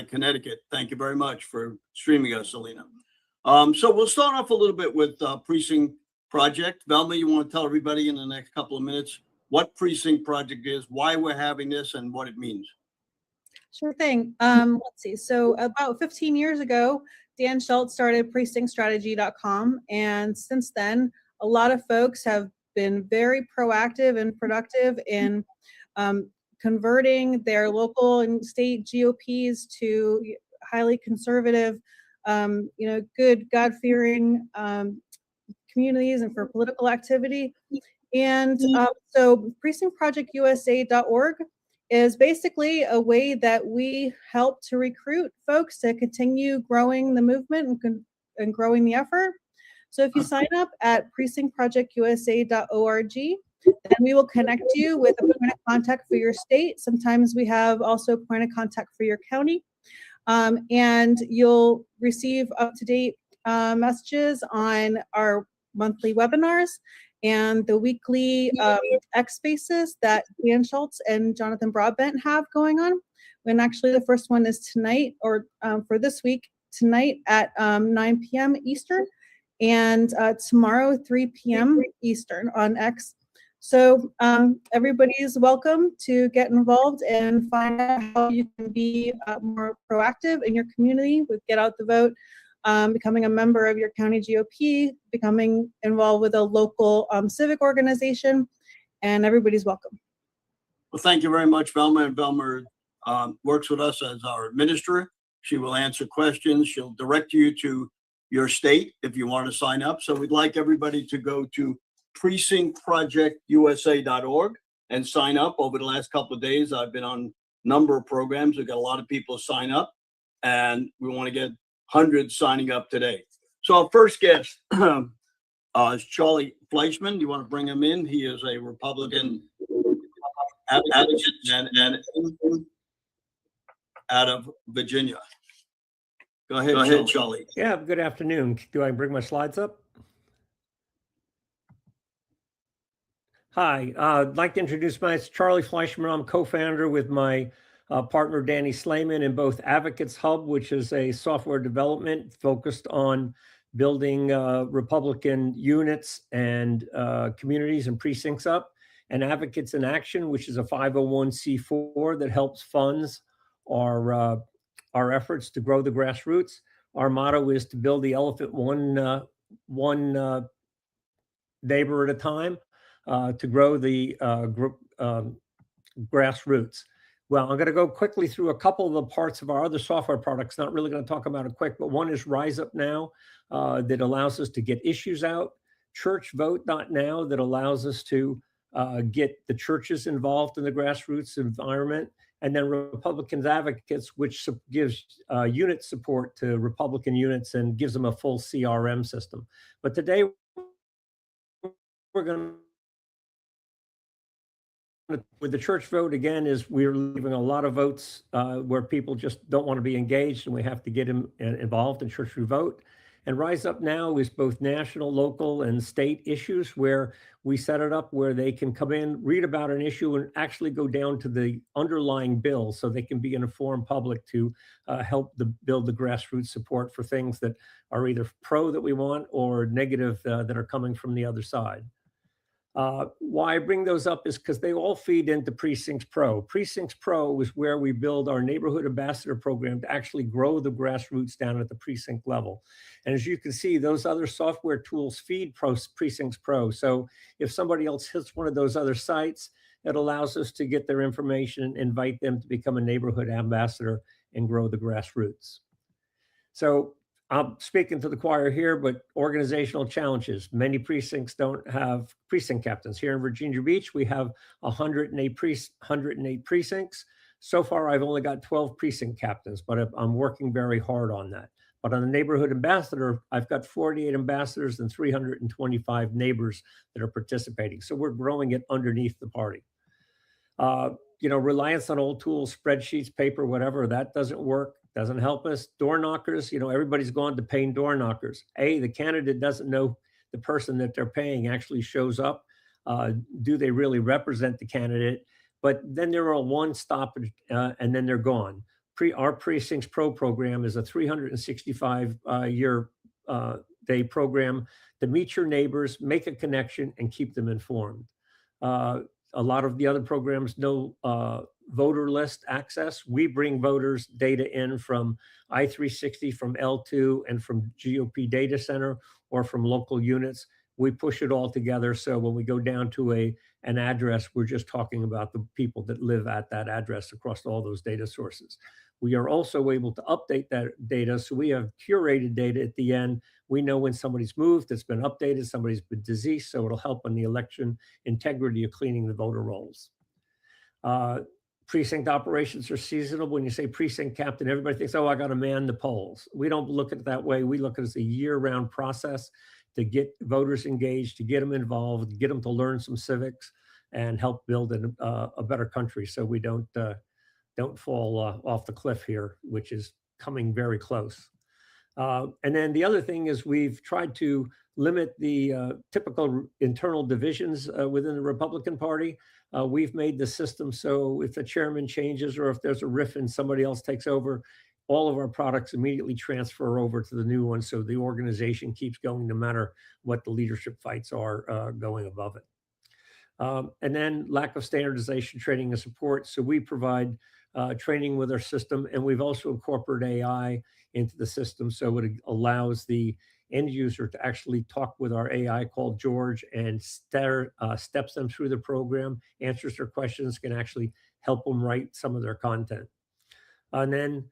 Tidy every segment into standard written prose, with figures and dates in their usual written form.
Connecticut. Thank you very much for streaming us, Selena. So we'll start off a little bit with Precinct Project. Velma, you want to tell everybody in the next couple of minutes what Precinct Project is, why we're having this, and what it means? Sure thing. Let's see. So about 15 years ago, Dan Schultz started precinctstrategy.com. And since then, a lot of folks have been very proactive and productive in converting their local and state GOPs to highly conservative, good, God-fearing communities and for political activity. And so precinctprojectusa.org is basically a way that we help to recruit folks to continue growing the movement and growing the effort. So if you sign up at precinctprojectusa.org, then we will connect you with a point of contact for your state. Sometimes we have also a point of contact for your county. And you'll receive up-to-date messages on our monthly webinars and the weekly X Spaces that Dan Schultz and Jonathan Broadbent have going on. And actually the first one is tonight, or for this week, tonight at 9 p.m. Eastern, and tomorrow 3 p.m. Eastern on X. So everybody's welcome to get involved and find out how you can be more proactive in your community with Get Out the Vote, becoming a member of your county GOP, becoming involved with a local civic organization, and everybody's welcome. Well, thank you very much, Velma. And Velma works with us as our administrator. She will answer questions. She'll direct you to your state if you want to sign up. So we'd like everybody to go to precinctprojectusa.org and sign up. Over the last couple of days, I've been on a number of programs. We've got a lot of people sign up, and we want to get hundreds signing up today. So our first guest is Charlie Fleishman. You want to bring him in? He is a Republican advocate and out of Virginia. Go ahead, Charlie. Yeah, good afternoon. Do I bring my slides up? Hi, I'd like to introduce myself, Charlie Fleishman. I'm co-founder with my partner, Danny Slayman, in both Advocates Hub, which is a software development focused on building Republican units and communities and precincts up, and Advocates in Action, which is a 501c4 that helps funds our efforts to grow the grassroots. Our motto is to build the elephant one neighbor at a time. To grow the grassroots. Well, I'm going to go quickly through a couple of the parts of our other software products. Not really going to talk about it quick, but one is Rise Up Now that allows us to get issues out. Churchvote.now that allows us to get the churches involved in the grassroots environment. And then Republicans Advocates, which gives unit support to Republican units and gives them a full CRM system. But today we're going to with the church vote, again, is we're leaving a lot of votes where people just don't want to be engaged, and we have to get them involved in church vote. And Rise Up Now is both national, local, and state issues where we set it up where they can come in, read about an issue, and actually go down to the underlying bill so they can be an informed public to help build the grassroots support for things that are either pro that we want or negative that are coming from the other side. Why I bring those up is because they all feed into Precincts Pro. Precincts Pro is where we build our neighborhood ambassador program to actually grow the grassroots down at the precinct level. And as you can see, those other software tools feed Precincts Pro. So if somebody else hits one of those other sites, it allows us to get their information, invite them to become a neighborhood ambassador and grow the grassroots. So I'm speaking to the choir here, but organizational challenges. Many precincts don't have precinct captains. Here in Virginia Beach, we have 108 precincts. So far, I've only got 12 precinct captains, but I'm working very hard on that. But on the neighborhood ambassador, I've got 48 ambassadors and 325 neighbors that are participating. So we're growing it underneath the party. Reliance on old tools, spreadsheets, paper, whatever, that doesn't work. Doesn't help us. Door knockers, everybody's gone to paying door knockers. The candidate doesn't know the person that they're paying actually shows up. Do they really represent the candidate? But then they're a one-stop and then they're gone. Our Precincts Pro program is a 365 year day program to meet your neighbors, make a connection, and keep them informed. A lot of the other programs, no voter list access. We bring voters data in from I-360, from L2, and from GOP data center or from local units. We push it all together. So when we go down to an address, we're just talking about the people that live at that address across all those data sources. We are also able to update that data. So we have curated data at the end. We know when somebody's moved, it's been updated, somebody's been deceased. So it'll help in the election integrity of cleaning the voter rolls. Precinct operations are seasonal. When you say precinct captain, everybody thinks, oh, I got to man the polls. We don't look at it that way. We look at it as a year-round process to get voters engaged, to get them involved, get them to learn some civics, and help build a better country. So we don't fall off the cliff here, which is coming very close. And then the other thing is we've tried to limit the typical internal divisions within the Republican Party. We've made the system so if the chairman changes or if there's a riff and somebody else takes over, all of our products immediately transfer over to the new one. So the organization keeps going no matter what the leadership fights are going above it. And then lack of standardization, training, and support. So we provide training with our system, and we've also incorporated AI into the system. So it allows the end user to actually talk with our AI called George and steps them through the program, answers their questions, can actually help them write some of their content. And then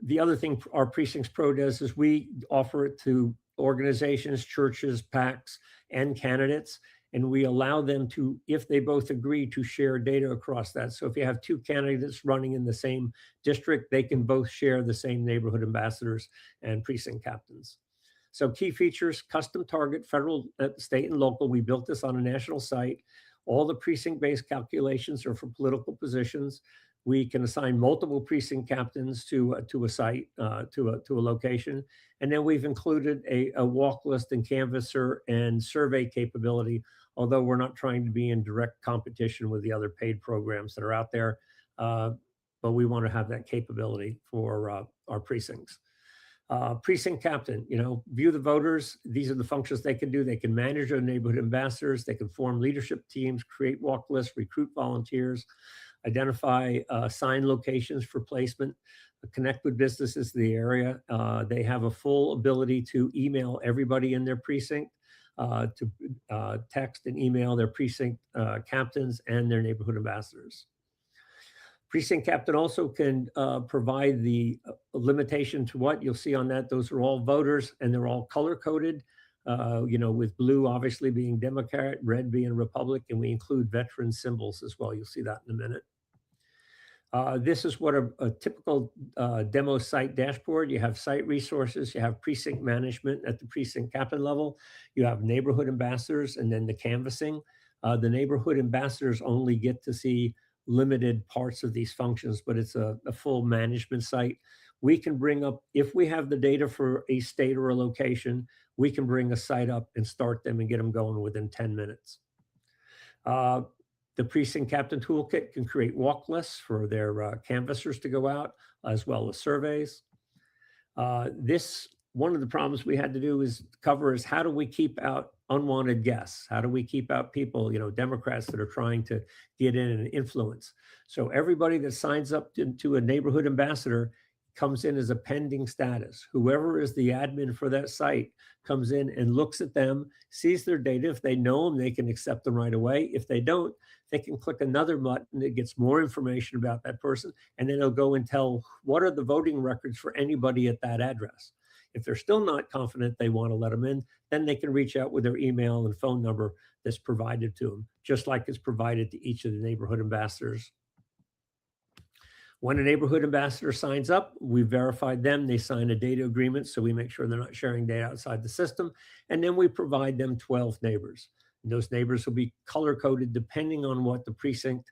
the other thing our Precincts Pro does is we offer it to organizations, churches, PACs, and candidates. And we allow them to, if they both agree, to share data across that. So if you have two candidates running in the same district, they can both share the same neighborhood ambassadors and precinct captains. So key features, custom target, federal, state, and local. We built this on a national site. All the precinct-based calculations are for political positions. We can assign multiple precinct captains to a site, to a location. And then we've included a walk list and canvasser and survey capability, although we're not trying to be in direct competition with the other paid programs that are out there. But we want to have that capability for our precincts. Precinct captain, view the voters. These are the functions they can do. They can manage their neighborhood ambassadors. They can form leadership teams, create walk lists, recruit volunteers, identify sign locations for placement, connect with businesses in the area. They have a full ability to email everybody in their precinct, to text and email their precinct captains and their neighborhood ambassadors. Precinct captain also can provide the limitation to what you'll see on that. Those are all voters and they're all color coded, with blue obviously being Democrat, red being Republic, and we include veteran symbols as well. You'll see that in a minute. This is what a typical demo site dashboard. You have site resources, you have precinct management at the precinct captain level, you have neighborhood ambassadors, and then the canvassing. The neighborhood ambassadors only get to see limited parts of these functions, but it's a full management site. We can bring up, if we have the data for a state or a location, we can bring a site up and start them and get them going within 10 minutes. The precinct captain toolkit can create walk lists for their canvassers to go out, as well as surveys. One of the problems we had to do is how do we keep out unwanted guests? How do we keep out people, Democrats that are trying to get in and influence? So everybody that signs up to a neighborhood ambassador comes in as a pending status. Whoever is the admin for that site comes in and looks at them, sees their data. If they know them, they can accept them right away. If they don't, they can click another button that gets more information about that person, and then it'll go and tell what are the voting records for anybody at that address. If they're still not confident they want to let them in, then they can reach out with their email and phone number that's provided to them, just like it's provided to each of the neighborhood ambassadors. When a neighborhood ambassador signs up, we verified them. They sign a data agreement, so we make sure they're not sharing data outside the system. And then we provide them 12 neighbors. And those neighbors will be color-coded depending on what the precinct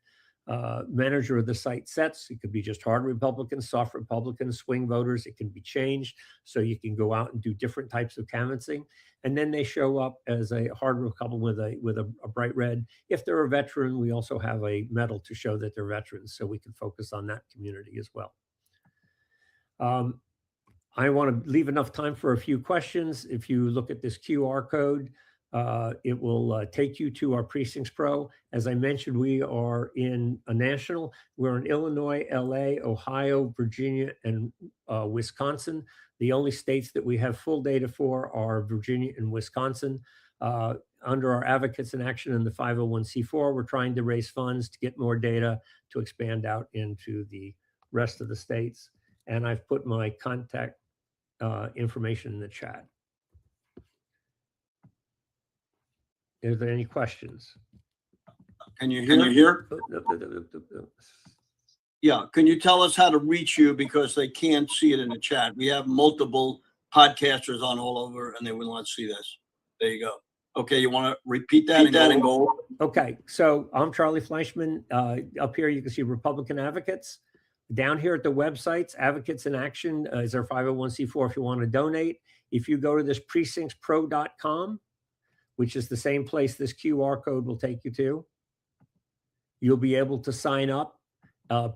manager of the site sets. It could be just hard Republicans, soft Republicans, swing voters. It can be changed, so you can go out and do different types of canvassing. And then they show up as a hard Republican with a bright red. If they're a veteran, we also have a medal to show that they're veterans, so we can focus on that community as well. I want to leave enough time for a few questions. If you look at this QR code, it will take you to our Precincts Pro. As I mentioned, we are in a national. We're in Illinois, LA, Ohio, Virginia, and Wisconsin. The only states that we have full data for are Virginia and Wisconsin. Under our Advocates in Action and the 501c4, we're trying to raise funds to get more data to expand out into the rest of the states. And I've put my contact information in the chat. Is there any questions? Can you hear? Yeah. Can you tell us how to reach you, because they can't see it in the chat? We have multiple podcasters on all over, and they will not see this. There you go. Okay, you want to repeat that and go? Okay, so I'm Charlie Fleishman. Up here, you can see Republican Advocates. Down here at the websites, Advocates in Action is our 501c4 if you want to donate. If you go to this precinctspro.com, which is the same place this QR code will take you to, you'll be able to sign up,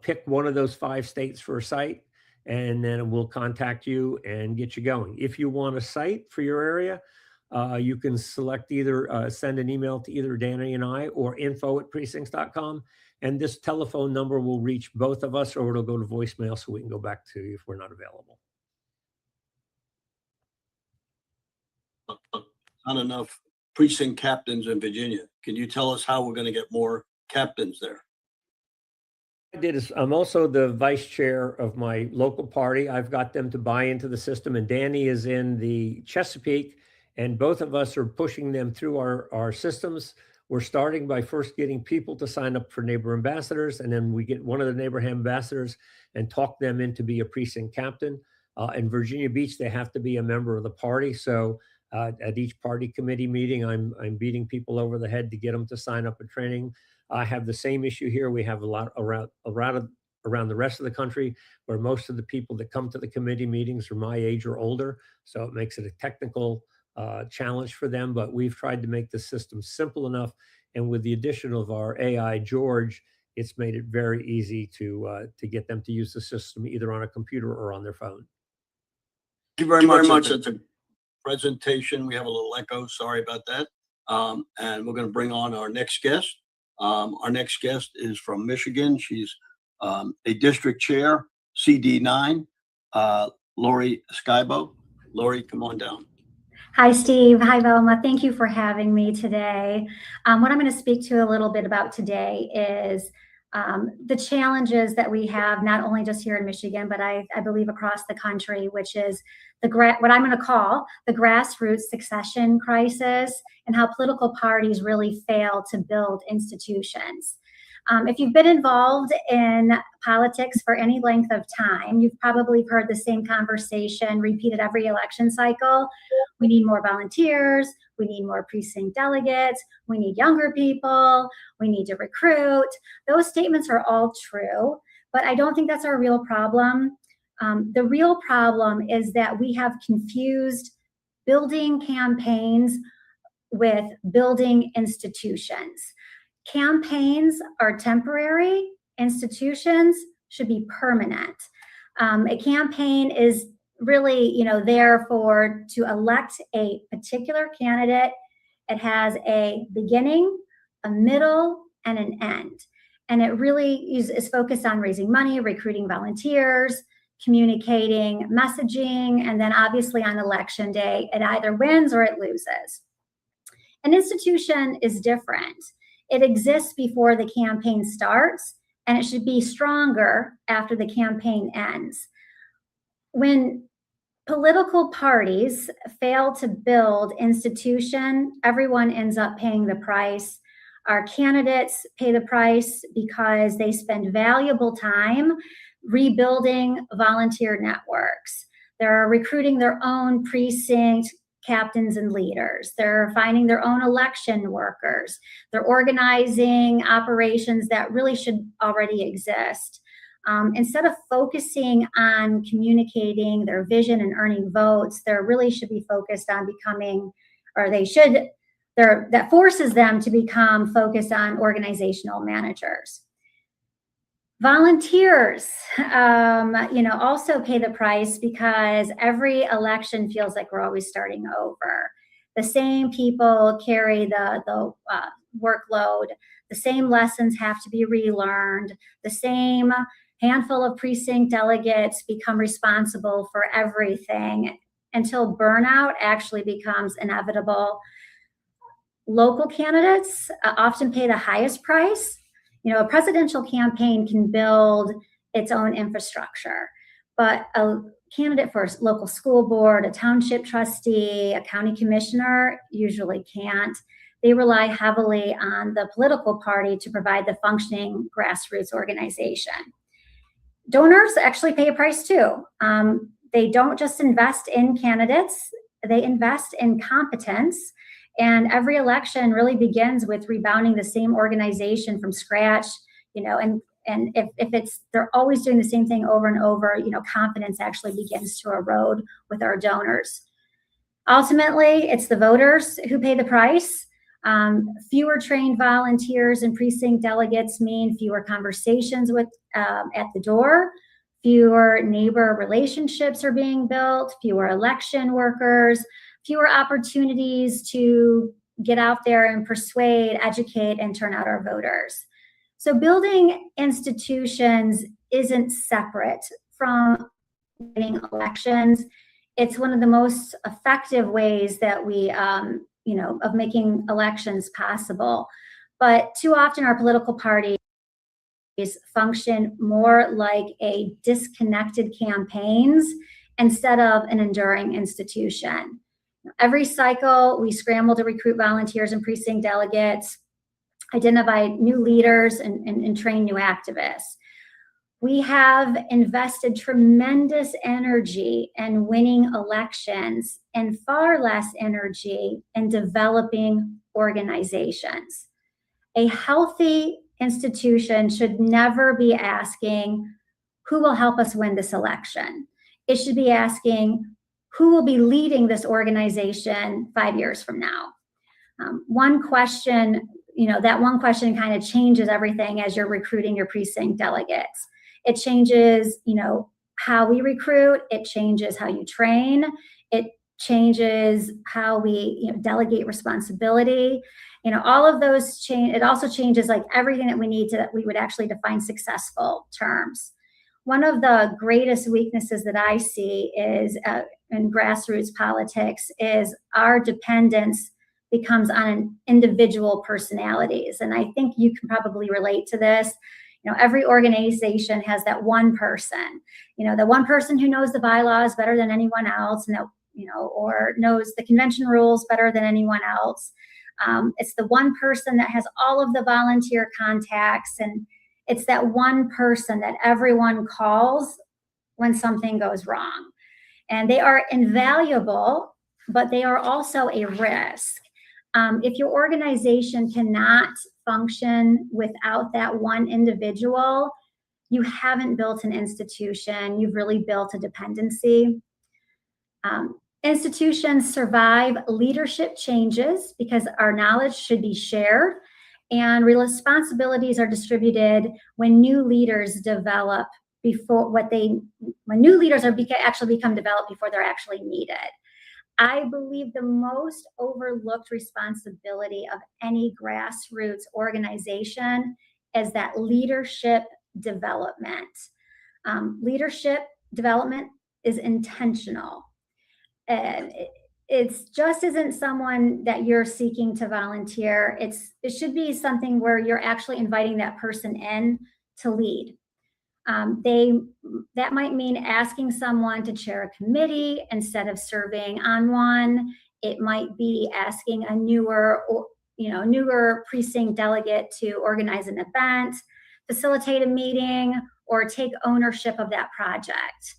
pick one of those 5 states for a site, and then we'll contact you and get you going. If you want a site for your area, you can select either, send an email to either Danny and I, or info@precincts.com. And this telephone number will reach both of us, or it'll go to voicemail so we can go back to you if we're not available. Not enough precinct captains in Virginia. Can you tell us how we're going to get more captains there? I did is I'm also the vice chair of my local party. I've got them to buy into the system, and Danny is in the Chesapeake, and both of us are pushing them through our systems. We're starting by first getting people to sign up for neighbor ambassadors, and then we get one of the neighbor ambassadors and talk them into be a precinct captain. In Virginia Beach, they have to be a member of the party. So at each party committee meeting, I'm beating people over the head to get them to sign up for training. I have the same issue here. We have a lot around the rest of the country, where most of the people that come to the committee meetings are my age or older. So it makes it a technical challenge for them, but we've tried to make the system simple enough. And with the addition of our AI, George, it's made it very easy to get them to use the system either on a computer or on their phone. Thank you very much. It's a presentation. We have a little echo. Sorry about that. And we're going to bring on our next guest. Our next guest is from Michigan. She's a district chair, CD9, Lori Skibo. Lori, come on down. Hi, Steve. Hi, Velma. Thank you for having me today. What I'm going to speak to a little bit about today is the challenges that we have, not only just here in Michigan, but I believe across the country, which is what I'm going to call the grassroots succession crisis, and how political parties really fail to build institutions. If you've been involved in politics for any length of time, you've probably heard the same conversation repeated every election cycle. We need more volunteers. We need more precinct delegates. We need younger people. We need to recruit. Those statements are all true, but I don't think that's our real problem. The real problem is that we have confused building campaigns with building institutions. Campaigns are temporary. Institutions should be permanent. A campaign is really, there to elect a particular candidate. It has a beginning, a middle, and an end. And it really is focused on raising money, recruiting volunteers, communicating, messaging, and then obviously on election day, it either wins or it loses. An institution is different. It exists before the campaign starts, and it should be stronger after the campaign ends. When political parties fail to build institution, everyone ends up paying the price. Our candidates pay the price because they spend valuable time rebuilding volunteer networks. They're recruiting their own precinct captains and leaders. They're finding their own election workers. They're organizing operations that really should already exist. Instead of focusing on communicating their vision and earning votes, they really should be focused on becoming, or that forces them to become focused on organizational managers. Volunteers, also pay the price because every election feels like we're always starting over. The same people carry the workload. The same lessons have to be relearned. The same handful of precinct delegates become responsible for everything until burnout actually becomes inevitable. Local candidates often pay the highest price. A presidential campaign can build its own infrastructure, but a candidate for a local school board, a township trustee, a county commissioner usually can't. They rely heavily on the political party to provide the functioning grassroots organization. Donors actually pay a price too. They don't just invest in candidates, they invest in competence. And every election really begins with rebounding the same organization from scratch, and if they're always doing the same thing over and over, confidence actually begins to erode with our donors. Ultimately, it's the voters who pay the price. Fewer trained volunteers and precinct delegates mean fewer conversations at the door, fewer neighbor relationships are being built, fewer election workers, fewer opportunities to get out there and persuade, educate, and turn out our voters. So building institutions isn't separate from winning elections. It's one of the most effective ways that we, of making elections possible. But too often our political parties function more like a disconnected campaigns instead of an enduring institution. Every cycle, we scramble to recruit volunteers and precinct delegates, identify new leaders, and train new activists. We have invested tremendous energy in winning elections and far less energy in developing organizations. A healthy institution should never be asking, who will help us win this election? It should be asking, who will be leading this organization 5 years from now? One question, that one question kind of changes everything as you're recruiting your precinct delegates. It changes, how we recruit. It changes how you train. It changes how we delegate responsibility. All of those change. It also changes like everything that we would actually define successful terms. One of the greatest weaknesses that I see is in grassroots politics is our dependence becomes on individual personalities. And I think you can probably relate to this. Every organization has that one person, the one person who knows the bylaws better than anyone else, or knows the convention rules better than anyone else. It's the one person that has all of the volunteer contacts, and it's that one person that everyone calls when something goes wrong. And they are invaluable, but they are also a risk. If your organization cannot function without that one individual, you haven't built an institution, you've really built a dependency. Institutions survive leadership changes because our knowledge should be shared and responsibilities are distributed when new leaders develop when new leaders actually become developed before they're actually needed. I believe the most overlooked responsibility of any grassroots organization is that leadership development. Leadership development is intentional. It's just isn't someone that you're seeking to volunteer. It should be something where you're actually inviting that person in to lead. That might mean asking someone to chair a committee instead of serving on one. It might be asking a newer precinct delegate to organize an event, facilitate a meeting, or take ownership of that project.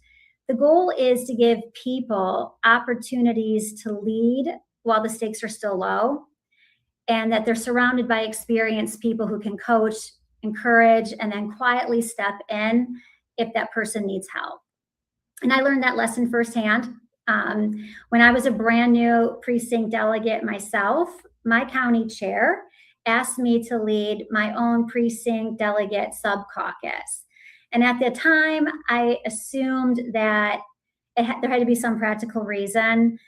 The goal is to give people opportunities to lead while the stakes are still low, and that they're surrounded by experienced people who can coach, encourage, and then quietly step in if that person needs help. And I learned that lesson firsthand. When I was a brand new precinct delegate myself, my county chair asked me to lead my own precinct delegate sub-caucus. And at the time, I assumed that there had to be some practical reason.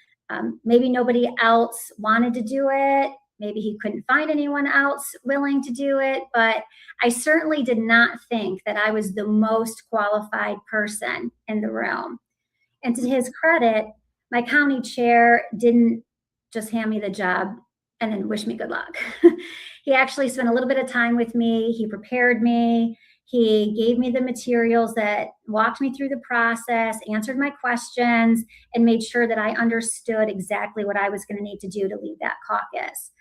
Maybe nobody else wanted to do it. Maybe he couldn't find anyone else willing to do it. But I certainly did not think that I was the most qualified person in the room. And to his credit, my county chair didn't just hand me the job and then wish me good luck. He actually spent a little bit of time with me. He prepared me. He gave me the materials that walked me through the process, answered my questions, and made sure that I understood exactly what I was going to need to do to lead that caucus.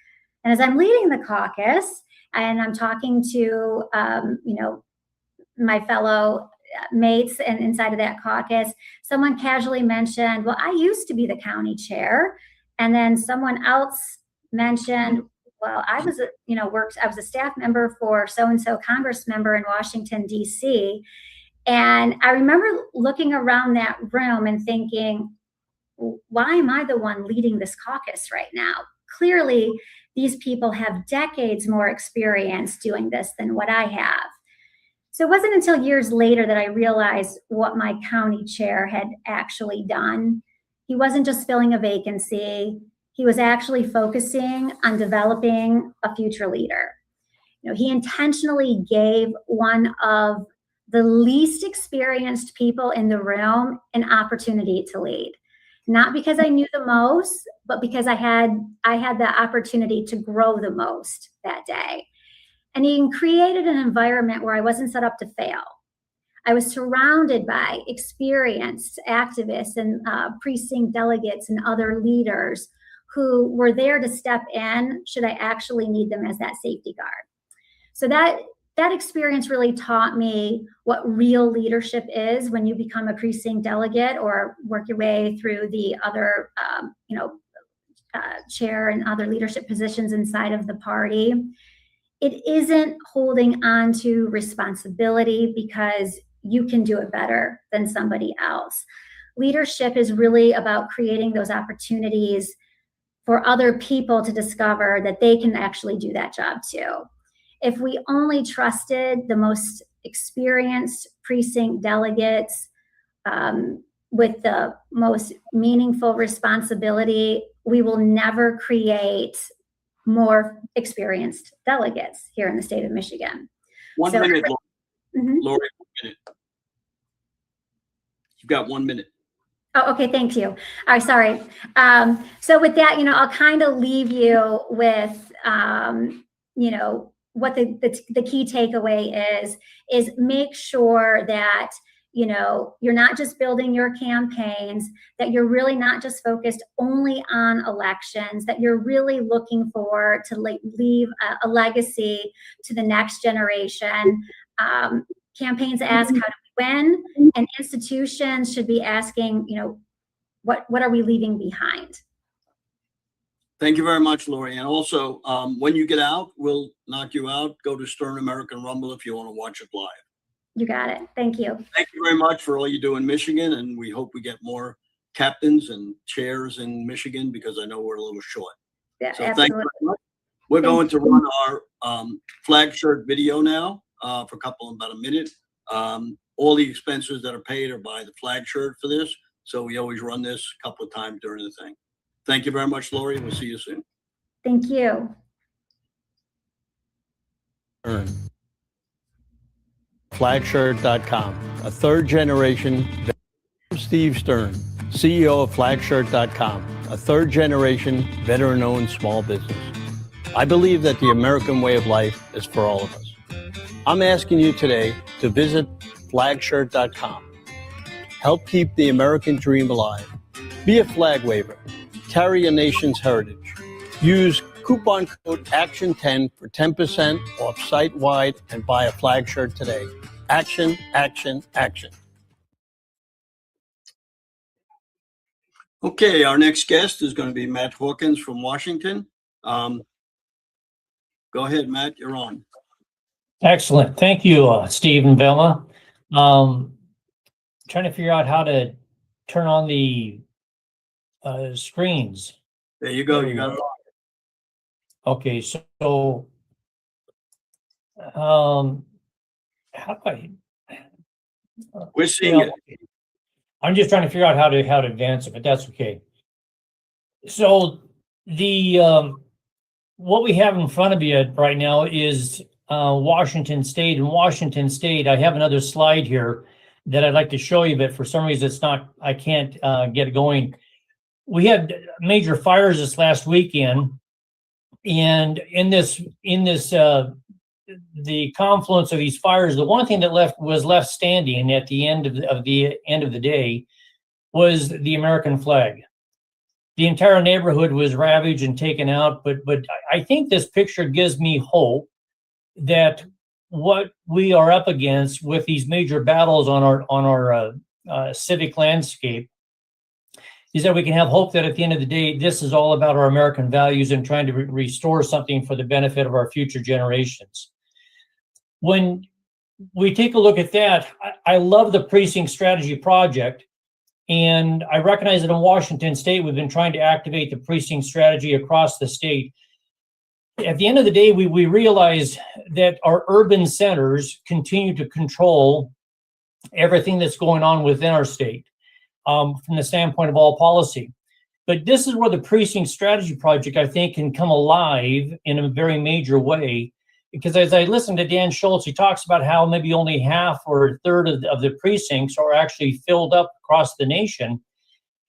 And as I'm leading the caucus and I'm talking to, my fellow mates and inside of that caucus, someone casually mentioned, well, I used to be the county chair. And then someone else mentioned, well, I was a staff member for so-and-so Congress member in Washington, D.C. And I remember looking around that room and thinking, why am I the one leading this caucus right now? Clearly, these people have decades more experience doing this than what I have. So it wasn't until years later that I realized what my county chair had actually done. He wasn't just filling a vacancy. He was actually focusing on developing a future leader. He intentionally gave one of the least experienced people in the room an opportunity to lead. Not because I knew the most, but because I had the opportunity to grow the most that day. And he created an environment where I wasn't set up to fail. I was surrounded by experienced activists and precinct delegates and other leaders who were there to step in should I actually need them as that safety guard. So that experience really taught me what real leadership is when you become a precinct delegate or work your way through the other, chair and other leadership positions inside of the party. It isn't holding on to responsibility because you can do it better than somebody else. Leadership is really about creating those opportunities for other people to discover that they can actually do that job too. If we only trusted the most experienced precinct delegates with the most meaningful responsibility, we will never create more experienced delegates here in the state of Michigan. One minute, Mhm. Lori, 1 minute. You've got 1 minute. Oh, okay. Thank you. All right. Sorry. So with that, I'll kind of leave you with, what the key takeaway is make sure that, you're not just building your campaigns, that you're really not just focused only on elections, that you're really looking for to leave a legacy to the next generation. Campaigns ask, how do we win? And institutions should be asking, what are we leaving behind? Thank you very much, Lori. And also, when you get out, we'll knock you out. Go to Stern American Rumble if you want to watch it live. You got it. Thank you. Thank you very much for all you do in Michigan. And we hope we get more captains and chairs in Michigan because I know we're a little short. Yeah, So absolutely. thank you very much. We're going to run our flag shirt video now for about a minute. All the expenses that are paid are by the flag shirt for this. So we always run this a couple of times during the thing. Thank you very much, Lori. We'll see you soon. Thank you. Flagshirt.com, a third generation. Steve Stern, CEO of Flagshirt.com, a third generation veteran-owned small business. I believe that the American way of life is for all of us. I'm asking you today to visit Flagshirt.com. Help keep the American dream alive. Be a flag waver. Carry a nation's heritage. Use coupon code ACTION10 for 10% off site-wide and buy a flag shirt today. Action, action, action. Okay, our next guest is going to be Matt Hawkins from Washington. Go ahead, Matt, you're on. Excellent. Thank you, Steve and Velma. Trying to figure out how to turn on the screens. There you go. You got it. Okay, so how do I We're seeing it. I'm just trying to figure out how to advance it, but that's okay. So the what we have in front of you right now is Washington State. In Washington State, I have another slide here that I'd like to show you, but for some reason it's not. I can't get it going. We had major fires this last weekend, and in this the confluence of these fires, the one thing that was left standing at the end of the day was the American flag. The entire neighborhood was ravaged and taken out, but I think this picture gives me hope that what we are up against with these major battles on our civic landscape is that we can have hope that at the end of the day, this is all about our American values and trying to restore something for the benefit of our future generations. When we take a look at that, I love the Precinct Strategy Project, and I recognize that in Washington State, we've been trying to activate the precinct strategy across the state. At the end of the day, we realize that our urban centers continue to control everything that's going on within our state from the standpoint of all policy. But this is where the Precinct Strategy Project, I think, can come alive in a very major way. Because as I listen to Dan Schultz, he talks about how maybe only half or a third of the precincts are actually filled up across the nation.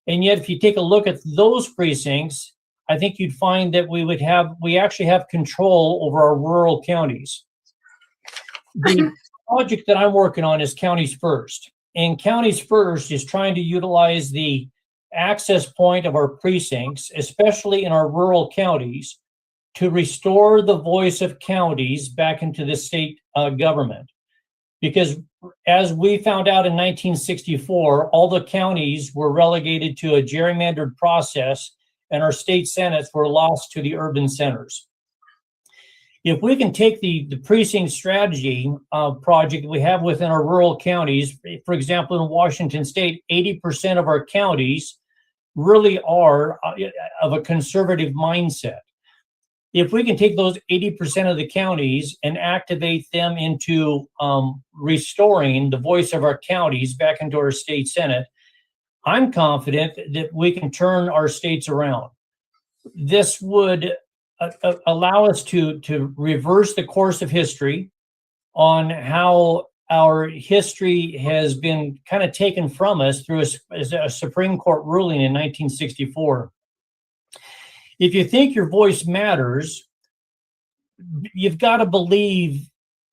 And yet, if you take a look at those precincts, I think you'd find that we actually have control over our rural counties. The project that I'm working on is Counties First. And Counties First is trying to utilize the access point of our precincts, especially in our rural counties, to restore the voice of counties back into the state government. Because as we found out in 1964, all the counties were relegated to a gerrymandered process and our state senates were lost to the urban centers. If we can take the precinct strategy project we have within our rural counties, for example, in Washington State, 80% of our counties really are of a conservative mindset. If we can take those 80% of the counties and activate them into restoring the voice of our counties back into our state senate, I'm confident that we can turn our states around. This would allow us to reverse the course of history on how our history has been kind of taken from us through a Supreme Court ruling in 1964. If you think your voice matters, you've got to believe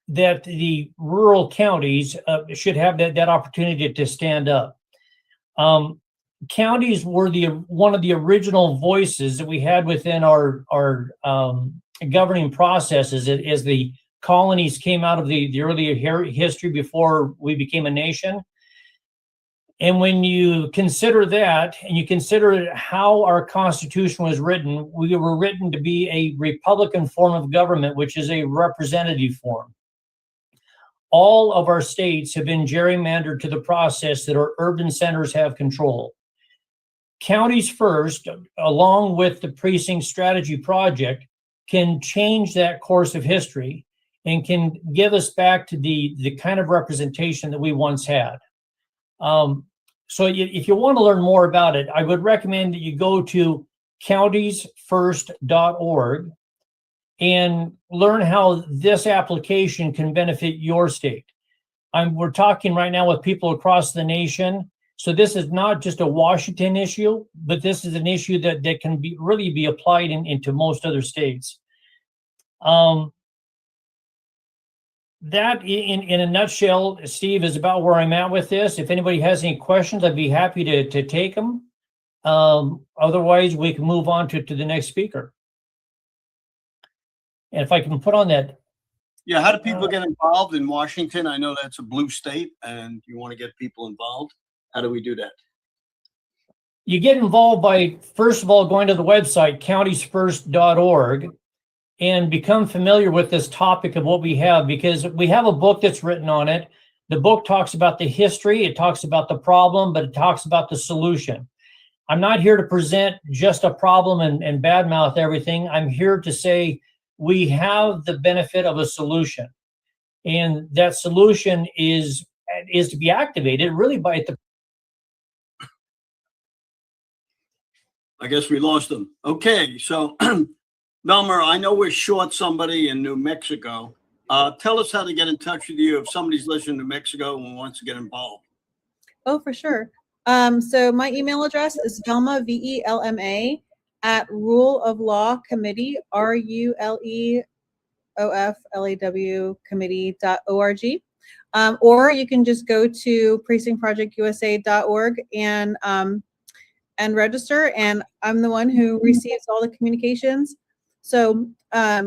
that the rural counties should have that opportunity to stand up. Counties were one of the original voices that we had within our governing processes as the colonies came out of the earlier history before we became a nation. And when you consider that, and you consider how our Constitution was written, we were written to be a Republican form of government, which is a representative form. All of our states have been gerrymandered to the process that our urban centers have control. Counties First, along with the Precinct Strategy Project, can change that course of history and can give us back to the kind of representation that we once had. So if you want to learn more about it, I would recommend that you go to countiesfirst.org and learn how this application can benefit your state. We're talking right now with people across the nation. So this is not just a Washington issue, but this is an issue that can really be applied into most other states. That in a nutshell, Steve, is about where I'm at with this. If anybody has any questions, I'd be happy to take them. Otherwise, we can move on to the next speaker. And if I can put on that. Yeah, how do people get involved in Washington? I know that's a blue state and you want to get people involved. How do we do that? You get involved by, first of all, going to the website, countiesfirst.org. and become familiar with this topic of what we have, because we have a book that's written on it. The book talks about the history, it talks about the problem, but it talks about the solution. I'm not here to present just a problem and badmouth everything. I'm here to say we have the benefit of a solution. And that solution is is to be activated really by the. I guess we lost them. Okay, so Velma, I know we're short somebody in New Mexico. Tell us how to get in touch with you if somebody's listening to New Mexico and wants to get involved. Oh, for sure. So my email address is Velma, VELMA, at Rule of Law Committee, RULEOFLAW committee.org. Or you can just go to precinctprojectusa.org and register, and I'm the one who receives all the communications. So I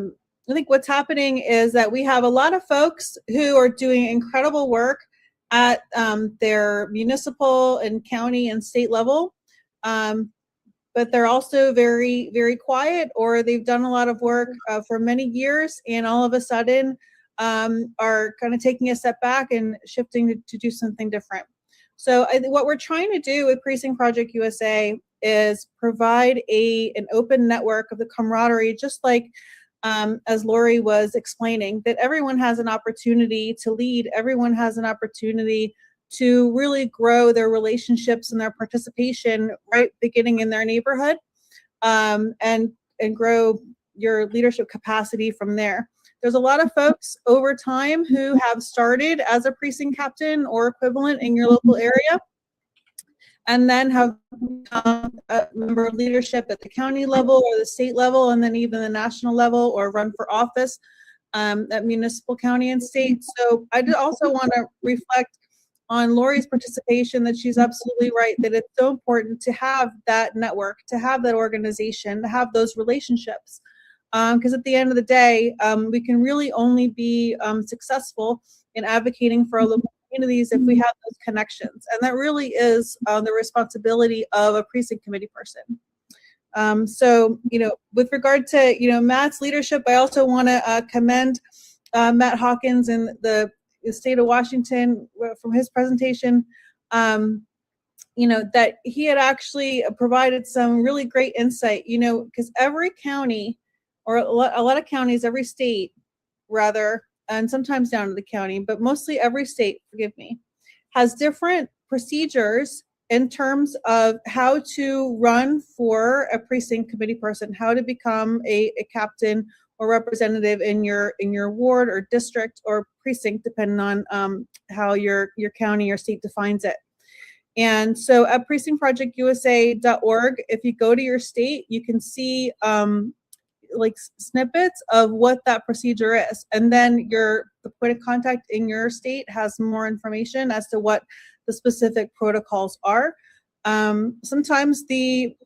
think what's happening is that we have a lot of folks who are doing incredible work at their municipal and county and state level, but they're also very, very quiet, or they've done a lot of work for many years, and all of a sudden are kind of taking a step back and shifting to do something different. So what we're trying to do with Precinct Project USA is provide an open network of the camaraderie, just like as Lori was explaining, that everyone has an opportunity to lead, everyone has an opportunity to really grow their relationships and their participation right beginning in their neighborhood, and grow your leadership capacity from there. There's a lot of folks over time who have started as a precinct captain or equivalent in your local area, and then have become a member of leadership at the county level or the state level, and then even the national level, or run for office at municipal, county, and state. So I also want to reflect on Lori's participation, that she's absolutely right, that it's so important to have that network, to have that organization, to have those relationships. Because at the end of the day, we can really only be successful in advocating for our local communities if we have those connections. And that really is the responsibility of a precinct committee person. So, with regard to, Matt's leadership, I also want to commend Matt Hawkins in the state of Washington from his presentation, that he had actually provided some really great insight, because every county, or a lot of counties, every state rather, and sometimes down to the county, but mostly every state, forgive me, has different procedures in terms of how to run for a precinct committee person, how to become a captain or representative in your ward or district or precinct, depending on how your county or state defines it. And so at precinctprojectusa.org, if you go to your state, you can see like snippets of what that procedure is, and then the point of contact in your state has more information as to what the specific protocols are. Sometimes the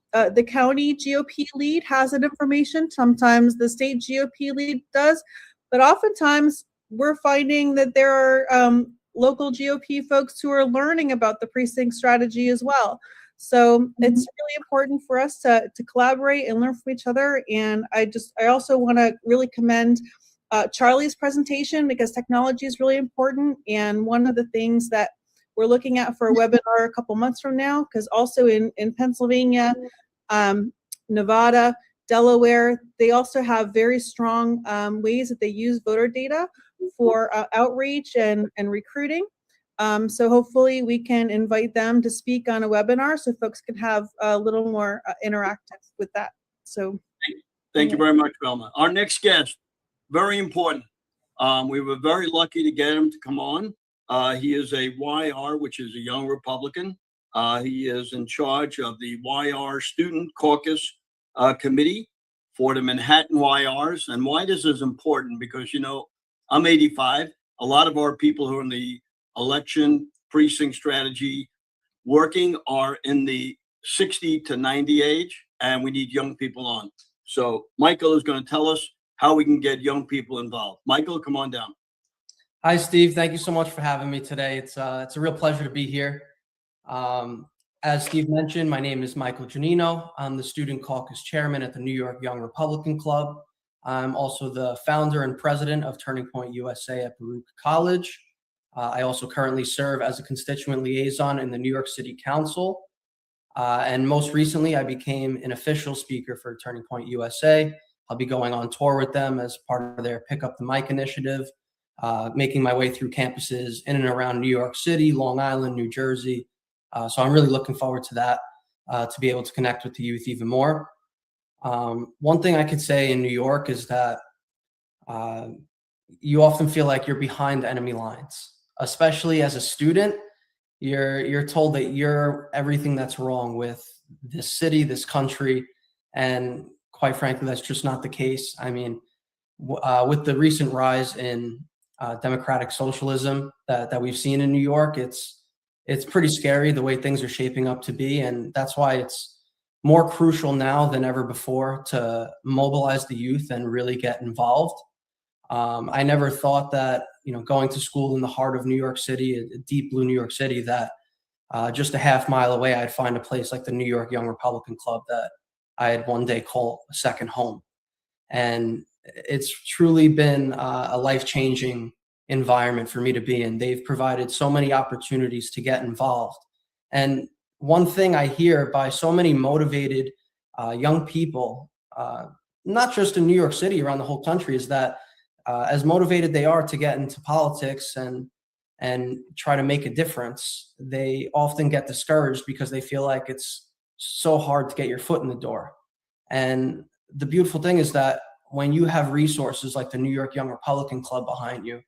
county GOP lead has that information, sometimes the state GOP lead does, but oftentimes we're finding that there are local GOP folks who are learning about the precinct strategy as well. So it's really important for us to collaborate and learn from each other. And I also want to really commend Charlie's presentation, because technology is really important. And one of the things that we're looking at for a webinar a couple months from now, because also in Pennsylvania, Nevada, Delaware, they also have very strong ways that they use voter data for outreach and recruiting. So hopefully we can invite them to speak on a webinar so folks can have a little more interactive with that. So thank you very much, Velma. Our next guest, very important. We were very lucky to get him to come on. He is a YR, which is a Young Republican. He is in charge of the YR Student Caucus Committee for the Manhattan YRs. And why this is important, because, I'm 85. A lot of our people who are in the election precinct strategy working are in the 60 to 90 age, and we need young people on. So Michael is going to tell us how we can get young people involved. Michael, come on down. Hi, Steve. Thank you so much for having me today. It's a real pleasure to be here. As Steve mentioned, my name is Michael Gianino. I'm the Student Caucus Chairman at the New York Young Republican Club. I'm also the founder and president of Turning Point USA at Baruch College. I also currently serve as a constituent liaison in the New York City Council. And most recently, I became an official speaker for Turning Point USA. I'll be going on tour with them as part of their Pick Up the Mic initiative. making my way through campuses in and around New York City, Long Island, New Jersey. So I'm really looking forward to that, to be able to connect with the youth even more. One thing I could say in New York is that you often feel like you're behind enemy lines, especially as a student. You're told that you're everything that's wrong with this city, this country, and quite frankly, that's just not the case. I mean, with the recent rise in democratic socialism that we've seen in New York, it's pretty scary the way things are shaping up to be, and that's why it's more crucial now than ever before to mobilize the youth and really get involved. I never thought that, going to school in the heart of New York City, a deep blue New York City, that just a half mile away, I'd find a place like the New York Young Republican Club that I'd one day call a second home. And it's truly been a life-changing environment for me to be in. They've provided so many opportunities to get involved. And one thing I hear by so many motivated young people, not just in New York City, around the whole country, is that as motivated they are to get into politics and try to make a difference, they often get discouraged because they feel like it's so hard to get your foot in the door. And the beautiful thing is that when you have resources like the New York Young Republican Club behind you,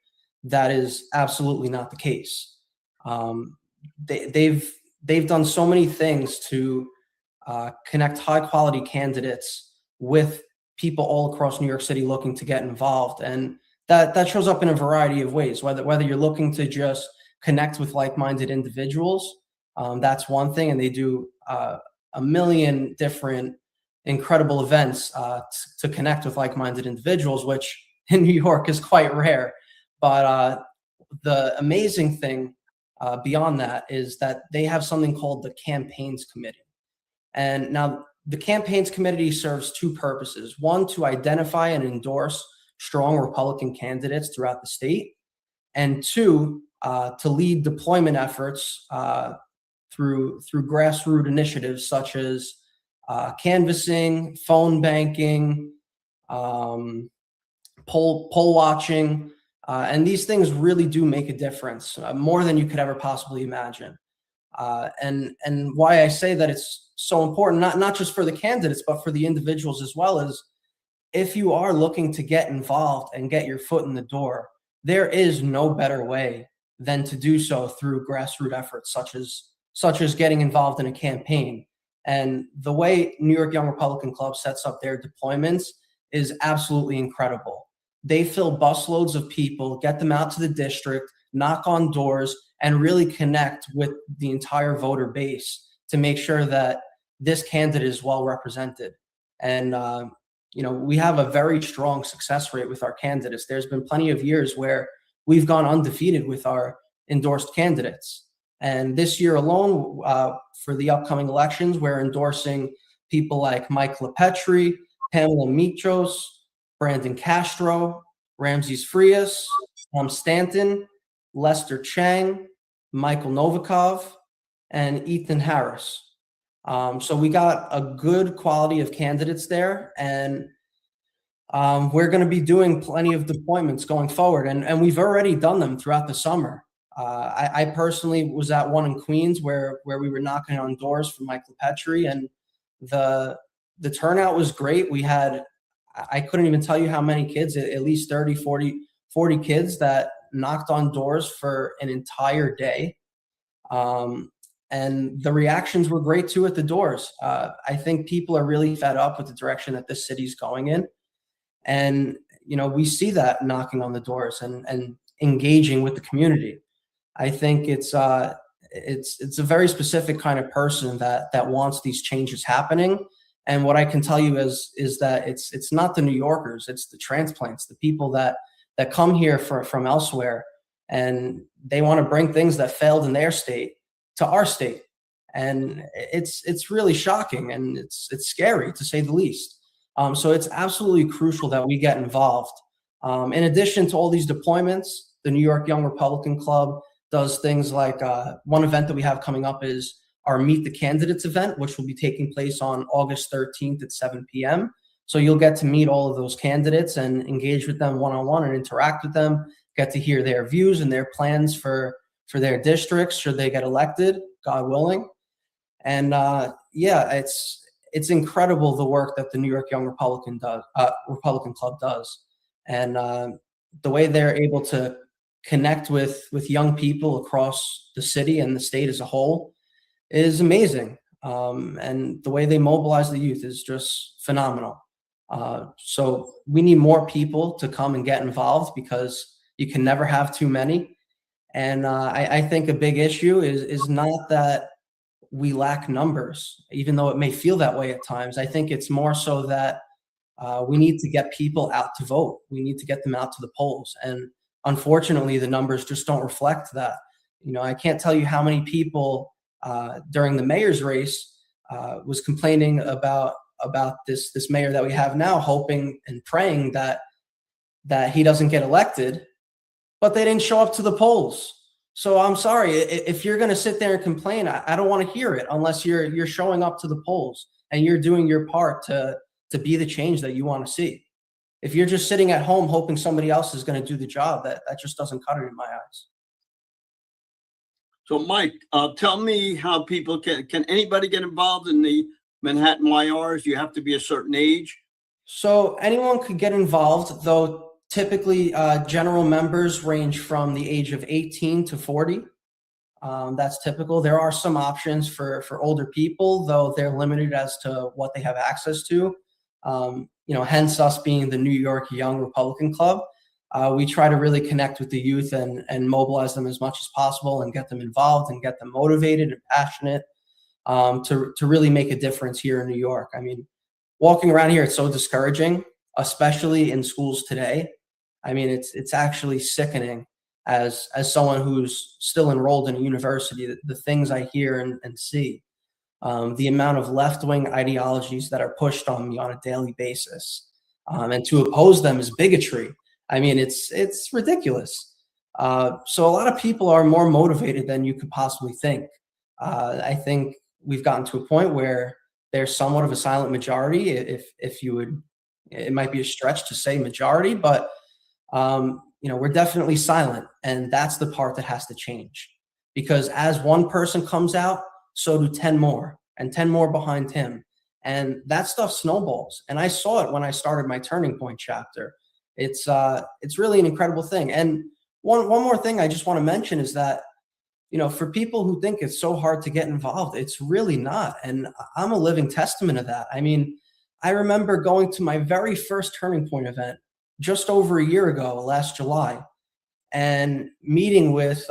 that is absolutely not the case. They've done so many things to connect high quality candidates with people all across New York City looking to get involved. And that shows up in a variety of ways, whether you're looking to just connect with like-minded individuals, that's one thing. And they do a million different incredible events to connect with like-minded individuals, which in New York is quite rare. But the amazing thing beyond that is that they have something called the Campaigns Committee. And now the Campaigns Committee serves two purposes. One, to identify and endorse strong Republican candidates throughout the state. And two, to lead deployment efforts through grassroots initiatives such as canvassing, phone banking, poll watching. And these things really do make a difference, more than you could ever possibly imagine. And why I say that it's so important, not just for the candidates, but for the individuals as well, is if you are looking to get involved and get your foot in the door, there is no better way than to do so through grassroots efforts, such as getting involved in a campaign. And the way New York Young Republican Club sets up their deployments is absolutely incredible. They fill busloads of people, get them out to the district, knock on doors, and really connect with the entire voter base to make sure that this candidate is well represented. And, we have a very strong success rate with our candidates. There's been plenty of years where we've gone undefeated with our endorsed candidates. And this year alone, for the upcoming elections, we're endorsing people like Mike LaPetri, Pamela Mitros, Brandon Castro, Ramses Frias, Tom Stanton, Lester Chang, Michael Novikov, and Ethan Harris. So we got a good quality of candidates there, and we're going to be doing plenty of deployments going forward, and we've already done them throughout the summer. I personally was at one in Queens where we were knocking on doors for Mike LaPetri, and the turnout was great. We had, I couldn't even tell you how many kids, at least 30, 40 kids that knocked on doors for an entire day. And the reactions were great too at the doors. I think people are really fed up with the direction that this city's going in. And, we see that knocking on the doors and engaging with the community. I think it's a very specific kind of person that wants these changes happening. And what I can tell you is that it's not the New Yorkers, it's the transplants, the people that come here from elsewhere, and they want to bring things that failed in their state to our state. And it's really shocking, and it's scary to say the least. So it's absolutely crucial that we get involved. In addition to all these deployments, the New York Young Republican Club does things like one event that we have coming up is our Meet the Candidates event, which will be taking place on August 13th at 7 p.m. So you'll get to meet all of those candidates and engage with them one-on-one and interact with them, get to hear their views and their plans for their districts should they get elected, God willing. And yeah, it's incredible the work that the New York Young Republican Club does, and the way they're able to connect with young people across the city and the state as a whole is amazing. And the way they mobilize the youth is just phenomenal. So we need more people to come and get involved, because you can never have too many. And I think a big issue is not that we lack numbers, even though it may feel that way at times. I think it's more so that we need to get people out to vote. We need to get them out to the polls. And unfortunately, the numbers just don't reflect that. You know, I can't tell you how many people during the mayor's race was complaining about this mayor that we have now, hoping and praying that he doesn't get elected, but they didn't show up to the polls. So I'm sorry, if you're going to sit there and complain, I don't want to hear it unless you're showing up to the polls and you're doing your part to be the change that you want to see. If you're just sitting at home hoping somebody else is going to do the job, that just doesn't cut it in my eyes. So Mike, tell me how people can anybody get involved in the Manhattan YRs? You have to be a certain age? So anyone could get involved, though typically general members range from the age of 18 to 40. That's typical. There are some options for older people, though they're limited as to what they have access to. You know, hence us being the New York Young Republican Club. We try to really connect with the youth and mobilize them as much as possible and get them involved and get them motivated and passionate to really make a difference here in New York. I mean, walking around here, it's so discouraging, especially in schools today. I mean, it's actually sickening as someone who's still enrolled in a university, the things I hear and see, the amount of left-wing ideologies that are pushed on me on a daily basis, and to oppose them is bigotry. I mean, it's ridiculous. So a lot of people are more motivated than you could possibly think. I think we've gotten to a point where there's somewhat of a silent majority, if you would. It might be a stretch to say majority, but you know, we're definitely silent, and that's the part that has to change. Because as one person comes out, so do 10 more, and 10 more behind him, and that stuff snowballs. And I saw it when I started my Turning Point chapter. It's really an incredible thing. And one more thing I just want to mention is that, you know, for people who think it's so hard to get involved, it's really not. And I'm a living testament of that. I mean, I remember going to my very first Turning Point event just over a year ago, last July, and meeting with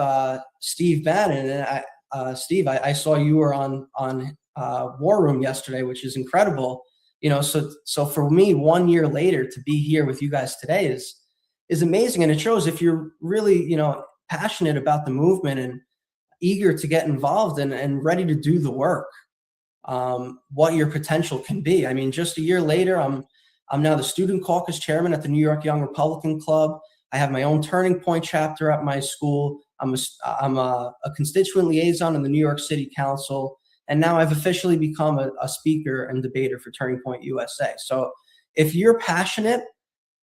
Steve Bannon. And Steve, I saw you were on War Room yesterday, which is incredible. You know, so for me, 1 year later to be here with you guys today is amazing. And it shows if you're really, you know, passionate about the movement and eager to get involved and ready to do the work, what your potential can be. I mean, just a year later, I'm now the student caucus chairman at the New York Young Republican Club. I have my own Turning Point chapter at my school. I'm a constituent liaison in the New York City Council. And now I've officially become a speaker and debater for Turning Point USA. So if you're passionate,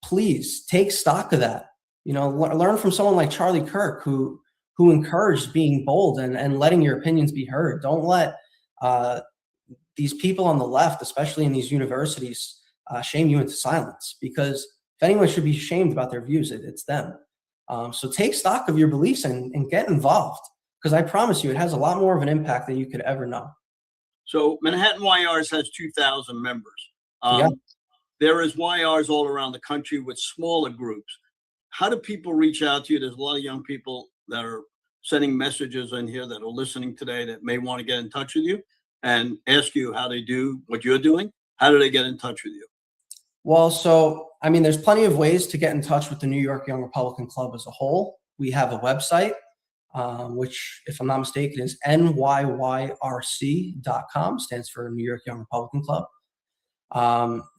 please take stock of that. You know, learn from someone like Charlie Kirk, who encouraged being bold and letting your opinions be heard. Don't let these people on the left, especially in these universities, shame you into silence, because if anyone should be shamed about their views, it's them. So take stock of your beliefs and get involved, because I promise you it has a lot more of an impact than you could ever know. So Manhattan YRs has 2,000 members. Yeah. There is YRs all around the country with smaller groups. How do people reach out to you? There's a lot of young people that are sending messages in here that are listening today that may want to get in touch with you and ask you how they do what you're doing. How do they get in touch with you? Well, so, I mean, there's plenty of ways to get in touch with the New York Young Republican Club as a whole. We have a website, which, if I'm not mistaken, is NYYRC.com, stands for New York Young Republican Club.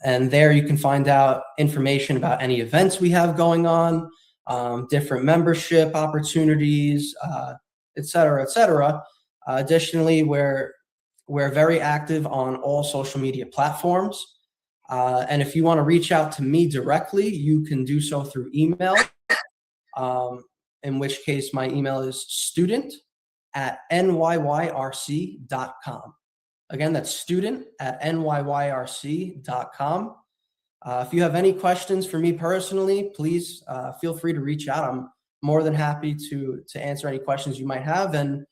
And there you can find out information about any events we have going on, different membership opportunities, et cetera, et cetera. Additionally, we're very active on all social media platforms. And if you want to reach out to me directly, you can do so through email. in which case my email is student@nyyRC.com. Again, that's student@nyyRC.com. If you have any questions for me personally, please feel free to reach out. I'm more than happy to answer any questions you might have and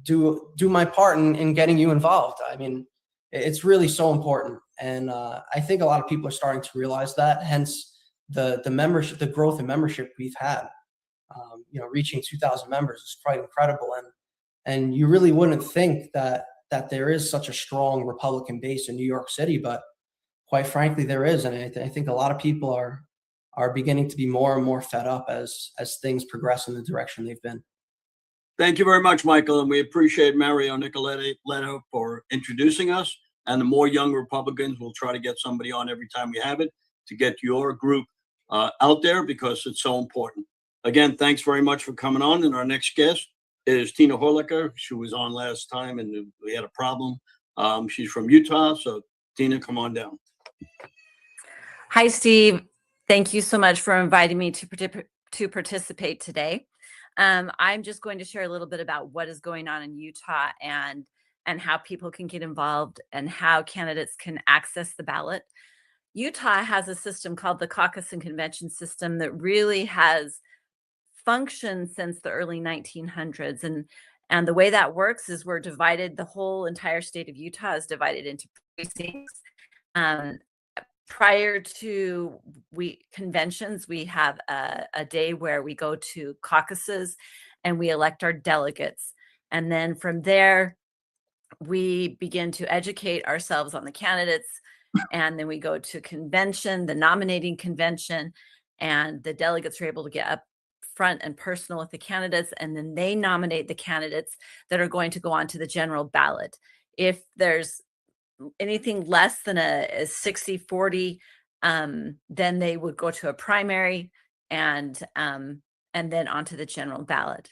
do my part in getting you involved. I mean, it's really so important, and I think a lot of people are starting to realize that. Hence, the membership, the growth in membership we've had. Reaching 2,000 members is quite incredible, and you really wouldn't think that there is such a strong Republican base in New York City, but quite frankly, there is, and I think a lot of people are beginning to be more and more fed up as things progress in the direction they've been. Thank you very much, Michael, and we appreciate Mario Nicoletto for introducing us. And the more young Republicans, we'll try to get somebody on every time we have it to get your group out there because it's so important. Again, thanks very much for coming on. And our next guest is Tina Horlacher. She was on last time and we had a problem. She's from Utah. So Tina, come on down. Hi, Steve. Thank you so much for inviting me to participate today. I'm just going to share a little bit about what is going on in Utah and how people can get involved and how candidates can access the ballot. Utah has a system called the caucus and convention system that really has functioned since the early 1900s. And the way that works is we're divided, the whole entire state of Utah is divided into precincts. Prior to conventions, we have a day where we go to caucuses and we elect our delegates. And then from there, we begin to educate ourselves on the candidates. And then we go to convention, the nominating convention, and the delegates are able to get up front and personal with the candidates. And then they nominate the candidates that are going to go on to the general ballot. If there's anything less than a 60-40, then they would go to a primary and then onto the general ballot.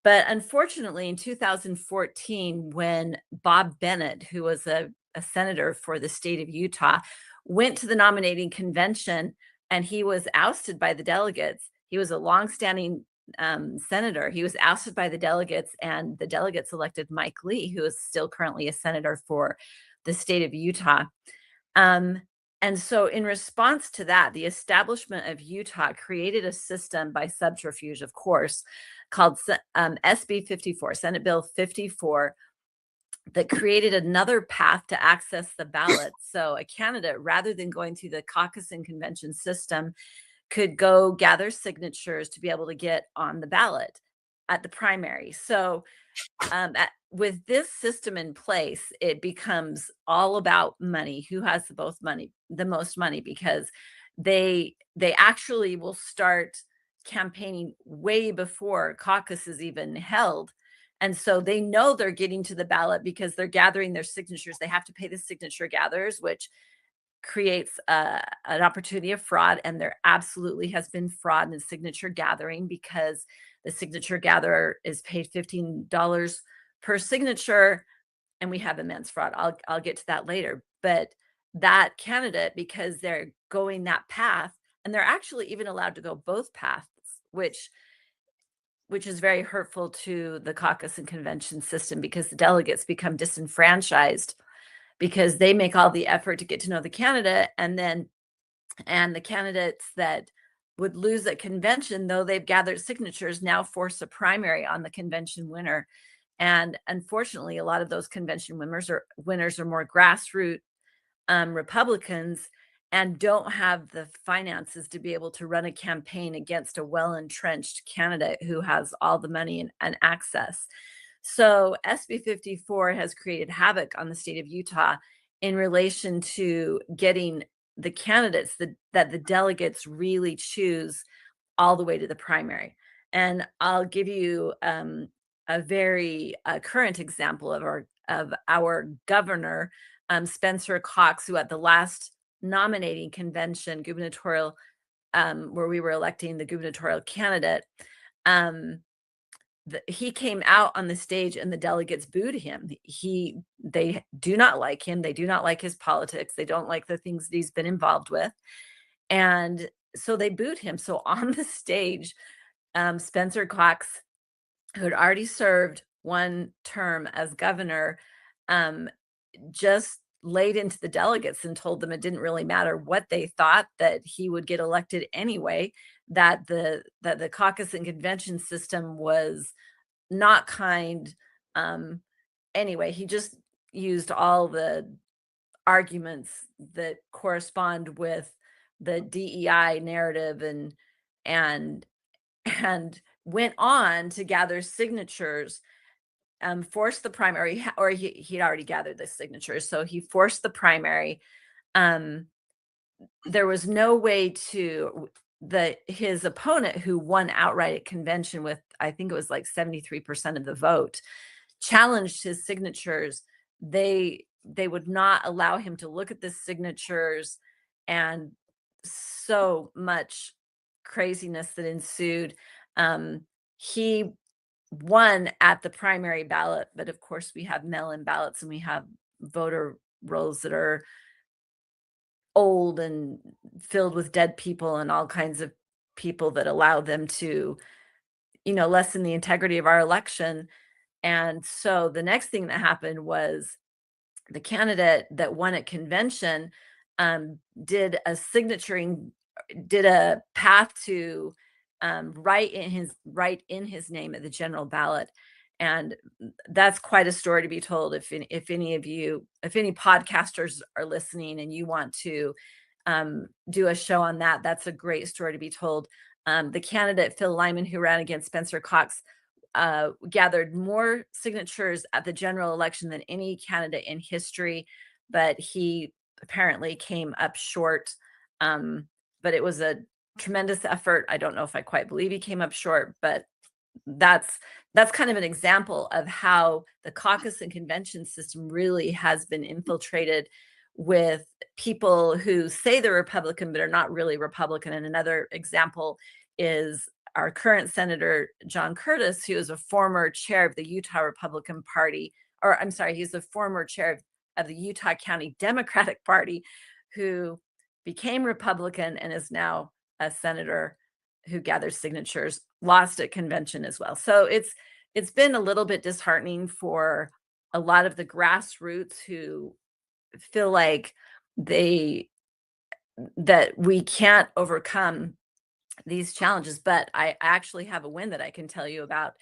But unfortunately, in 2014, when Bob Bennett, who was a senator for the state of Utah, went to the nominating convention and he was ousted by the delegates. He was a longstanding senator. He was ousted by the delegates, and the delegates elected Mike Lee, who is still currently a senator for the state of Utah. And so in response to that, the establishment of Utah created a system by subterfuge, of course, called SB 54, Senate Bill 54, that created another path to access the ballot. So a candidate, rather than going through the caucus and convention system, could go gather signatures to be able to get on the ballot at the primary. So with this system in place, it becomes all about money. Who has the most money, because they actually will start campaigning way before caucus is even held. And so they know they're getting to the ballot because they're gathering their signatures. They have to pay the signature gatherers, which creates an opportunity of fraud. And there absolutely has been fraud in signature gathering because the signature gatherer is paid $15 per signature, and we have immense fraud. I'll get to that later. But that candidate, because they're going that path, and they're actually even allowed to go both paths, which is very hurtful to the caucus and convention system, because the delegates become disenfranchised because they make all the effort to get to know the candidate, and the candidates that would lose at convention, though they've gathered signatures, now force a primary on the convention winner. And unfortunately, a lot of those convention winners are more grassroots Republicans and don't have the finances to be able to run a campaign against a well-entrenched candidate who has all the money and access. So SB 54 has created havoc on the state of Utah in relation to getting the candidates that the delegates really choose all the way to the primary. And I'll give you a very current example of our governor, Spencer Cox, who at the last nominating convention, gubernatorial, where we were electing the gubernatorial candidate, he came out on the stage and the delegates booed him. They do not like him. They do not like his politics. They don't like the things that he's been involved with. And so they booed him. So on the stage, Spencer Cox, who had already served one term as governor, just laid into the delegates and told them it didn't really matter what they thought, that he would get elected anyway, that the caucus and convention system was not kind. Anyway, he just used all the arguments that correspond with the DEI narrative and went on to gather signatures, forced the primary, or he'd already gathered the signatures, so he forced the primary. There was no way to his opponent, who won outright at convention with, I think it was like 73% of the vote, challenged his signatures. They would not allow him to look at the signatures, and so much craziness that ensued. He won at the primary ballot, but of course we have mail-in ballots and we have voter rolls that are old and filled with dead people and all kinds of people that allow them to, lessen the integrity of our election. And so the next thing that happened was the candidate that won at convention did a path to write in his name at the general ballot. And that's quite a story to be told. If any podcasters are listening and you want to do a show on that, that's a great story to be told. The candidate, Phil Lyman, who ran against Spencer Cox, gathered more signatures at the general election than any candidate in history, but he apparently came up short. But it was a tremendous effort. I don't know if I quite believe he came up short, but that's kind of an example of how the caucus and convention system really has been infiltrated with people who say they're Republican but are not really Republican. And another example is our current Senator John Curtis, who is a former chair of the Utah Republican Party, or I'm sorry, he's a former chair of the Utah County Democratic Party, who became Republican and is now a senator who gathers signatures, lost at convention as well. So it's been a little bit disheartening for a lot of the grassroots who feel like that we can't overcome these challenges. But I actually have a win that I can tell you about.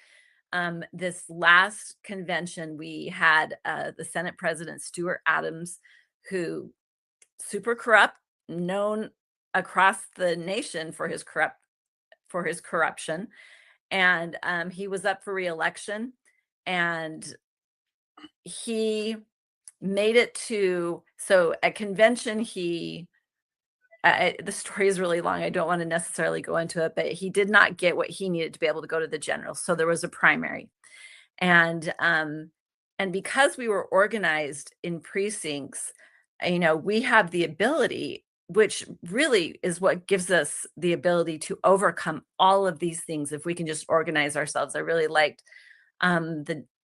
This last convention, we had the Senate President Stuart Adams, who super corrupt, known across the nation for his corruption, and he was up for re-election, and he made it to, so at convention the story is really long, I don't want to necessarily go into it, but he did not get what he needed to be able to go to the general, so there was a primary. And because we were organized in precincts, we have the ability, which really is what gives us the ability to overcome all of these things if we can just organize ourselves. I really liked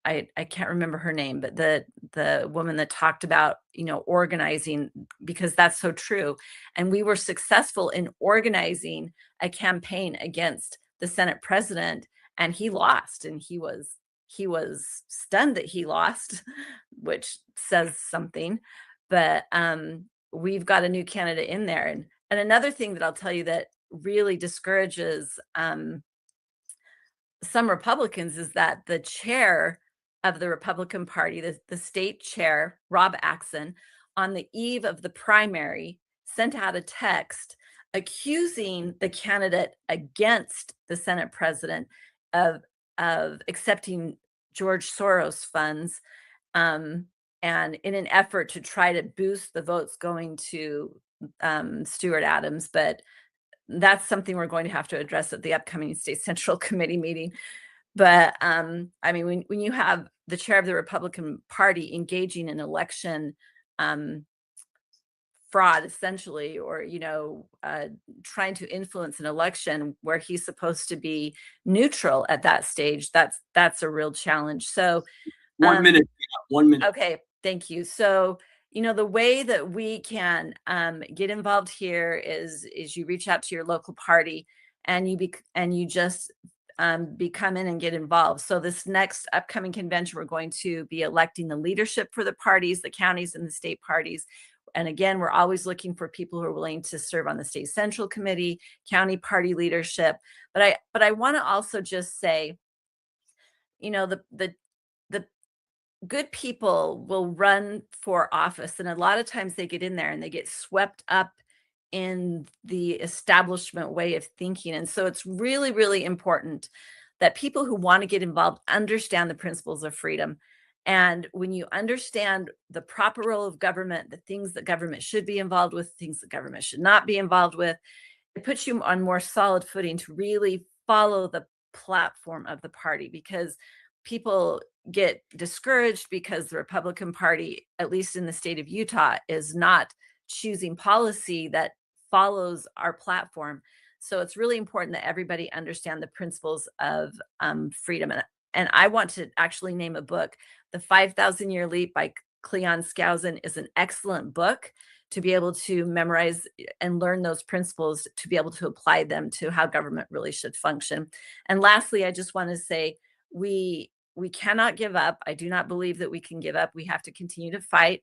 I can't remember her name, but the woman that talked about, organizing, because that's so true. And we were successful in organizing a campaign against the Senate president, and he lost, and he was stunned that he lost, which says something. But we've got a new candidate in there. And another thing that I'll tell you that really discourages some Republicans is that the chair of the Republican Party, the state chair, Rob Axson, on the eve of the primary, sent out a text accusing the candidate against the Senate president of accepting George Soros funds, and in an effort to try to boost the votes going to Stuart Adams. But that's something we're going to have to address at the upcoming State Central Committee meeting. But when you have the chair of the Republican Party engaging in election fraud, essentially, or trying to influence an election where he's supposed to be neutral at that stage, that's a real challenge. So 1 minute. 1 minute. Okay, thank you. So the way that we can get involved here is you reach out to your local party and you just come in and get involved. So this next upcoming convention, we're going to be electing the leadership for the parties, the counties and the state parties. And again, we're always looking for people who are willing to serve on the state central committee, county party leadership. But I want to also just say, the good people will run for office, and a lot of times they get in there and they get swept up in the establishment way of thinking. And so it's really, really important that people who want to get involved understand the principles of freedom. And when you understand the proper role of government, the things that government should be involved with, things that government should not be involved with, it puts you on more solid footing to really follow the platform of the party, because people get discouraged because the Republican Party, at least in the state of Utah, is not choosing policy that follows our platform. So it's really important that everybody understand the principles of freedom. And I want to actually name a book. The 5,000 Year Leap by Cleon Skousen is an excellent book to be able to memorize and learn those principles, to be able to apply them to how government really should function. And lastly, I just want to say, we cannot give up. I do not believe that we can give up. We have to continue to fight,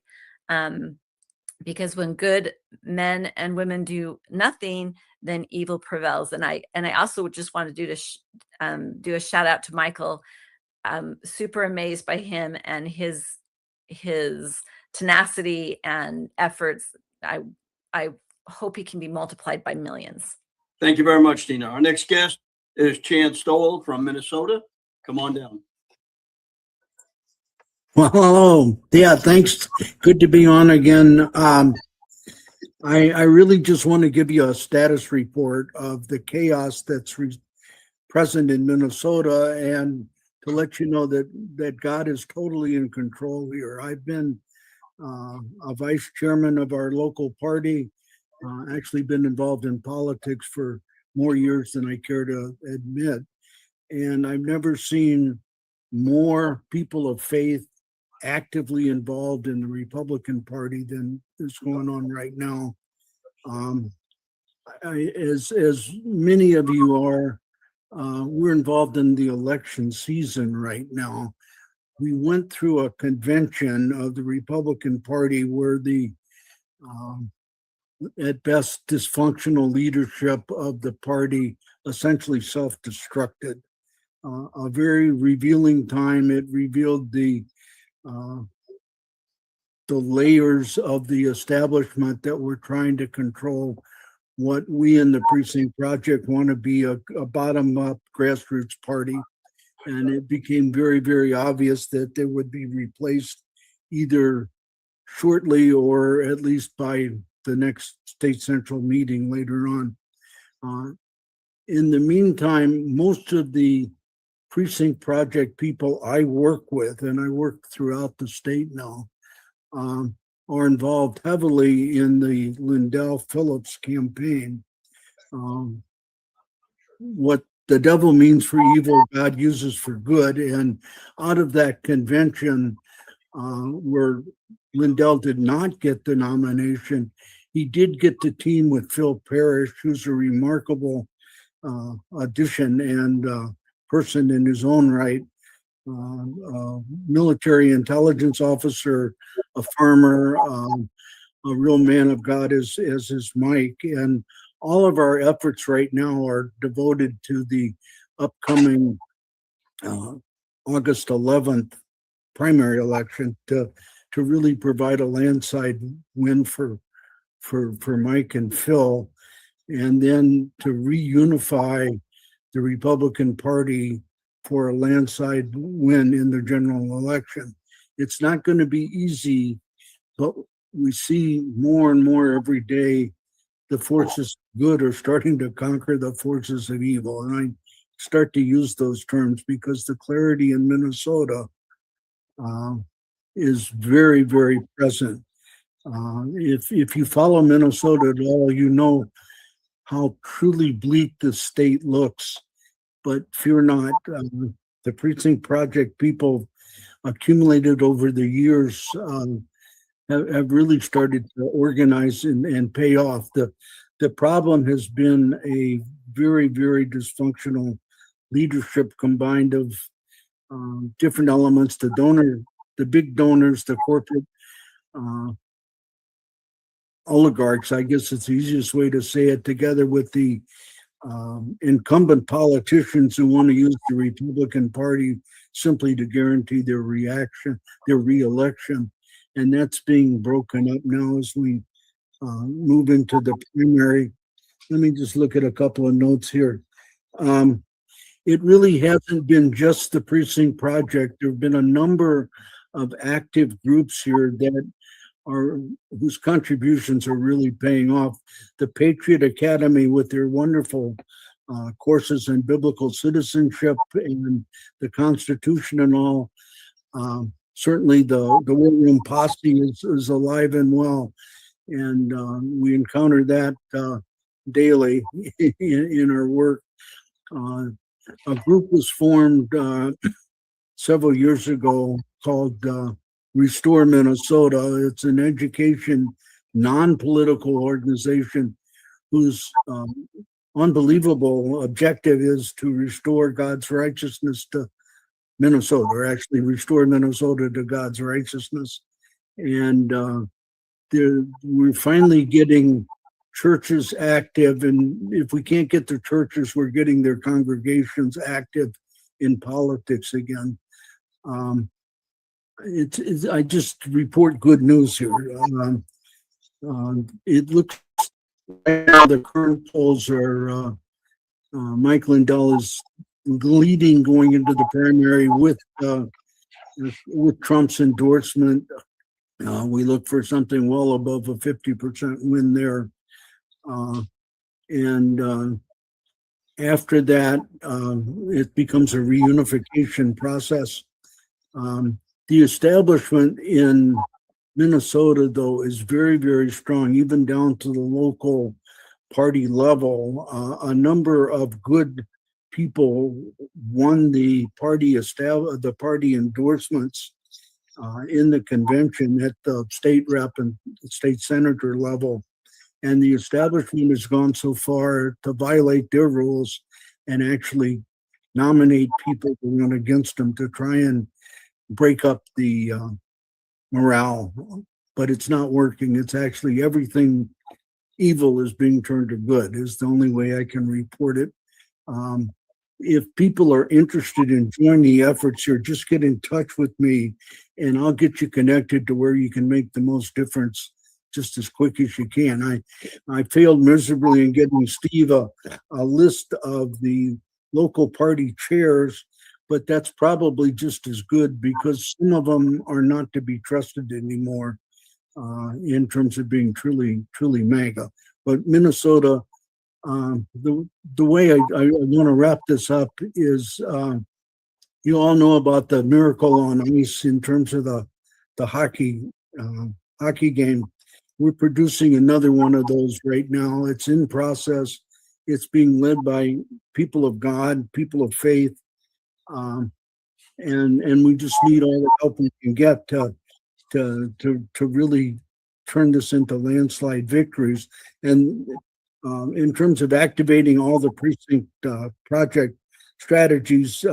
because when good men and women do nothing, then evil prevails. And I also just want to do a shout out to Michael. Super amazed by him and his tenacity and efforts. I hope he can be multiplied by millions. Thank you very much, Tina. Our next guest is Chan Stowell from Minnesota. Come on down. Well, hello. Yeah, thanks. Good to be on again. I really just want to give you a status report of the chaos that's present in Minnesota, and to let you know that God is totally in control here. I've been a vice chairman of our local party, actually been involved in politics for more years than I care to admit. And I've never seen more people of faith actively involved in the Republican Party than is going on right now. As many of you are, we're involved in the election season right now. We went through a convention of the Republican Party where the, at best, dysfunctional leadership of the party essentially self-destructed. A very revealing time. It revealed the layers of the establishment that were trying to control what we in the Precinct Project want to be a bottom-up grassroots party. And it became very, very obvious that they would be replaced either shortly or at least by the next state central meeting later on. In the meantime, most of the Precinct Project people I work with, and I work throughout the state now, are involved heavily in the Lindell Phillips campaign. What the devil means for evil, God uses for good. And out of that convention, where Lindell did not get the nomination, he did get the team with Phil Parrish, who's a remarkable addition and person in his own right, military intelligence officer, a farmer, a real man of God as is Mike. And all of our efforts right now are devoted to the upcoming August 11th primary election to really provide a landslide win for Mike and Phil, and then to reunify the Republican Party for a landslide win in the general election. It's not going to be easy, but we see more and more every day the forces of good are starting to conquer the forces of evil. And I start to use those terms because the clarity in Minnesota is very, very present. If you follow Minnesota at all, you know how truly bleak the state looks. But fear not, the Precinct Project people accumulated over the years have really started to organize and pay off. The problem has been a very, very dysfunctional leadership combined of different elements, the big donors, the corporate oligarchs, I guess it's the easiest way to say it, together with the incumbent politicians who want to use the Republican Party simply to guarantee their reelection. And that's being broken up now as we move into the primary. Let me just look at a couple of notes here. It really hasn't been just the Precinct Project. There have been a number of active groups here whose contributions are really paying off. The Patriot Academy, with their wonderful courses in biblical citizenship and the Constitution and all. Certainly the War Room Posse is alive and well, and we encounter that daily in our work. A group was formed several years ago called Restore Minnesota. It's an education, non-political organization whose unbelievable objective is to restore God's righteousness to Minnesota, or actually restore Minnesota to God's righteousness. And we're finally getting churches active, and if we can't get the churches, we're getting their congregations active in politics again. I just report good news here. It looks like the current polls are Mike Lindell is leading going into the primary with Trump's endorsement. We look for something well above a 50% win there. And after that, it becomes a reunification process. The establishment in Minnesota, though, is very, very strong, even down to the local party level. A number of good people won the party endorsements in the convention at the state rep and state senator level. And the establishment has gone so far to violate their rules and actually nominate people to run against them to try and break up the morale. But it's not working. It's actually everything evil is being turned to good is the only way I can report it. If people are interested in joining the efforts here, just get in touch with me and I'll get you connected to where you can make the most difference just as quick as you can. I failed miserably in getting Steve a list of the local party chairs, but that's probably just as good because some of them are not to be trusted anymore in terms of being truly MAGA. But Minnesota, the way I want to wrap this up is you all know about the Miracle on Ice in terms of the hockey game. We're producing another one of those right now. It's in process. It's being led by people of God, people of faith, and we just need all the help we can get to really turn this into landslide victories. And in terms of activating all the precinct project strategies,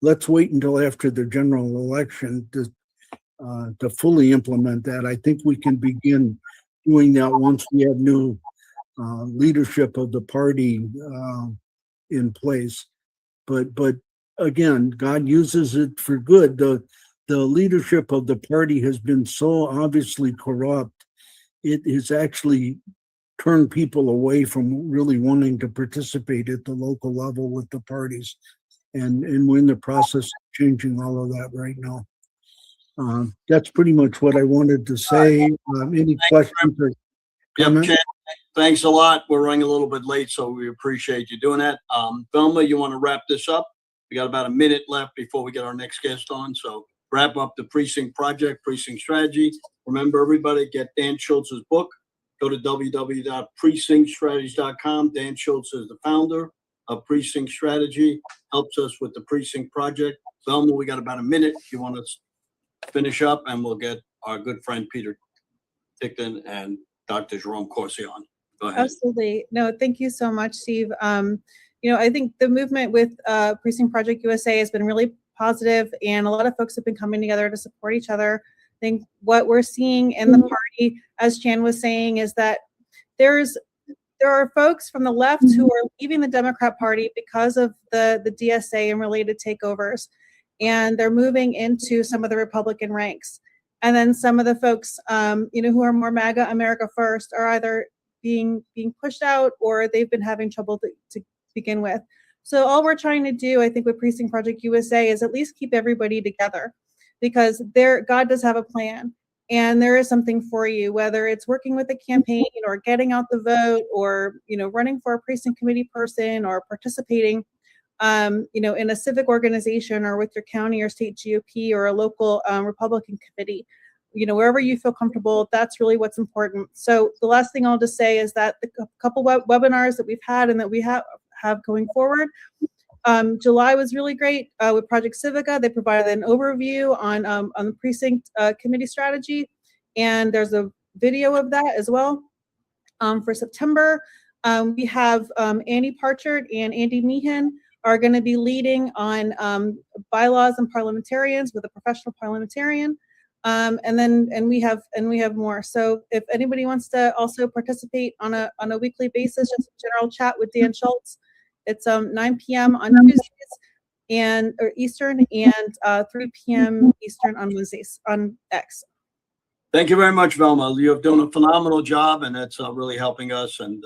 let's wait until after the general election to fully implement that. I think we can begin doing that once we have new leadership of the party in place. But again, God uses it for good. The leadership of the party has been so obviously corrupt. It has actually turned people away from really wanting to participate at the local level with the parties. And we're in the process of changing all of that right now. That's pretty much what I wanted to say. Any questions or comments? Yep, thanks a lot. We're running a little bit late, so we appreciate you doing that. Velma, you want to wrap this up? We got about a minute left before we get our next guest on. So wrap up the Precinct Project, Precinct Strategy. Remember, everybody, get Dan Schultz's book. Go to www.precinctstrategies.com. Dan Schultz is the founder of Precinct Strategy, helps us with the Precinct Project. Velma, we got about a minute. If you want to finish up, and we'll get our good friend Peter Ticktin and Dr. Jerome Corsi on. Go ahead. Absolutely. No, thank you so much, Steve. I think the movement with Precinct Project USA has been really positive, and a lot of folks have been coming together to support each other. I think what we're seeing in the party, as Chan was saying, is that there are folks from the left who are leaving the Democrat Party because of the DSA and related takeovers, and they're moving into some of the Republican ranks. And then some of the folks, who are more MAGA America first, are either being pushed out or they've been having trouble to begin with. So all we're trying to do, I think, with Precinct Project USA is at least keep everybody together, because God does have a plan, and there is something for you, whether it's working with a campaign or getting out the vote, or running for a precinct committee person, or participating in a civic organization, or with your county or state GOP or a local Republican committee. Wherever you feel comfortable, that's really what's important. So the last thing I'll just say is that the couple webinars that we've had and that we have going forward, July was really great with Project Civica. They provided an overview on the precinct committee strategy, and there's a video of that as well. For September, we have Andy Parchard and Andy Meehan are going to be leading on bylaws and parliamentarians with a professional parliamentarian. And we have more. So if anybody wants to also participate on a weekly basis, just a general chat with Dan Schultz, it's 9 p.m. on Tuesdays or Eastern, and 3 p.m. Eastern on Wednesdays on X. Thank you very much, Velma. You have done a phenomenal job, and it's really helping us. And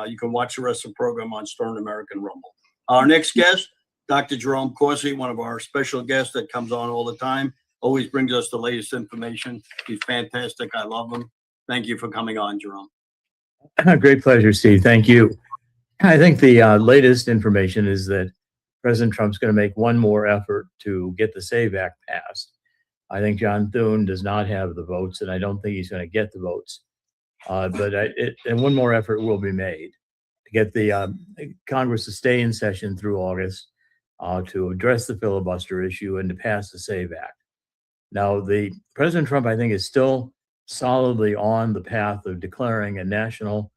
you can watch the rest of the program on Stern American Rumble. Our next guest, Dr. Jerome Corsi, one of our special guests that comes on all the time, always brings us the latest information. He's fantastic. I love him. Thank you for coming on, Jerome. Great pleasure, Steve. Thank you. I think the latest information is that President Trump's going to make one more effort to get the SAVE Act passed. I think John Thune does not have the votes, and I don't think he's going to get the votes. And one more effort will be made to get the Congress to stay in session through August to address the filibuster issue and to pass the SAVE Act. Now, the President Trump, I think, is still solidly on the path of declaring a national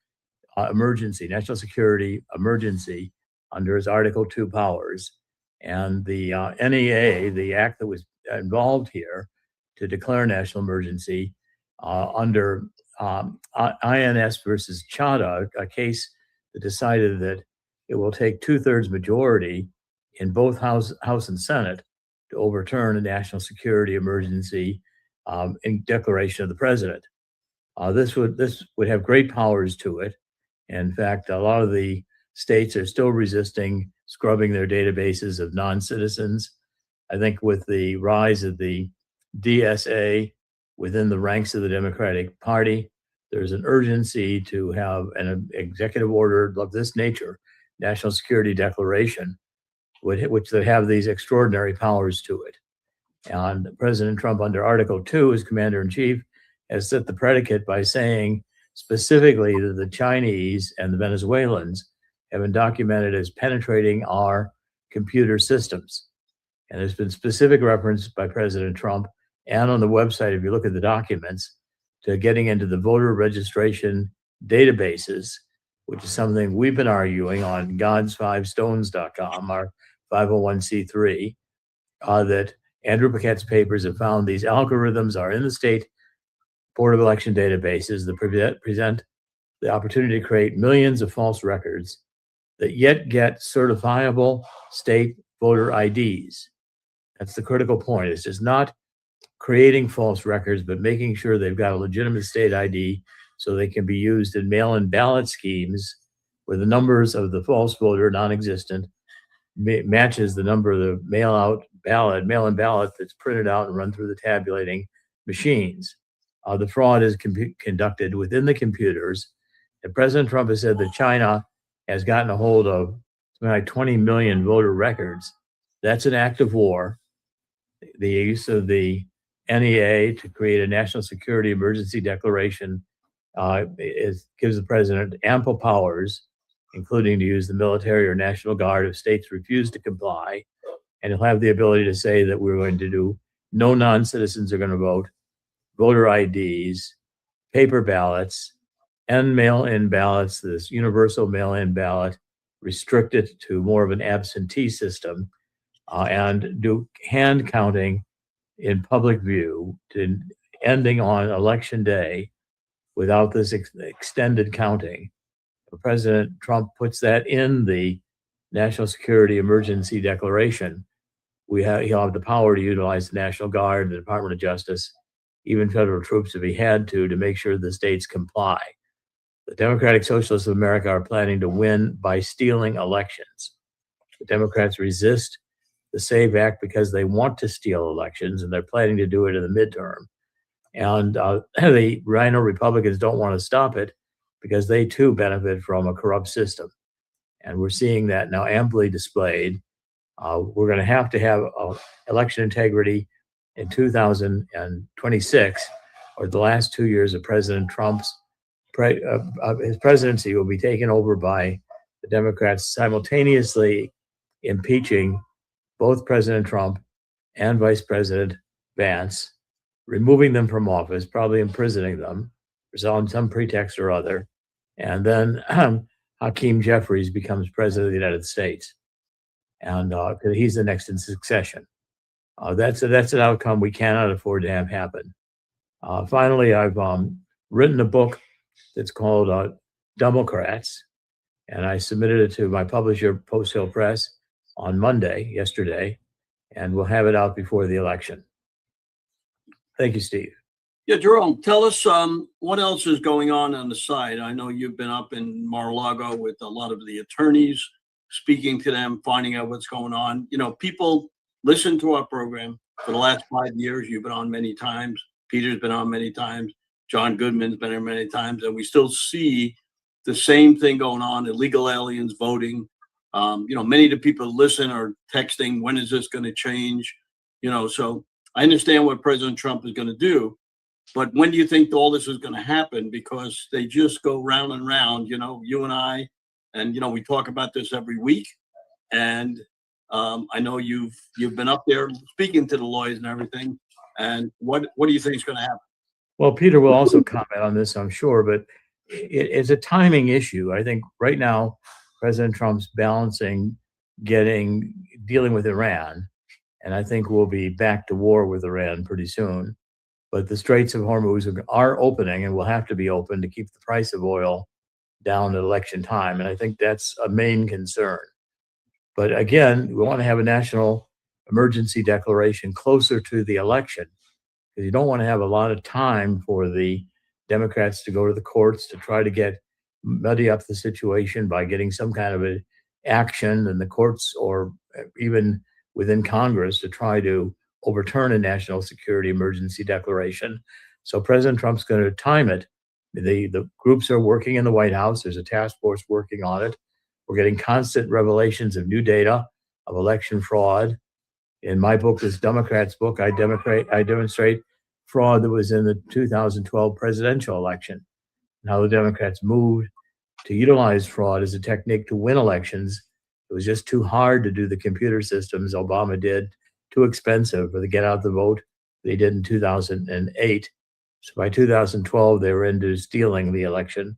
emergency, national security emergency under his Article 2 powers. And the NEA, the act that was involved here to declare national emergency under INS versus Chadha, a case that decided that it will take 2/3 majority in both House and Senate to overturn a national security emergency in declaration of the president. This would have great powers to it. In fact, a lot of the states are still resisting scrubbing their databases of non-citizens. I think with the rise of the DSA within the ranks of the Democratic Party, there's an urgency to have an executive order of this nature, national security declaration, which they have these extraordinary powers to it. And President Trump, under Article 2, as Commander-in-Chief, has set the predicate by saying specifically that the Chinese and the Venezuelans have been documented as penetrating our computer systems. And there's been specific reference by President Trump and on the website, if you look at the documents, to getting into the voter registration databases, which is something we've been arguing on gods5stones.com, our 501c3, that Andrew Paquette's papers have found these algorithms are in the state Board of Election databases that present the opportunity to create millions of false records that yet get certifiable state voter IDs. That's the critical point. It's just not creating false records, but making sure they've got a legitimate state ID so they can be used in mail-in ballot schemes where the numbers of the false voter, non-existent, matches the number of the mail-in ballot that's printed out and run through the tabulating machines. The fraud is conducted within the computers. And President Trump has said that China has gotten a hold of something like 20 million voter records. That's an act of war. The use of the NEA to create a national security emergency declaration gives the president ample powers, including to use the military or National Guard if states refuse to comply. And he'll have the ability to say that we're going to do no non-citizens are going to vote, voter IDs, paper ballots and mail-in ballots, this universal mail-in ballot, restrict it to more of an absentee system, and do hand counting in public view, to ending on election day without this extended counting. President Trump puts that in the National Security Emergency Declaration. He'll have the power to utilize the National Guard, the Department of Justice, even federal troops if he had to make sure the states comply. The Democratic Socialists of America are planning to win by stealing elections. The Democrats resist the SAVE Act because they want to steal elections, and they're planning to do it in the midterm. And the Rhino Republicans don't want to stop it because they too benefit from a corrupt system. And we're seeing that now amply displayed. We're going to have election integrity in 2026, or the last 2 years of President Trump's his presidency will be taken over by the Democrats simultaneously impeaching both President Trump and Vice President Vance, removing them from office, probably imprisoning them on some pretext or other. And then Hakeem Jeffries becomes president of the United States. And he's the next in succession. That's an outcome we cannot afford to have happen. Finally, I've written a book that's called Democrats, and I submitted it to my publisher, Post Hill Press, on yesterday, and we'll have it out before the election. Thank you, Steve. Yeah, Jerome, tell us what else is going on the side. I know you've been up in Mar-a-Lago with a lot of the attorneys, speaking to them, finding out what's going on. You know, people listen to our program for the last 5 years. You've been on many times. Peter's been on many times. John Goodman's been here many times, and we still see the same thing going on, illegal aliens voting. Many of the people who listen are texting, when is this going to change? So I understand what President Trump is going to do, but when do you think all this is going to happen? Because they just go round and round, you and I, and, we talk about this every week. And I know you've been up there speaking to the lawyers and everything. And what do you think is going to happen? Well, Peter will also comment on this, I'm sure, but it's a timing issue. I think right now, President Trump's balancing dealing with Iran, and I think we'll be back to war with Iran pretty soon. But the Straits of Hormuz are opening and will have to be open to keep the price of oil down at election time. And I think that's a main concern. But again, we want to have a national emergency declaration closer to the election, because you don't want to have a lot of time for the Democrats to go to the courts to try to muddy up the situation by getting some kind of an action in the courts or even within Congress to try to overturn a national security emergency declaration. So President Trump's going to time it. The groups are working in the White House. There's a task force working on it. We're getting constant revelations of new data of election fraud. In my book, this Democrats book, I demonstrate fraud that was in the 2012 presidential election, and how the Democrats moved to utilize fraud as a technique to win elections. It was just too hard to do the computer systems Obama did, too expensive for the get out the vote they did in 2008. So by 2012, they were into stealing the election.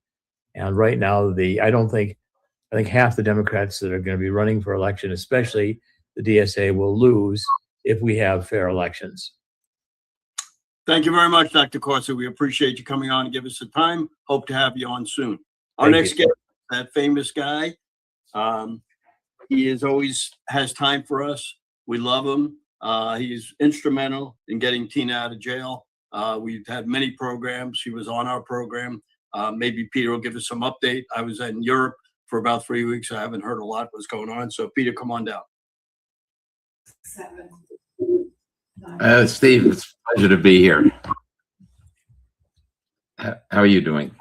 And right now, I think half the Democrats that are going to be running for election, especially the DSA, will lose if we have fair elections. Thank you very much, Dr. Corsi. We appreciate you coming on and give us the time. Hope to have you on soon. Our next guest, that famous guy, he always has time for us. We love him. He's instrumental in getting Tina out of jail. We've had many programs. He was on our program. Maybe Peter will give us some update. I was in Europe for about 3 weeks. I haven't heard a lot what's going on. So Peter, come on down. Steve, it's a pleasure to be here. How are you doing?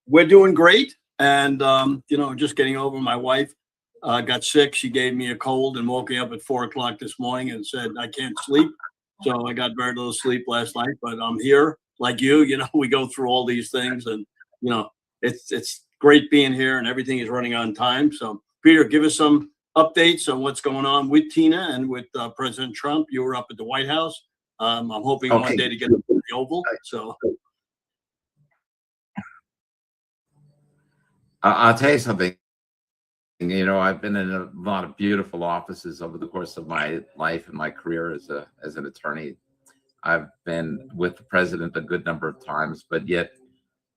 We're doing great. And, just getting over my wife got sick. She gave me a cold and woke me up at 4 o'clock this morning and said, I can't sleep. So I got very little sleep last night, but I'm here like you, we go through all these things and, it's great being here and everything is running on time. So Peter, give us some updates on what's going on with Tina and with President Trump. You were up at the White House. I'm hoping one day to get up to the Oval. So I'll tell you something. You know, I've been in a lot of beautiful offices over the course of my life and my career as an attorney. I've been with the president a good number of times, but yet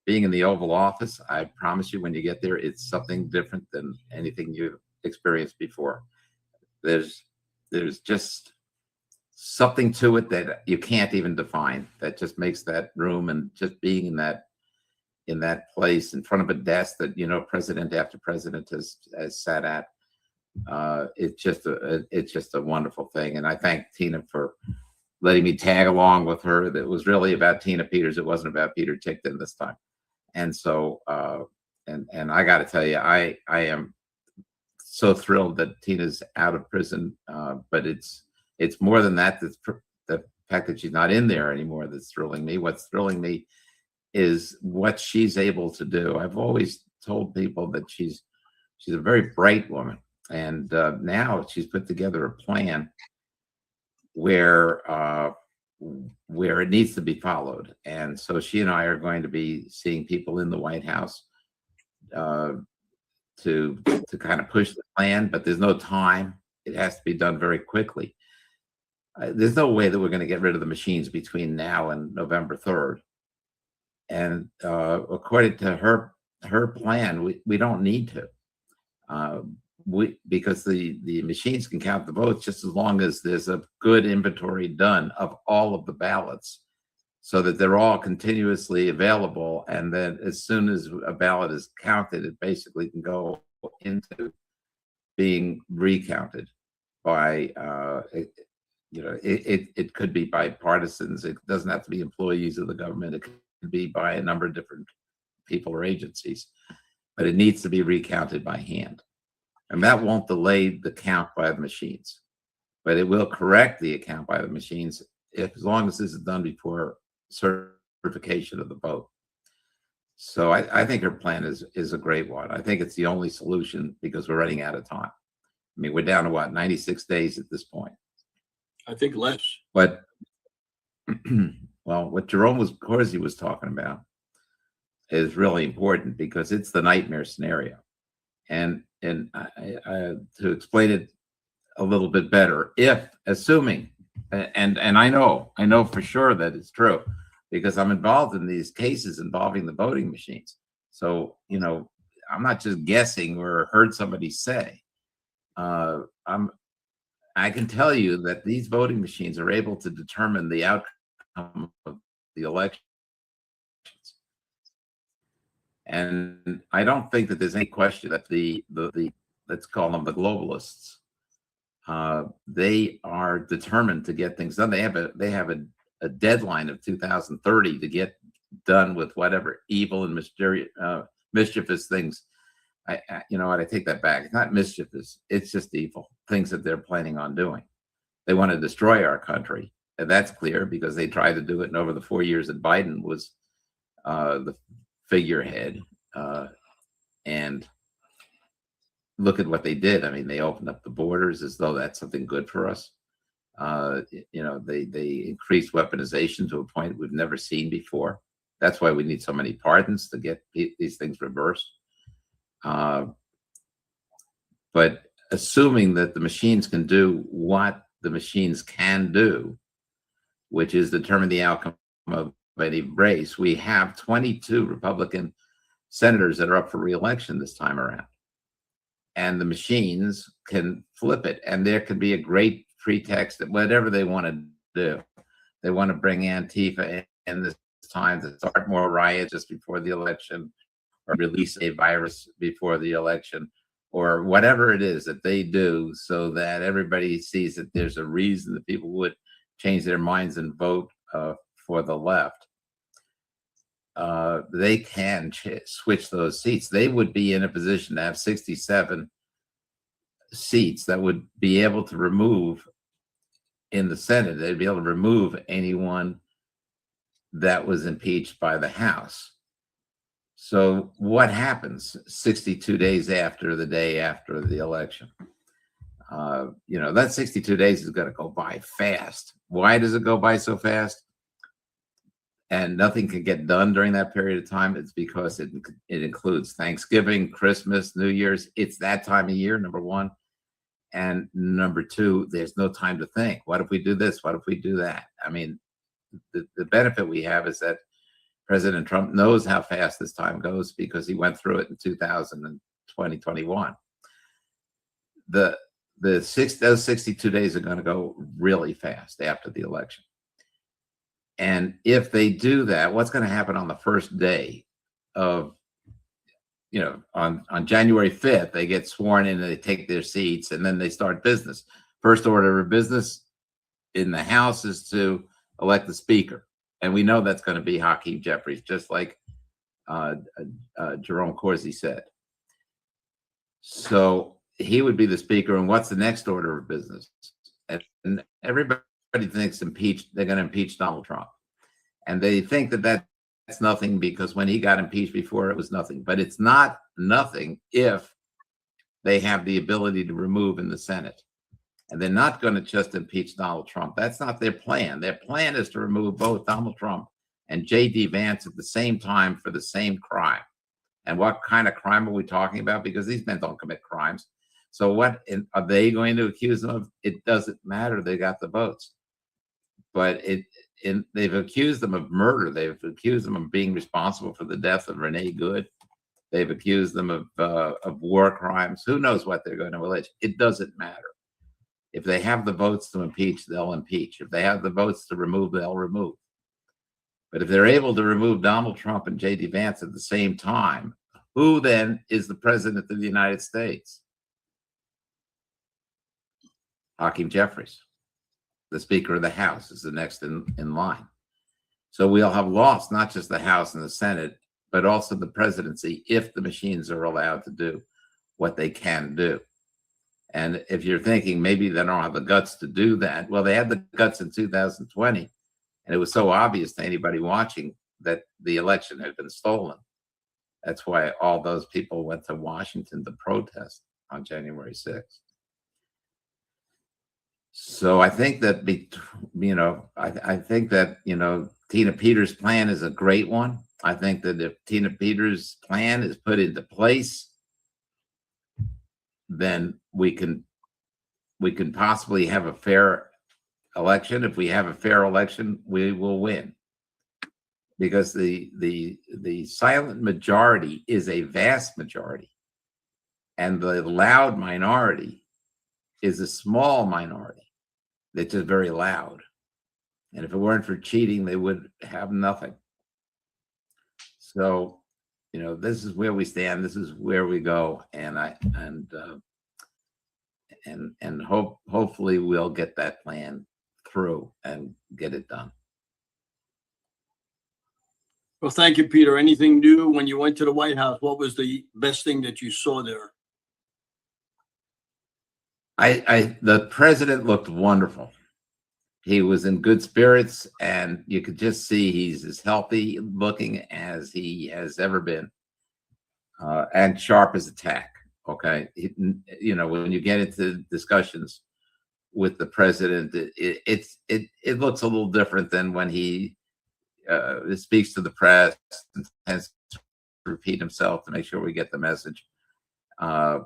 being in the Oval Office, I promise you, when you get there, it's something different than anything you've experienced before. There's just something to it that you can't even define, that just makes that room, and just being in that place in front of a desk that, you know, president after president has sat at. It's just a wonderful thing. And I thank Tina for letting me tag along with her. That was really about Tina Peters. It wasn't about Peter Ticktin this time. And so, and I got to tell you, I am so thrilled that Tina's out of prison. But it's more than that. That's the fact that she's not in there anymore that's thrilling me. What's thrilling me is what she's able to do. I've always told people that she's a very bright woman, and now she's put together a plan where it needs to be followed. And so she and I are going to be seeing people in the White House to kind of push the plan, but there's no time. It has to be done very quickly. There's no way that we're going to get rid of the machines between now and November 3rd. And according to her plan, we don't need to, because the machines can count the votes just as long as there's a good inventory done of all of the ballots, so that they're all continuously available. And then as soon as a ballot is counted, it basically can go into being recounted by, it could be by partisans. It doesn't have to be employees of the government. It could be by a number of different people or agencies, but it needs to be recounted by hand. And that won't delay the count by the machines, but it will correct the account by the machines as long as this is done before certification of the vote. So I think her plan is a great one. I think it's the only solution, because we're running out of time. I mean, we're down to what, 96 days at this point? I think less. But well, what Corsi was talking about is really important, because it's the nightmare scenario. And to explain it a little bit better, assuming, and I know for sure that it's true, because I'm involved in these cases involving the voting machines. So, you know, I'm not just guessing or heard somebody say. I can tell you that these voting machines are able to determine the outcome of the elections. And I don't think that there's any question that the let's call them the globalists, they are determined to get things done. They have a deadline of 2030 to get done with whatever evil and mischievous things. You know what? I take that back. It's not mischievous. It's just evil things that they're planning on doing. They want to destroy our country, and that's clear, because they tried to do it. And over the 4 years that Biden was the figurehead, and look at what they did. I mean, they opened up the borders as though that's something good for us. You know, they increased weaponization to a point we've never seen before. That's why we need so many pardons, to get these things reversed. But assuming that the machines can do what the machines can do, which is determine the outcome of any race, we have 22 Republican senators that are up for re-election this time around. And the machines can flip it. And there could be a great pretext that whatever they want to do, they want to bring Antifa in this time to start more riots just before the election, or release a virus before the election, or whatever it is that they do, so that everybody sees that there's a reason that people would change their minds and vote for the left. They can switch those seats. They would be in a position to have 67 seats that would be able to remove in the Senate. They'd be able to remove anyone that was impeached by the House. So what happens 62 days after the day after the election? You know, that 62 days is going to go by fast. Why does it go by so fast? and nothing can get done during that period of time, it's because it includes Thanksgiving, Christmas, New Year's. It's that time of year, number one. And number two, there's no time to think. What if we do this? What if we do that? I mean, the benefit we have is that President Trump knows how fast this time goes because he went through it in 2021. Those 62 days are going to go really fast after the election. And if they do that, what's going to happen on the first day of, on January 5th, they get sworn in and they take their seats and then they start business. First order of business in the House is to elect the speaker. And we know that's going to be Hakeem Jeffries, just like Jerome Corsi said. So he would be the speaker. And what's the next order of business? And everybody thinks they're going to impeach Donald Trump. And they think that that's nothing because when he got impeached before, it was nothing. But it's not nothing if they have the ability to remove in the Senate. And they're not going to just impeach Donald Trump. That's not their plan. Their plan is to remove both Donald Trump and J.D. Vance at the same time for the same crime. And what kind of crime are we talking about? Because these men don't commit crimes. So what are they going to accuse them of? It doesn't matter. They got the votes. But they've accused them of murder. They've accused them of being responsible for the death of Renee Good. They've accused them of war crimes. Who knows what they're going to allege? It doesn't matter. If they have the votes to impeach, they'll impeach. If they have the votes to remove, they'll remove. But if they're able to remove Donald Trump and J.D. Vance at the same time, who then is the president of the United States? Hakeem Jeffries. The Speaker of the House is the next in line. So we'll have lost not just the House and the Senate, but also the presidency if the machines are allowed to do what they can do. And if you're thinking maybe they don't have the guts to do that, well, they had the guts in 2020. And it was so obvious to anybody watching that the election had been stolen. That's why all those people went to Washington to protest on January 6th. So I think that, I think that, Tina Peters' plan is a great one. I think that if Tina Peters' plan is put into place, then we can possibly have a fair election. If we have a fair election, we will win. Because the silent majority is a vast majority. And the loud minority is a small minority. They're just very loud. And if it weren't for cheating, they would have nothing. So, this is where we stand. This is where we go. And hopefully we'll get that plan through and get it done. Well, thank you, Peter. Anything new when you went to the White House? What was the best thing that you saw there? The president looked wonderful. He was in good spirits, and you could just see he's as healthy looking as he has ever been, and sharp as a tack. Okay, when you get into discussions with the president, it looks a little different than when he speaks to the press and tends to repeat himself to make sure we get the message. I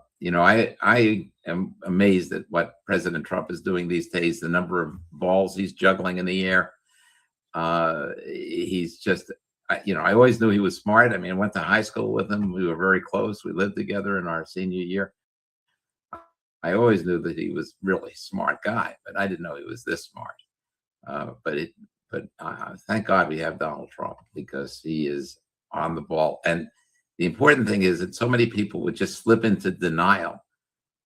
am amazed at what President Trump is doing these days, the number of balls he's juggling in the air. He's just, I always knew he was smart. I mean, I went to high school with him. We were very close. We lived together in our senior year. I always knew that he was really a smart guy, but I didn't know he was this smart. But thank God we have Donald Trump because he is on the ball. And the important thing is that so many people would just slip into denial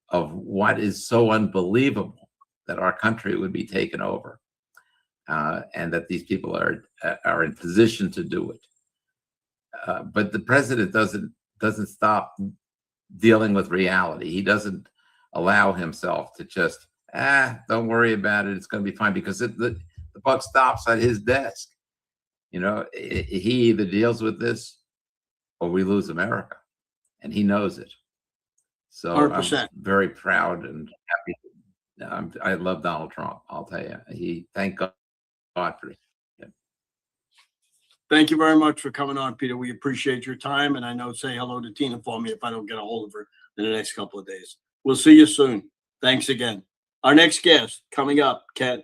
of what is so unbelievable that our country would be taken over, and that these people are in position to do it. But the president doesn't stop dealing with reality. He doesn't allow himself to just don't worry about it. It's going to be fine because the buck stops at his desk. He either deals with this or we lose America, and he knows it. So 100%. I'm very proud and happy. I love Donald Trump. I'll tell you, thank God for him. Thank you very much for coming on, Peter. We appreciate your time. And I know, say hello to Tina for me if I don't get a hold of her in the next couple of days. We'll see you soon. Thanks again. Our next guest coming up, Ken,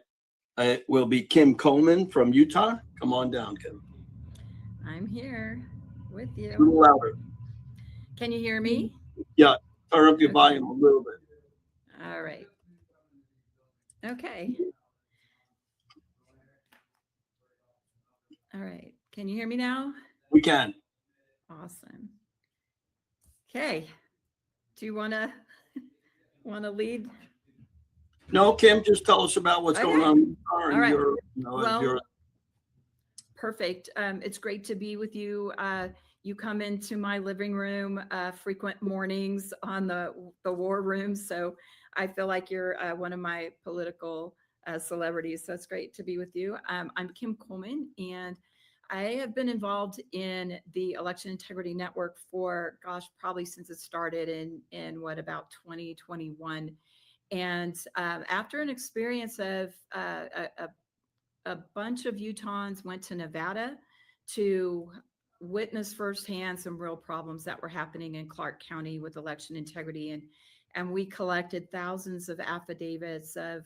will be Kim Coleman from Utah. Come on down, Kim. I'm here with A little you. louder. Can you hear me? Yeah, turn up your Okay. volume a little bit. All right. Okay. All right. Can you hear me now? We can. Awesome. Okay. Do you want to lead? No, Kim, just tell us about what's going Okay. on. All right. Your Perfect. It's great to be with you. You come into my living room frequent mornings on the war room, so I feel like you're one of my political celebrities. So it's great to be with you. I'm Kim Coleman, and I have been involved in the Election Integrity Network for, gosh, probably since it started in about 2021. And after an experience of a bunch of Utahns went to Nevada to witness firsthand some real problems that were happening in Clark County with election integrity. And we collected thousands of affidavits of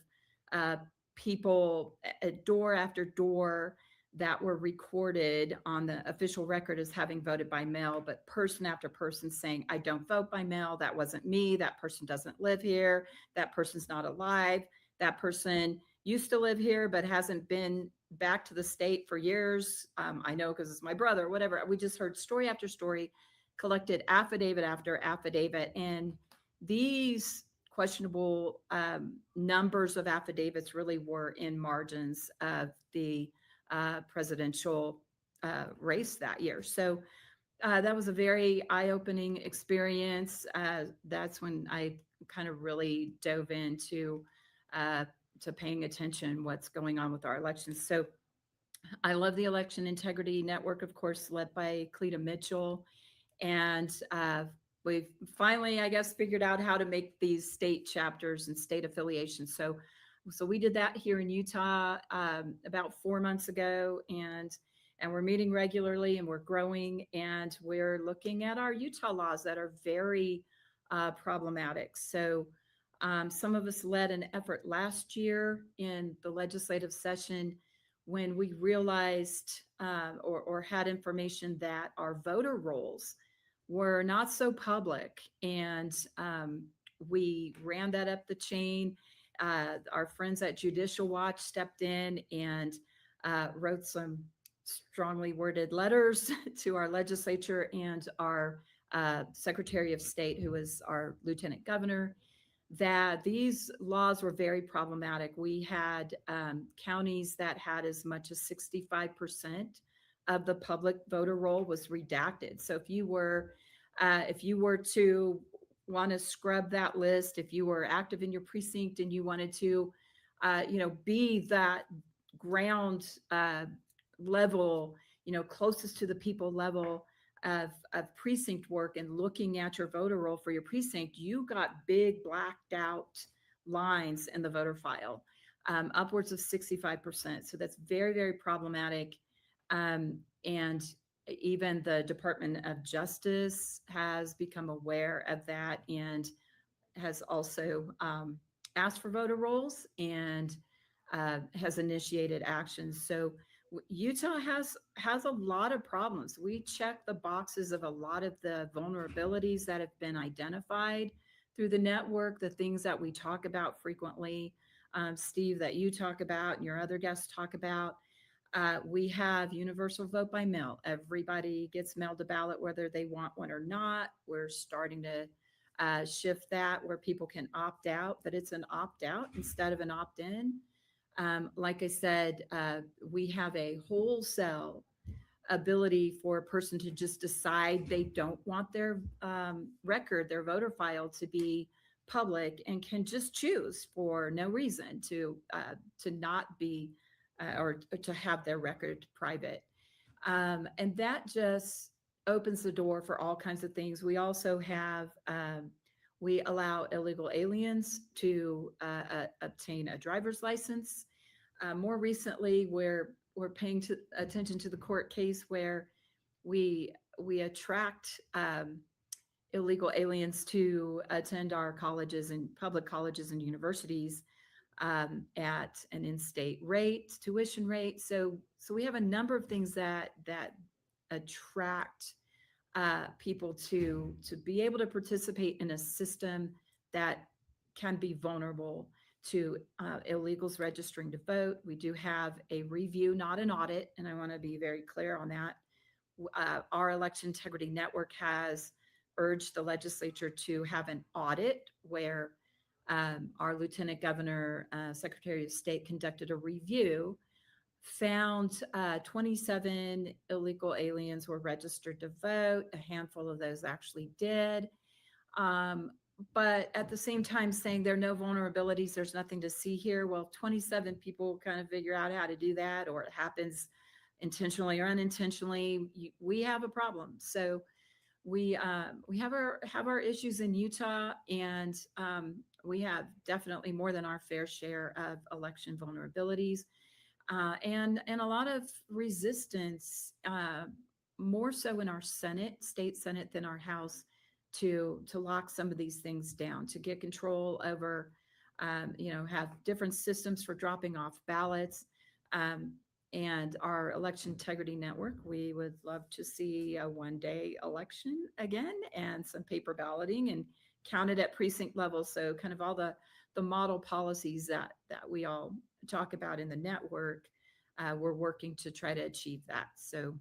people door after door that were recorded on the official record as having voted by mail, but person after person saying, I don't vote by mail. That wasn't me. That person doesn't live here. That person's not alive. That person used to live here, but hasn't been back to the state for years. I know because it's my brother, whatever. We just heard story after story, collected affidavit after affidavit. And these questionable numbers of affidavits really were in margins of the presidential race that year. So that was a very eye-opening experience. That's when I kind of really dove into to paying attention what's going on with our elections. So I love the Election Integrity Network, of course, led by Cleta Mitchell. And we've finally, I guess, figured out how to make these state chapters and state affiliations. So we did that here in Utah about 4 months ago, and we're meeting regularly, and we're growing, and we're looking at our Utah laws that are very problematic. So some of us led an effort last year in the legislative session when we realized or had information that our voter rolls were not so public. And we ran that up the chain. Our friends at Judicial Watch stepped in and wrote some strongly worded letters to our legislature and our Secretary of State, who is our Lieutenant Governor, that these laws were very problematic. We had counties that had as much as 65% of the public voter roll was redacted. So if you were to want to scrub that list, if you were active in your precinct and you wanted to, be that ground level, closest to the people level of precinct work and looking at your voter roll for your precinct, you got big blacked out lines in the voter file, upwards of 65%. So that's very, very problematic. And even the Department of Justice has become aware of that and has also asked for voter rolls and has initiated actions. So Utah has a lot of problems. We check the boxes of a lot of the vulnerabilities that have been identified through the network, the things that we talk about frequently, Steve, that you talk about and your other guests talk about. We have universal vote by mail. Everybody gets mailed a ballot whether they want one or not. We're starting to shift that where people can opt out, but it's an opt out instead of an opt in. Like I said, we have a wholesale ability for a person to just decide they don't want their record, their voter file to be public, and can just choose for no reason to not be or to have their record private. And that just opens the door for all kinds of things. We also have we allow illegal aliens to obtain a driver's license. More recently, we're paying attention to the court case where we attract illegal aliens to attend our colleges and public colleges and universities at an in-state rate, tuition rate. So we have a number of things that attract people to be able to participate in a system that can be vulnerable to illegals registering to vote. We do have a review, not an audit, and I want to be very clear on that. Our Election Integrity Network has urged the legislature to have an audit where our Lieutenant Governor, Secretary of State conducted a review, found 27 illegal aliens were registered to vote. A handful of those actually did. But at the same time saying there are no vulnerabilities, there's nothing to see here. Well, 27 people kind of figure out how to do that, or it happens intentionally or unintentionally. We have a problem. So we have our issues in Utah, and we have definitely more than our fair share of election vulnerabilities, and a lot of resistance, more so in our Senate, state Senate, than our House, to lock some of these things down, to get control over, have different systems for dropping off ballots. And our Election Integrity Network, we would love to see a one-day election again and some paper balloting and counted at precinct level. So kind of all the model policies that we all talk about in the network, we're working to try to achieve that. So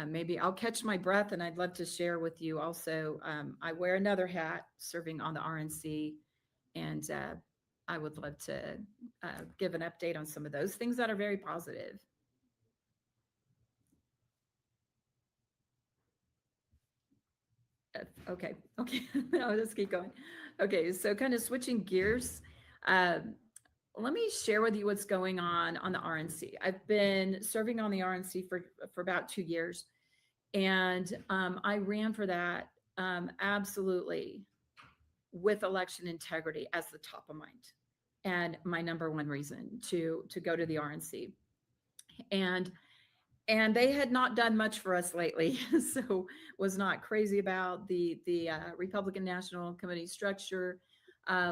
maybe I'll catch my breath, and I'd love to share with you also. I wear another hat serving on the RNC, and I would love to give an update on some of those things that are very positive. Okay. I'll just keep going. Okay, so kind of switching gears. Let me share with you what's going on the RNC. I've been serving on the RNC for about 2 years, and I ran for that absolutely with election integrity as the top of mind, and my number one reason to go to the RNC. And they had not done much for us lately, so was not crazy about the Republican National Committee structure,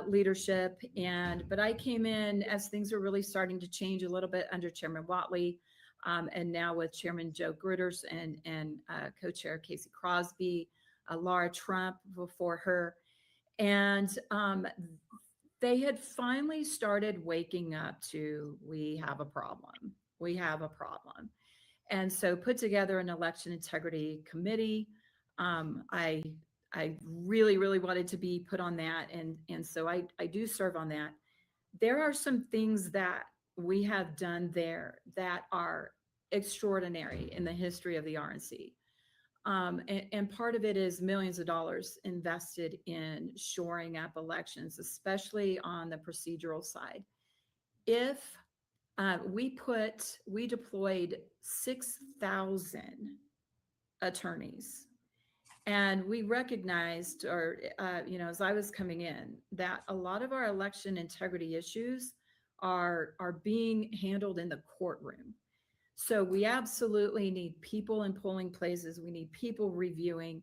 leadership, but I came in as things were really starting to change a little bit under Chairman Whatley, and now with Chairman Joe Gruters and co-chair Casey Crosby, Laura Trump before her, and they had finally started waking up to, we have a problem. And so put together an election integrity committee. I really, really wanted to be put on that. And so I do serve on that. There are some things that we have done there that are extraordinary in the history of the RNC. And part of it is millions of dollars invested in shoring up elections, especially on the procedural side. If we deployed 6,000 attorneys, and we recognized, as I was coming in, that a lot of our election integrity issues are being handled in the courtroom. So we absolutely need people in polling places. We need people reviewing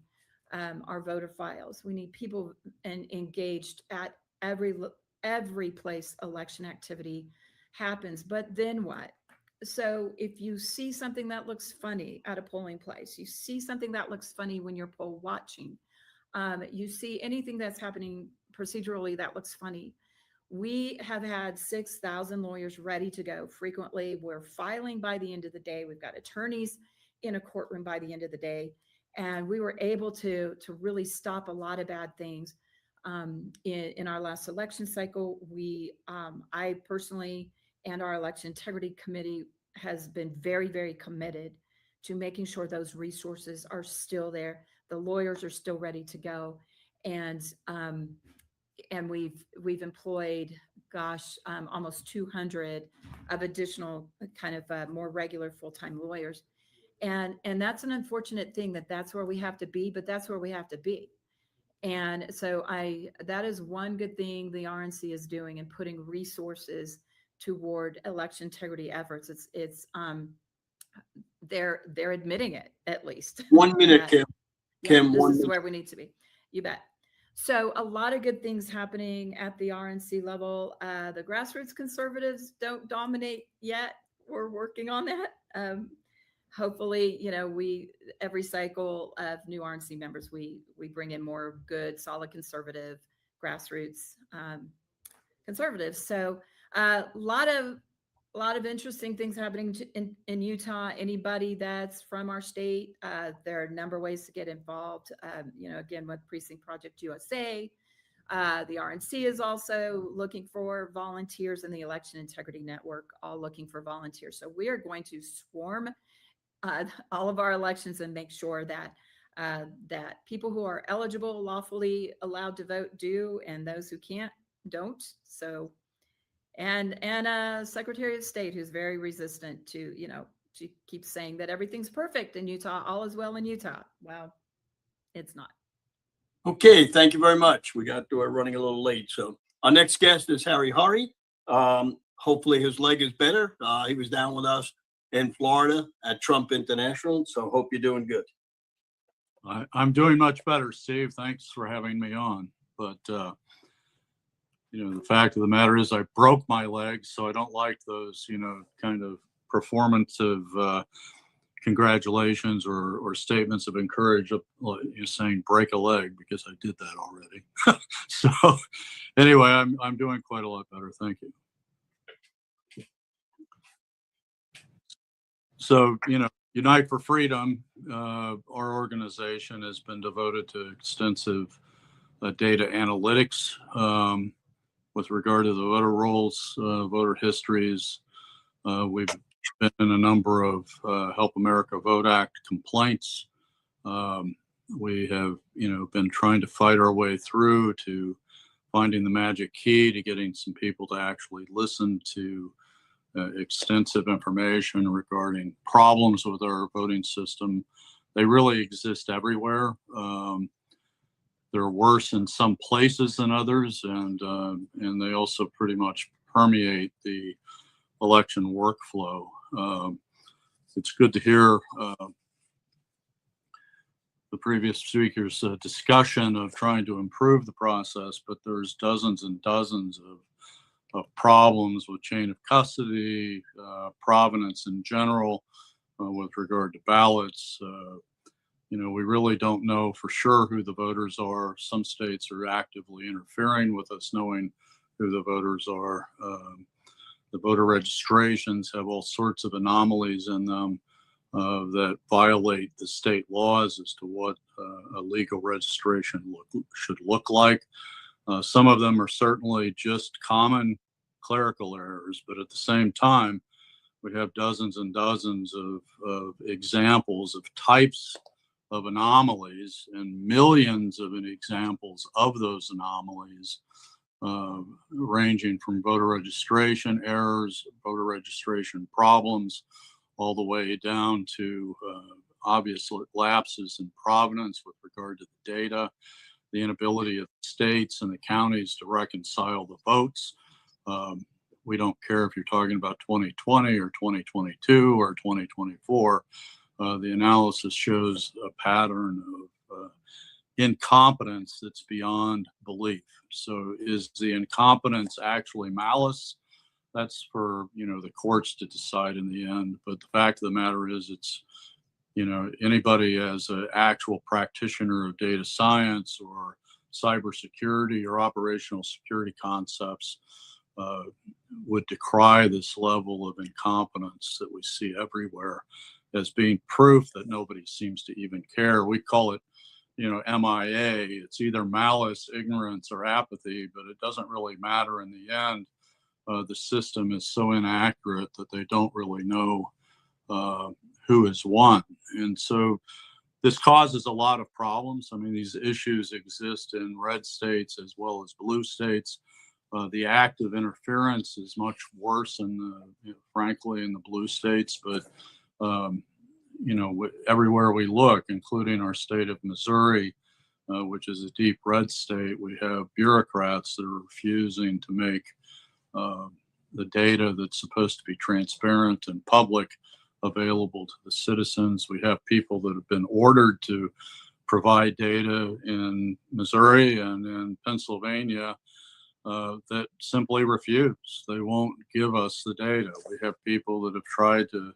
our voter files. We need people engaged at every place election activity happens. But then what? So if you see something that looks funny at a polling place, you see something that looks funny when you're poll watching, you see anything that's happening procedurally that looks funny, we have had 6,000 lawyers ready to go. Frequently, we're filing by the end of the day. We've got attorneys in a courtroom by the end of the day. And we were able to really stop a lot of bad things. In our last election cycle, I personally and our election integrity committee has been very, very committed to making sure those resources are still there. The lawyers are still ready to go. And we've employed, almost 200 of additional kind of more regular full-time lawyers. And that's an unfortunate thing that's where we have to be, but that's where we have to be. And so that is one good thing the RNC is doing, and putting resources toward election integrity efforts. They're admitting it, at least. 1 minute, that, Kim. yeah, Kim, this 1 is minute. where we need to be. You bet. So a lot of good things happening at the RNC level. The grassroots conservatives don't dominate yet. We're working on that. Hopefully, every cycle of new RNC members, we bring in more good, solid conservative grassroots conservatives. So a lot of interesting things happening in Utah. Anybody that's from our state, there are a number of ways to get involved. Again, with Precinct Project USA, the RNC is also looking for volunteers, and the Election Integrity Network all looking for volunteers. So we are going to swarm all of our elections and make sure that that people who are eligible, lawfully allowed to vote, do, and those who can't, don't. So, and Secretary of State, who's very resistant to, she keeps saying that everything's perfect in Utah, all is well in Utah. Well, it's not. Okay, thank you very much. We're running a little late. So our next guest is Haury. Hopefully his leg is better. He was down with us in Florida at Trump International. So hope you're doing good. I'm doing much better, Steve. Thanks for having me on. But, the fact of the matter is I broke my leg, so I don't like those, kind of performative congratulations or statements of encouragement, you're saying break a leg, because I did that already. So anyway, I'm doing quite a lot better. Thank you. So, Unite for Freedom, our organization has been devoted to extensive data analytics with regard to the voter rolls, voter histories. We've been in a number of Help America Vote Act complaints. We have, been trying to fight our way through to finding the magic key to getting some people to actually listen to extensive information regarding problems with our voting system. They really exist everywhere. They're worse in some places than others, and they also pretty much permeate the election workflow. It's good to hear the previous speaker's discussion of trying to improve the process, but there's dozens and dozens of problems with chain of custody, provenance in general, with regard to ballots. We really don't know for sure who the voters are. Some states are actively interfering with us knowing who the voters are. The voter registrations have all sorts of anomalies in them that violate the state laws as to what a legal registration should look like. Some of them are certainly just common clerical errors, but at the same time, we have dozens and dozens of examples of types of anomalies and millions of examples of those anomalies, ranging from voter registration errors, voter registration problems, all the way down to obvious lapses in provenance with regard to the data, the inability of the states and the counties to reconcile the votes. We don't care if you're talking about 2020 or 2022 or 2024. The analysis shows a pattern of incompetence that's beyond belief. So is the incompetence actually malice? That's for, the courts to decide in the end. But the fact of the matter is it's, anybody as an actual practitioner of data science or cybersecurity or operational security concepts would decry this level of incompetence that we see everywhere as being proof that nobody seems to even care. We call it, MIA. It's either malice, ignorance, or apathy, but it doesn't really matter in the end. The system is so inaccurate that they don't really know who has won. And so this causes a lot of problems. I mean, these issues exist in red states as well as blue states. The active interference is much worse frankly, in the blue states, but everywhere we look, including our state of Missouri, which is a deep red state, we have bureaucrats that are refusing to make the data that's supposed to be transparent and public available to the citizens. We have people that have been ordered to provide data in Missouri and in Pennsylvania that simply refuse. They won't give us the data. We have people that have tried to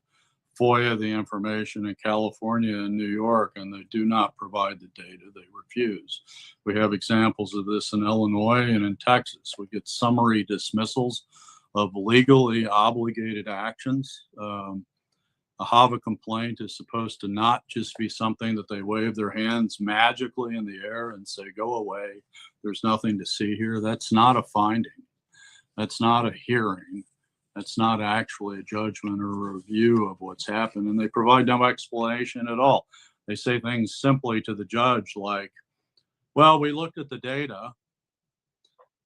FOIA the information in California and New York, and they do not provide the data. They refuse. We have examples of this in Illinois and in Texas. We get summary dismissals of legally obligated actions. A HAVA complaint is supposed to not just be something that they wave their hands magically in the air and say, go away, there's nothing to see here. That's not a finding. That's not a hearing. That's not actually a judgment or a review of what's happened. And they provide no explanation at all. They say things simply to the judge like, well, we looked at the data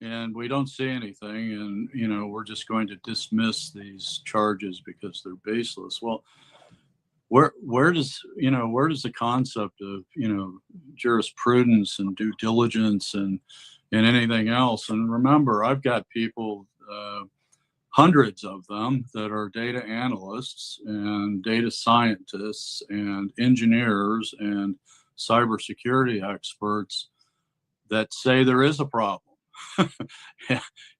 and we don't see anything, and we're just going to dismiss these charges because they're baseless. Well, where does the concept of jurisprudence and due diligence and anything else? And remember, I've got people, hundreds of them, that are data analysts and data scientists and engineers and cybersecurity experts that say there is a problem.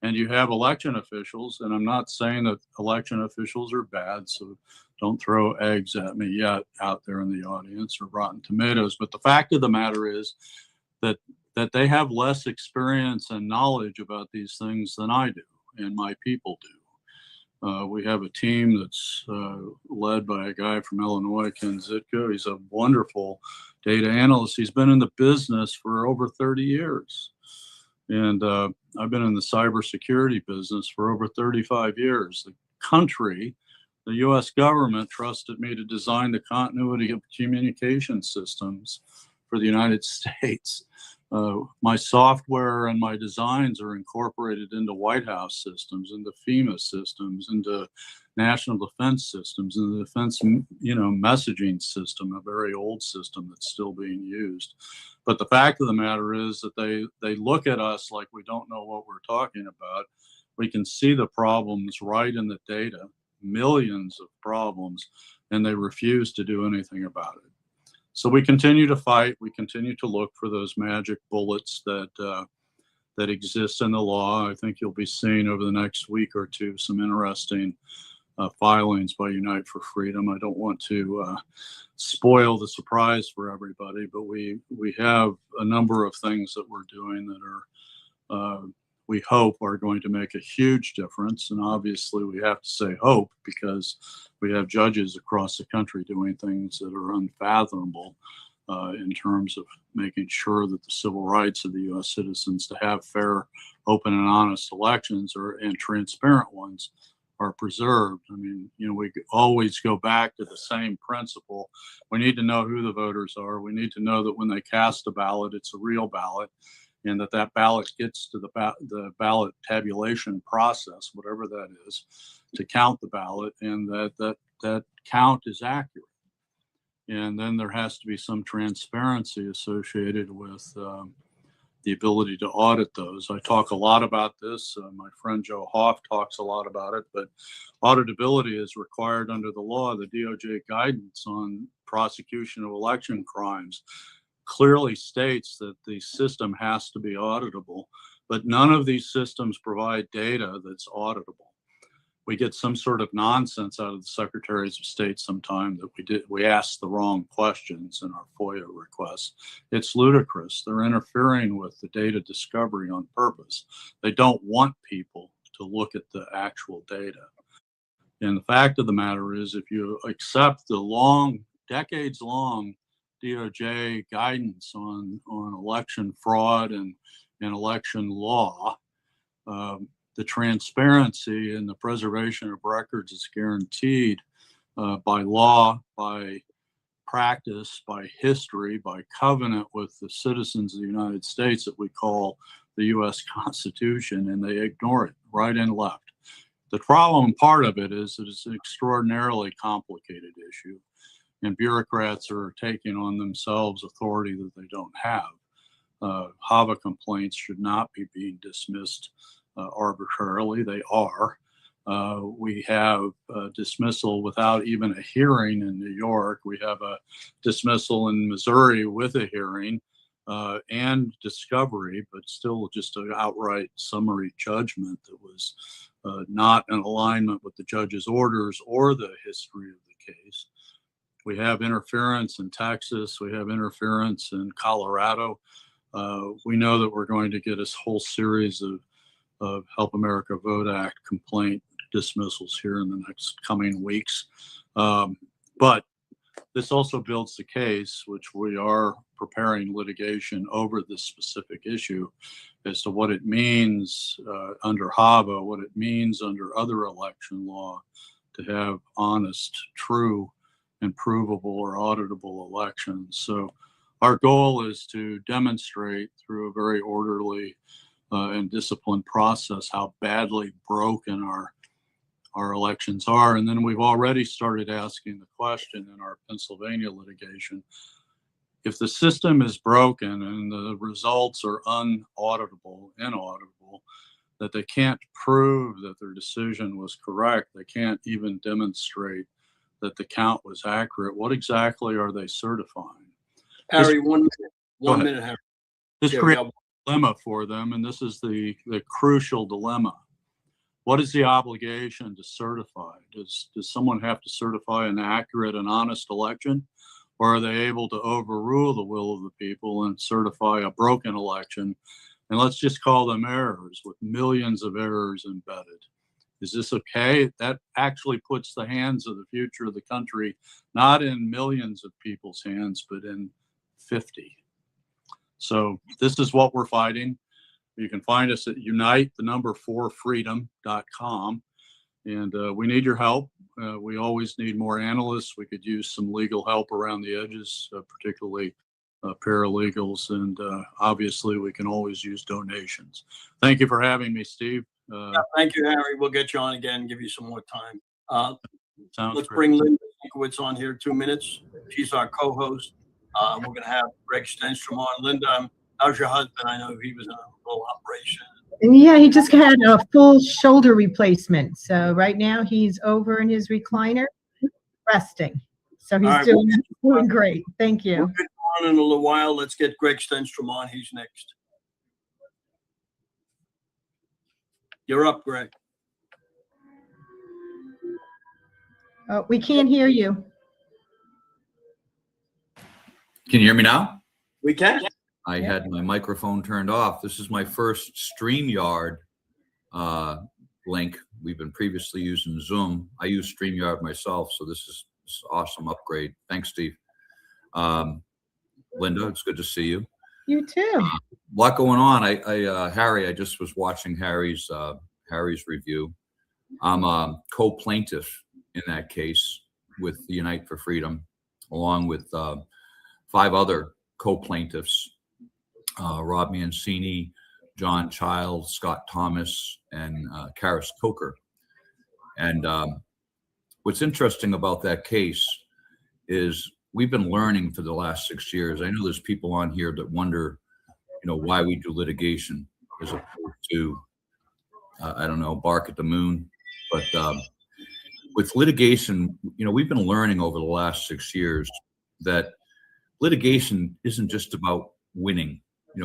And you have election officials, and I'm not saying that election officials are bad, so don't throw eggs at me yet out there in the audience or rotten tomatoes. But the fact of the matter is that they have less experience and knowledge about these things than I do and my people do. We have a team that's led by a guy from Illinois, Ken Zitko. He's a wonderful data analyst. He's been in the business for over 30 years. And I've been in the cybersecurity business for over 35 years. The country, the U.S. government, trusted me to design the continuity of communication systems for the United States. My software and my designs are incorporated into White House systems, into FEMA systems, into national defense systems, and the defense, messaging system, a very old system that's still being used. But the fact of the matter is that they look at us like we don't know what we're talking about. We can see the problems right in the data, millions of problems, and they refuse to do anything about it. So we continue to fight. We continue to look for those magic bullets that exist in the law. I think you'll be seeing over the next week or two some interesting filings by Unite for Freedom. I don't want to spoil the surprise for everybody, but we have a number of things that we're doing that are, we hope, are going to make a huge difference. And obviously we have to say hope, because we have judges across the country doing things that are unfathomable in terms of making sure that the civil rights of the U.S. citizens to have fair, open, and honest elections and transparent ones are preserved. I mean, we always go back to the same principle. We need to know who the voters are. We need to know that when they cast a ballot, it's a real ballot, and that ballot gets to the ballot tabulation process, whatever that is, to count the ballot, and that count is accurate. And then there has to be some transparency associated with the ability to audit those. I talk a lot about this. My friend Joe Hoff talks a lot about it, but auditability is required under the law. The DOJ guidance on prosecution of election crimes clearly states that the system has to be auditable, but none of these systems provide data that's auditable. We get some sort of nonsense out of the secretaries of state sometime that we asked the wrong questions in our FOIA requests. It's ludicrous. They're interfering with the data discovery on purpose. They don't want people to look at the actual data. And the fact of the matter is, if you accept the decades-long DOJ guidance on election fraud and election law, the transparency and the preservation of records is guaranteed by law, by practice, by history, by covenant with the citizens of the United States that we call the U.S. Constitution, and they ignore it right and left. The problem, part of it, is that it's an extraordinarily complicated issue, and bureaucrats are taking on themselves authority that they don't have. HAVA complaints should not be being dismissed arbitrarily. They are. We have dismissal without even a hearing in New York. We have a dismissal in Missouri with a hearing and discovery, but still just an outright summary judgment that was not in alignment with the judge's orders or the history of the case. We have interference in Texas. We have interference in Colorado. We know that we're going to get a whole series of Help America Vote Act complaint dismissals here in the next coming weeks. But this also builds the case, which we are preparing litigation over this specific issue as to what it means under HAVA, what it means under other election law to have honest, true, and provable or auditable elections. So our goal is to demonstrate through a very orderly and disciplined process how badly broken our elections are. And then we've already started asking the question in our Pennsylvania litigation, if the system is broken and the results are inauditable, that they can't prove that their decision was correct, they can't even demonstrate that the count was accurate, what exactly are they certifying? Harry, 1 minute, Harry. This Yeah, creates a dilemma for them, and this is the crucial dilemma. What is the obligation to certify? Does someone have to certify an accurate and honest election? Or are they able to overrule the will of the people and certify a broken election? And let's just call them errors with millions of errors embedded. Is this okay? That actually puts the hands of the future of the country, not in millions of people's hands, but in 50. So this is what we're fighting. You can find us at unite4freedom.com. And we need your help. We always need more analysts. We could use some legal help around the edges, particularly paralegals. And obviously, we can always use donations. Thank you for having me, Steve. Thank you, Harry. We'll get you on again, give you some more time. Let's great. bring Linda Szynkowicz on here 2 minutes. She's our co-host. We're going to have Greg Stenstrom on. Linda, how's your husband? I know he was in a little operation. Yeah, he just had a full shoulder replacement. So right now he's over in his recliner resting. So he's right, doing great. Thank you. We'll get on in a little while. Let's get Greg Stenstrom on. He's next. You're up, Greg. We can't hear you. Can you hear me now? We can. I had my microphone turned off. This is my first StreamYard link. We've been previously using Zoom. I use StreamYard myself, so this is an awesome upgrade. Thanks, Steve. Linda, it's good to see you. You too. A lot going on. Harry, I just was watching Harry's review. I'm a co-plaintiff in that case with the Unite for Freedom, along with 5 other co-plaintiffs. Rob Mancini, John Child, Scott Thomas, and Karis Coker. And what's interesting about that case is we've been learning for the last 6 years. I know there's people on here that wonder, why we do litigation as opposed to, I don't know, bark at the moon. But with litigation, we've been learning over the last 6 years that litigation isn't just about winning.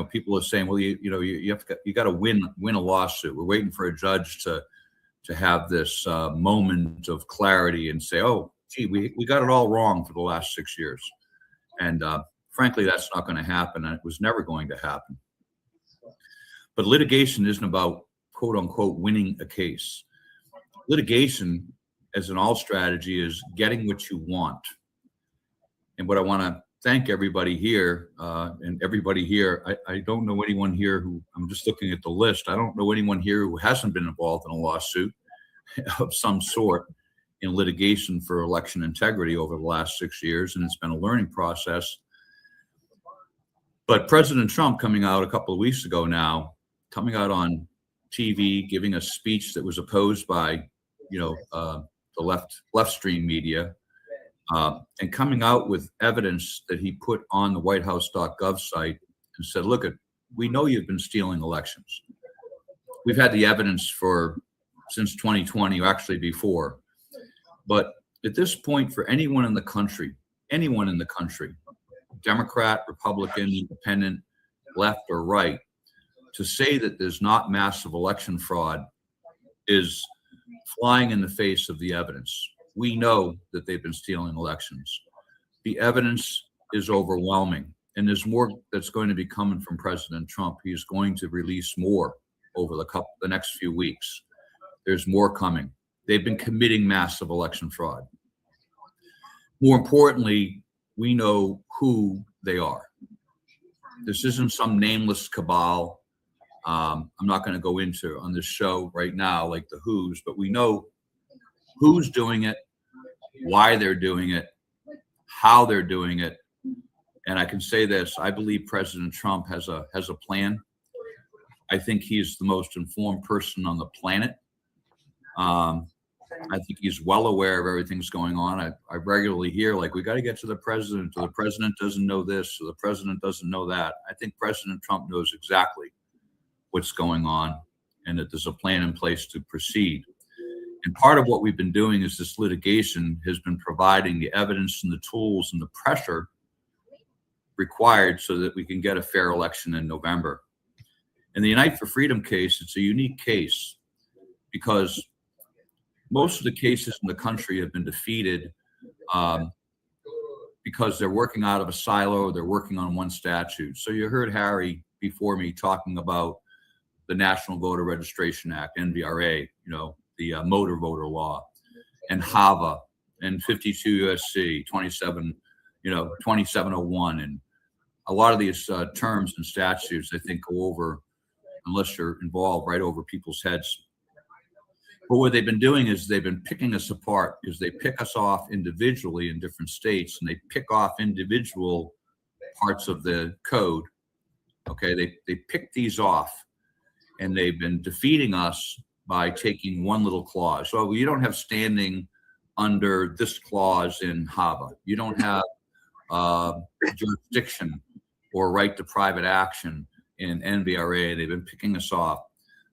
People are saying, well, you got to win a lawsuit. We're waiting for a judge to have this moment of clarity and say, oh, gee, we got it all wrong for the last 6 years. And frankly, that's not going to happen. And it was never going to happen. But litigation isn't about, quote unquote, winning a case. Litigation, as in all strategy, is getting what you want. And what I want to thank everybody here, and everybody here. I don't know anyone here who, I'm just looking at the list. I don't know anyone here who hasn't been involved in a lawsuit of some sort in litigation for election integrity over the last 6 years. And it's been a learning process. But President Trump coming out a couple of weeks ago now, coming out on TV, giving a speech that was opposed by, the left stream media, and coming out with evidence that he put on the whitehouse.gov site and said, look, we know you've been stealing elections. We've had the evidence for since 2020, or actually before. But at this point, for anyone in the country, Democrat, Republican, Independent, left or right, to say that there's not massive election fraud is flying in the face of the evidence. We know that they've been stealing elections. The evidence is overwhelming, and there's more that's going to be coming from President Trump. He's going to release more over the next few weeks. There's more coming. They've been committing massive election fraud. More importantly, we know who they are. This isn't some nameless cabal. I'm not going to go into on this show right now, like the who's, but we know who's doing it, why they're doing it, how they're doing it. And I can say this, I believe President Trump has a plan. I think he's the most informed person on the planet. I think he's well aware of everything's going on. I regularly hear, like, we got to get to the president, or the president doesn't know this, or the president doesn't know that. I think President Trump knows exactly what's going on, and that there's a plan in place to proceed. And part of what we've been doing is this litigation has been providing the evidence and the tools and the pressure required so that we can get a fair election in November. In the Unite for Freedom case, it's a unique case because most of the cases in the country have been defeated because they're working out of a silo, they're working on one statute. So you heard Haury before me talking about the National Voter Registration Act, NVRA, the motor voter law, and HAVA, and 52 U.S.C. 2701, and a lot of these terms and statutes, I think, go over, unless you're involved, right over people's heads. But what they've been doing is they've been picking us apart, because they pick us off individually in different states, and they pick off individual parts of the code. Okay, they pick these off, and they've been defeating us by taking one little clause. So you don't have standing under this clause in HAVA. You don't have jurisdiction or right to private action in NVRA. They've been picking us off.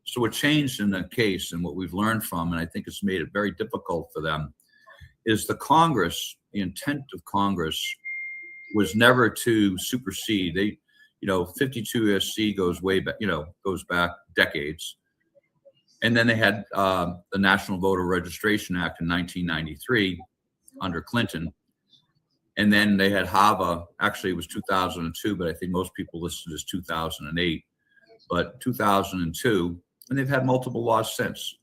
So what changed in the case, and what we've learned from, and I think it's made it very difficult for them, is the Congress, the intent of Congress was never to supersede. 52 U.S.C. goes way back, goes back decades. And then they had the National Voter Registration Act in 1993 under Clinton. And then they had HAVA, actually it was 2002, but I think most people listed as 2008. But 2002, and they've had multiple laws since.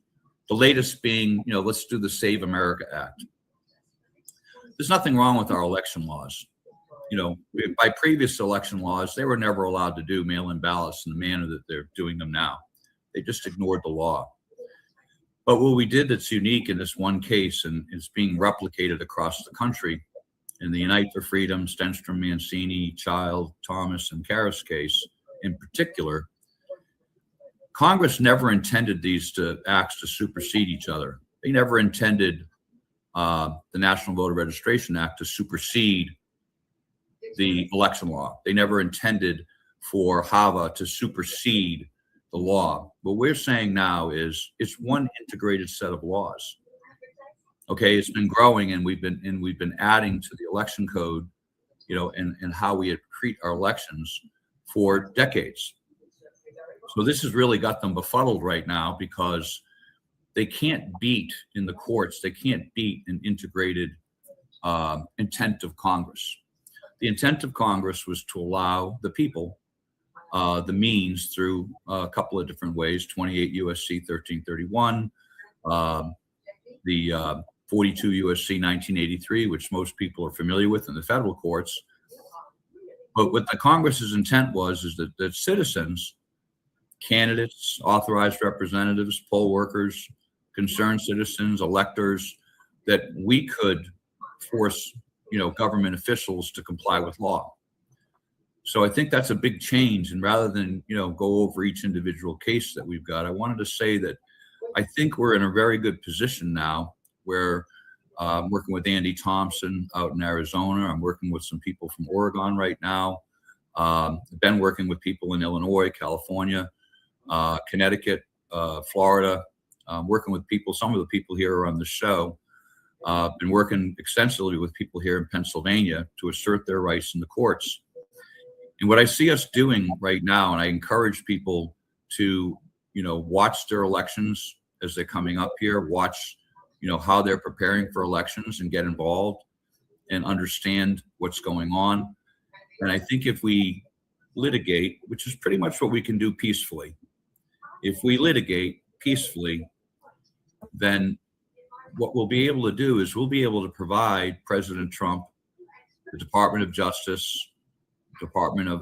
The latest being, let's do the Save America Act. There's nothing wrong with our election laws. By previous election laws, they were never allowed to do mail-in ballots in the manner that they're doing them now. They just ignored the law. But what we did that's unique in this one case, and it's being replicated across the country, in the Unite for Freedom, Stenstrom, Mancini, Child, Thomas, and Karras case in particular, Congress never intended these acts to supersede each other. They never intended the National Voter Registration Act to supersede the election law. They never intended for HAVA to supersede the law. What we're saying now is it's one integrated set of laws. Okay, it's been growing, and we've been adding to the election code, and how we treat our elections for decades. So this has really got them befuddled right now, because they can't beat in the courts. They can't beat an integrated intent of Congress. The intent of Congress was to allow the people the means through a couple of different ways: 28 U.S.C. 1331, the 42 U.S.C. 1983, which most people are familiar with in the federal courts. But what the Congress's intent was is that citizens, candidates, authorized representatives, poll workers, concerned citizens, electors, that we could force, government officials to comply with law. So I think that's a big change. And rather than, go over each individual case that we've got, I wanted to say that I think we're in a very good position now, where I'm working with Andy Thompson out in Arizona. I'm working with some people from Oregon right now. I've been working with people in Illinois, California, Connecticut, Florida, working with people. Some of the people here are on the show. Been working extensively with people here in Pennsylvania to assert their rights in the courts. And what I see us doing right now, and I encourage people to, watch their elections as they're coming up here, watch, how they're preparing for elections and get involved and understand what's going on. And I think if we litigate, which is pretty much what we can do peacefully, if we litigate peacefully, then what we'll be able to do is we'll be able to provide President Trump, the Department of Justice, Department of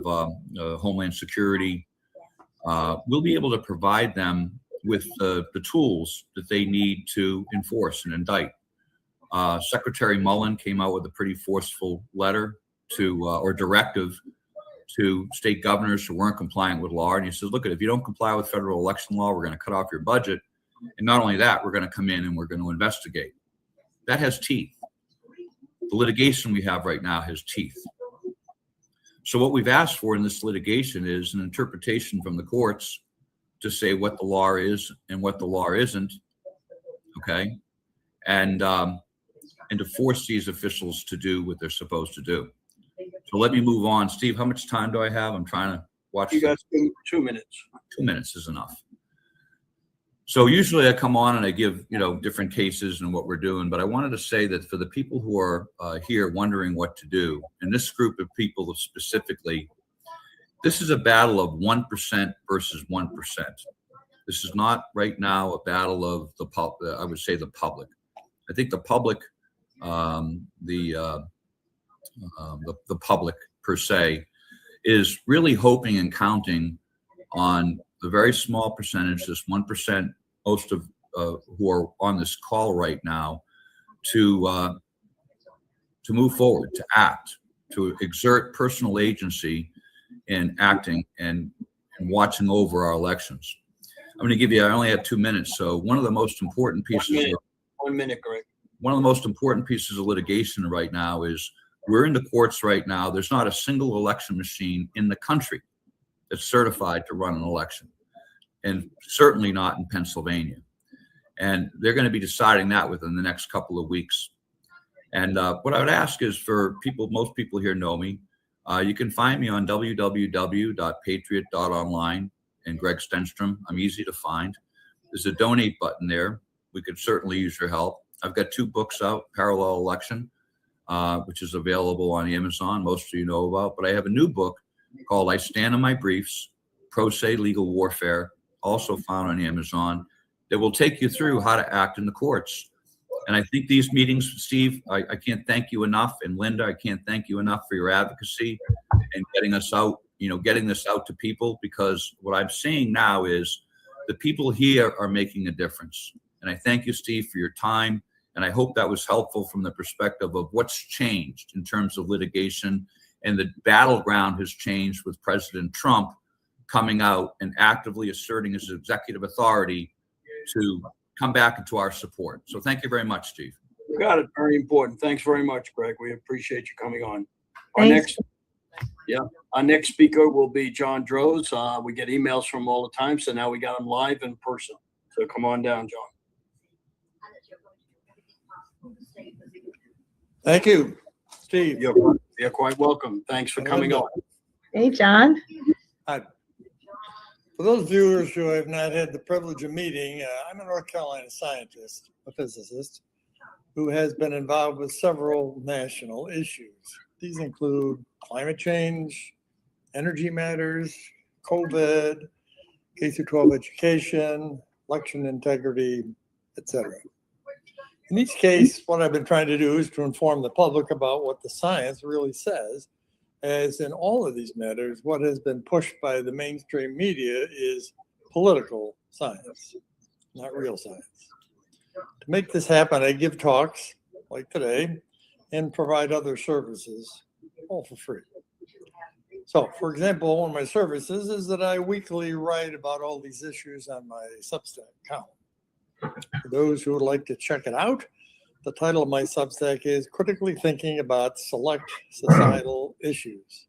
Homeland Security, we'll be able to provide them with the tools that they need to enforce and indict. Secretary Mullen came out with a pretty forceful letter or directive to state governors who weren't compliant with law. And he says, look, if you don't comply with federal election law, we're going to cut off your budget. And not only that, we're going to come in and we're going to investigate. That has teeth. The litigation we have right now has teeth. So what we've asked for in this litigation is an interpretation from the courts to say what the law is and what the law isn't, okay? And to force these officials to do what they're supposed to do. So let me move on. Steve, how much time do I have? I'm trying to watch. You got 2 minutes. 2 minutes is enough. So usually I come on and I give, different cases and what we're doing, but I wanted to say that for the people who are here wondering what to do, and this group of people specifically, this is a battle of 1% versus 1%. This is not right now a battle of I would say the public. I think the public, the public per se, is really hoping and counting on the very small percentage, this 1%, most of who are on this call right now, to move forward, to act, to exert personal agency in acting and watching over our elections. I'm going to give you, I only have 2 minutes, so one of the most important pieces. 1 minute, Greg. One of the most important pieces of litigation right now is we're in the courts right now. There's not a single election machine in the country that's certified to run an election, and certainly not in Pennsylvania. And they're going to be deciding that within the next couple of weeks. And what I would ask is for people, most people here know me. You can find me on www.patriot.online and Greg Stenstrom. I'm easy to find. There's a donate button there. We could certainly use your help. I've got 2 books out, Parallel Election, which is available on Amazon. Most of you know about, but I have a new book called I Stand on My Briefs, Pro Se Legal Warfare, also found on Amazon, that will take you through how to act in the courts. And I think these meetings, Steve, I can't thank you enough. And Linda, I can't thank you enough for your advocacy and getting us out, getting this out to people, because what I'm seeing now is the people here are making a difference. And I thank you, Steve, for your time. And I hope that was helpful from the perspective of what's changed in terms of litigation, and the battleground has changed with President Trump coming out and actively asserting his executive authority to come back into our support. So thank you very much, Steve. You got it. Very important. Thanks very much, Greg. We appreciate you coming on. Thanks. Our next speaker will be John Droz. We get emails from him all the time, so now we got him live in person. So come on down, John. Thank you, Steve. You're quite welcome. Thanks for coming on. Hey, John. Hi. For those viewers who have not had the privilege of meeting, I'm a North Carolina scientist, a physicist, who has been involved with several national issues. These include climate change, energy matters, COVID, K-12 education, election integrity, etc. In each case, what I've been trying to do is to inform the public about what the science really says. As in all of these matters, what has been pushed by the mainstream media is political science, not real science. To make this happen, I give talks like today and provide other services, all for free. So, for example, one of my services is that I weekly write about all these issues on my Substack account. For those who would like to check it out, the title of my Substack is Critically Thinking About Select Societal Issues.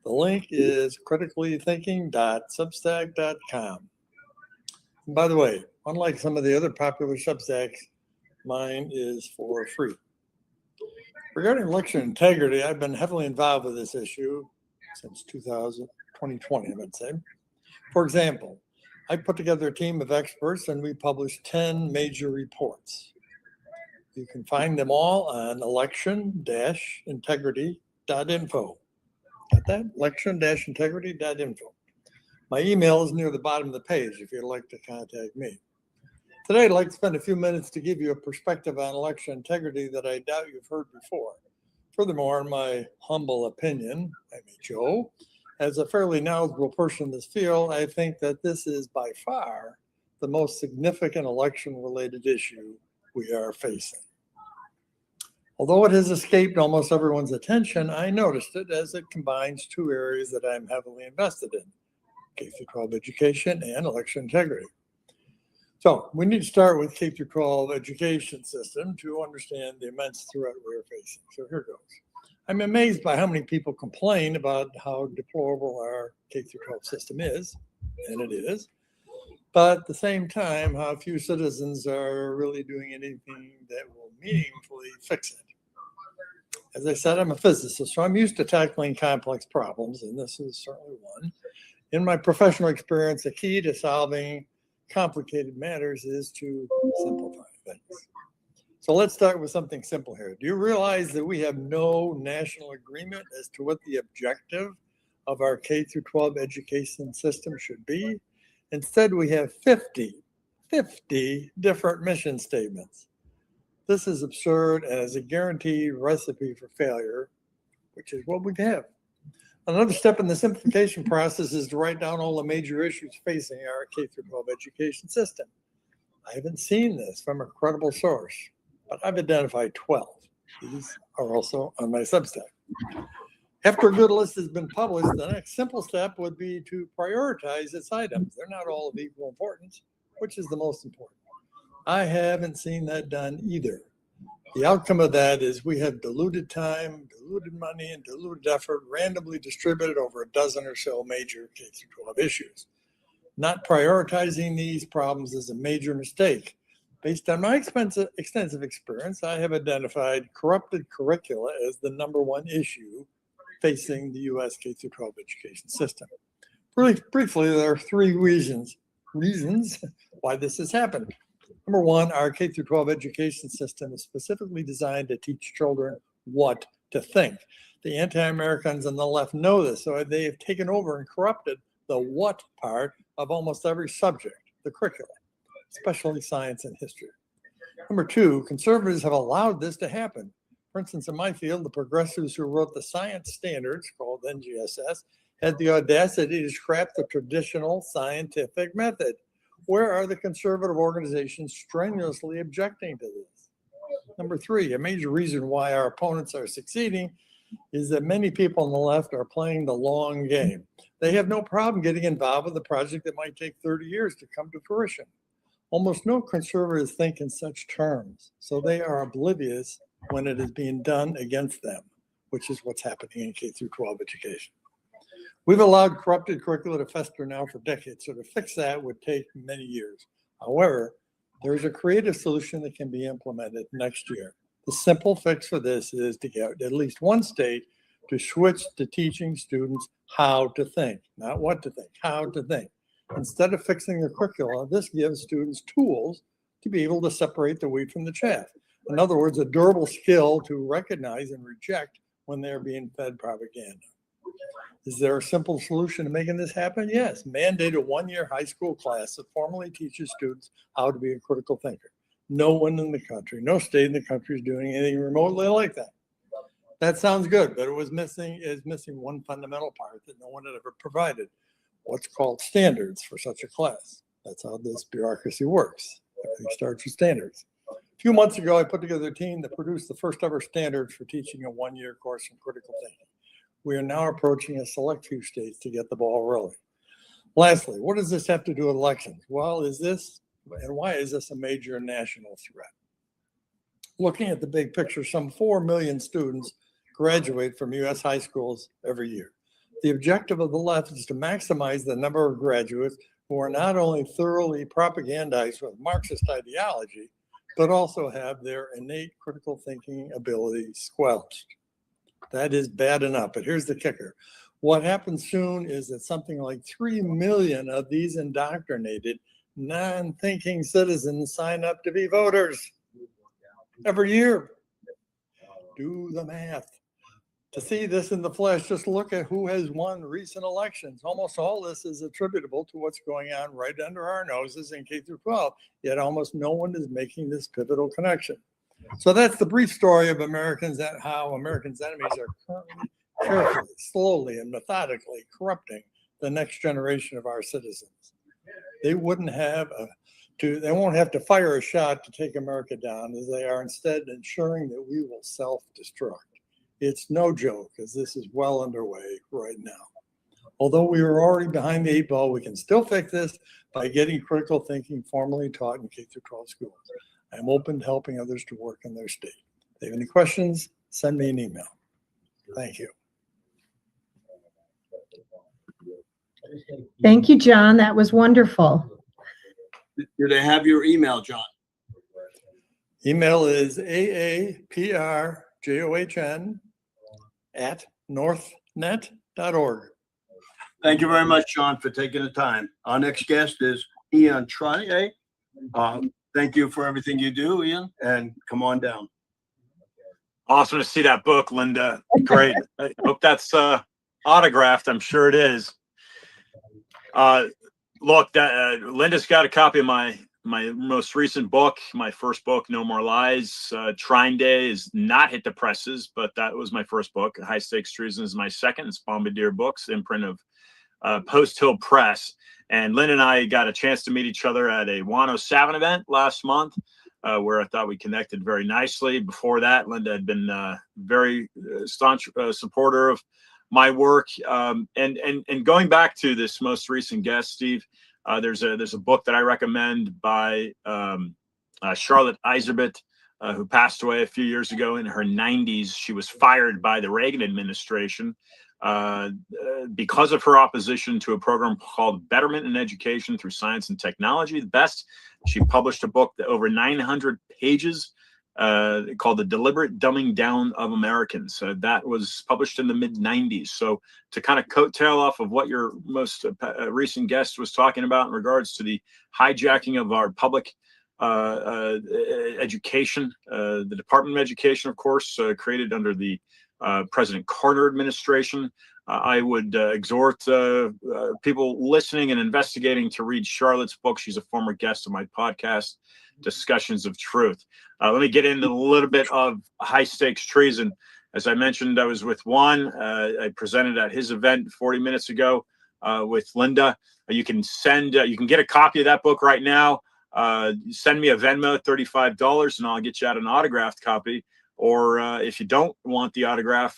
The link is criticallythinking.substack.com. And by the way, Unlike some of the other popular Substacks, mine is for free. Regarding election integrity, I've been heavily involved with this issue since 2020, I would say. For example, I put together a team of experts and we published 10 major reports. You can find them all on election-integrity.info. Got that? Election-integrity.info. My email is near the bottom of the page if you'd like to contact me. Today, I'd like to spend a few minutes to give you a perspective on election integrity that I doubt you've heard before. Furthermore, in my humble opinion, Joe, as a fairly knowledgeable person in this field, I think that this is by far the most significant election-related issue we are facing. Although it has escaped almost everyone's attention, I noticed it as it combines two areas that I'm heavily invested in, K-12 education and election integrity. So we need to start with K-12 education system to understand the immense threat we're facing. So here goes. I'm amazed by how many people complain about how deplorable our K-12 system is, and it is. But at the same time, how few citizens are really doing anything that will meaningfully fix it. As I said, I'm a physicist, so I'm used to tackling complex problems, and this is certainly one. In my professional experience, the key to solving complicated matters is to simplify things. So let's start with something simple here. Do you realize that we have no national agreement as to what the objective of our K-12 education system should be? Instead, we have 50 different mission statements. This is absurd and is a guaranteed recipe for failure, which is what we have. Another step in the simplification process is to write down all the major issues facing our K-12 education system. I haven't seen this from a credible source, but I've identified 12. These are also on my Substack. After a good list has been published, the next simple step would be to prioritize its items. They're not all of equal importance. Which is the most important? I haven't seen that done either. The outcome of that is we have diluted time, diluted money, and diluted effort randomly distributed over a dozen or so major K-12 issues. Not prioritizing these problems is a major mistake. Based on my extensive experience, I have identified corrupted curricula as the #1 issue facing the U.S. K-12 education system. Briefly, there are 3 reasons why this has happened. Number 1, our K-12 education system is specifically designed to teach children what to think. The anti-Americans on the left know this, so they have taken over and corrupted the what part of almost every subject, the curriculum, especially science and history. Number 2, conservatives have allowed this to happen. For instance, in my field, the progressives who wrote the science standards, called NGSS, had the audacity to scrap the traditional scientific method. Where are the conservative organizations strenuously objecting to this? Number 3, a major reason why our opponents are succeeding is that many people on the left are playing the long game. They have no problem getting involved with a project that might take 30 years to come to fruition. Almost no conservatives think in such terms, so they are oblivious when it is being done against them, which is what's happening in K-12 education. We've allowed corrupted curricula to fester now for decades, so to fix that would take many years. However, there is a creative solution that can be implemented next year. The simple fix for this is to get at least one state to switch to teaching students how to think, not what to think, how to think. Instead of fixing the curricula, this gives students tools to be able to separate the wheat from the chaff. In other words, a durable skill to recognize and reject when they're being fed propaganda. Is there a simple solution to making this happen? Yes. Mandate a 1-year high school class that formally teaches students how to be a critical thinker. No one in the country, no state in the country is doing anything remotely like that. That sounds good, but it is missing one fundamental part that no one had ever provided. What's called standards for such a class. That's how this bureaucracy works. Everything starts with standards. A few months ago, I put together a team that produced the first ever standards for teaching a 1-year course in critical thinking. We are now approaching a select few states to get the ball rolling. Lastly, what does this have to do with elections? Well, why is this a major national threat? Looking at the big picture, some 4 million students graduate from U.S. high schools every year. The objective of the left is to maximize the number of graduates who are not only thoroughly propagandized with Marxist ideology, but also have their innate critical thinking ability squelched. That is bad enough, but here's the kicker. What happens soon is that something like 3 million of these indoctrinated, non-thinking citizens sign up to be voters every year. Do the math. To see this in the flesh, just look at who has won recent elections. Almost all this is attributable to what's going on right under our noses in K through 12, yet almost no one is making this pivotal connection. So that's the brief story of Americans and how Americans' enemies are currently, carefully, slowly, and methodically corrupting the next generation of our citizens. They wouldn't have they won't have to fire a shot to take America down, as they are instead ensuring that we will self-destruct. It's no joke, as this is well underway right now. Although we are already behind the 8 ball, we can still fix this by getting critical thinking formally taught in K through 12 schools. I'm open to helping others to work in their state. If they have any questions, send me an email. Thank you. Thank you, John. That was wonderful. Do they have your email, John? Email is aaprjohn@northnet.org. Thank you very much, John, for taking the time. Our next guest is Ian Trottier. Thank you for everything you do, Ian, and come on down. Awesome to see that book, Linda. Great. I hope that's autographed. I'm sure it is. Look, Linda's got a copy of my most recent book, my first book, No More Lies. Trine Day is not hit the presses, but that was my first book. High Stakes Treason is my second. It's Bombardier Books, imprint of Post Hill Press. And Linda and I got a chance to meet each other at a Wano Savin event last month, where I thought we connected very nicely. Before that, Linda had been very staunch supporter of my work. And going back to this most recent guest, Steve, there's a book that I recommend by Charlotte Iserbyt, who passed away a few years ago in her 90s. She was fired by the Reagan administration because of her opposition to a program called Betterment in Education Through Science and Technology, the BEST. She published a book that over 900 pages called The Deliberate Dumbing Down of Americans. That was published in the mid-90s. So to kind of coattail off of what your most recent guest was talking about in regards to the hijacking of our public education, the Department of Education, of course, created under the President Carter administration. I would exhort people listening and investigating to read Charlotte's book. She's a former guest of my podcast, Discussions of Truth. Let me get into a little bit of High Stakes Treason. As I mentioned, I was with Juan. I presented at his event 40 minutes ago with Linda. You can get a copy of that book right now. Send me a Venmo, $35, and I'll get you out an autographed copy. Or if you don't want the autograph,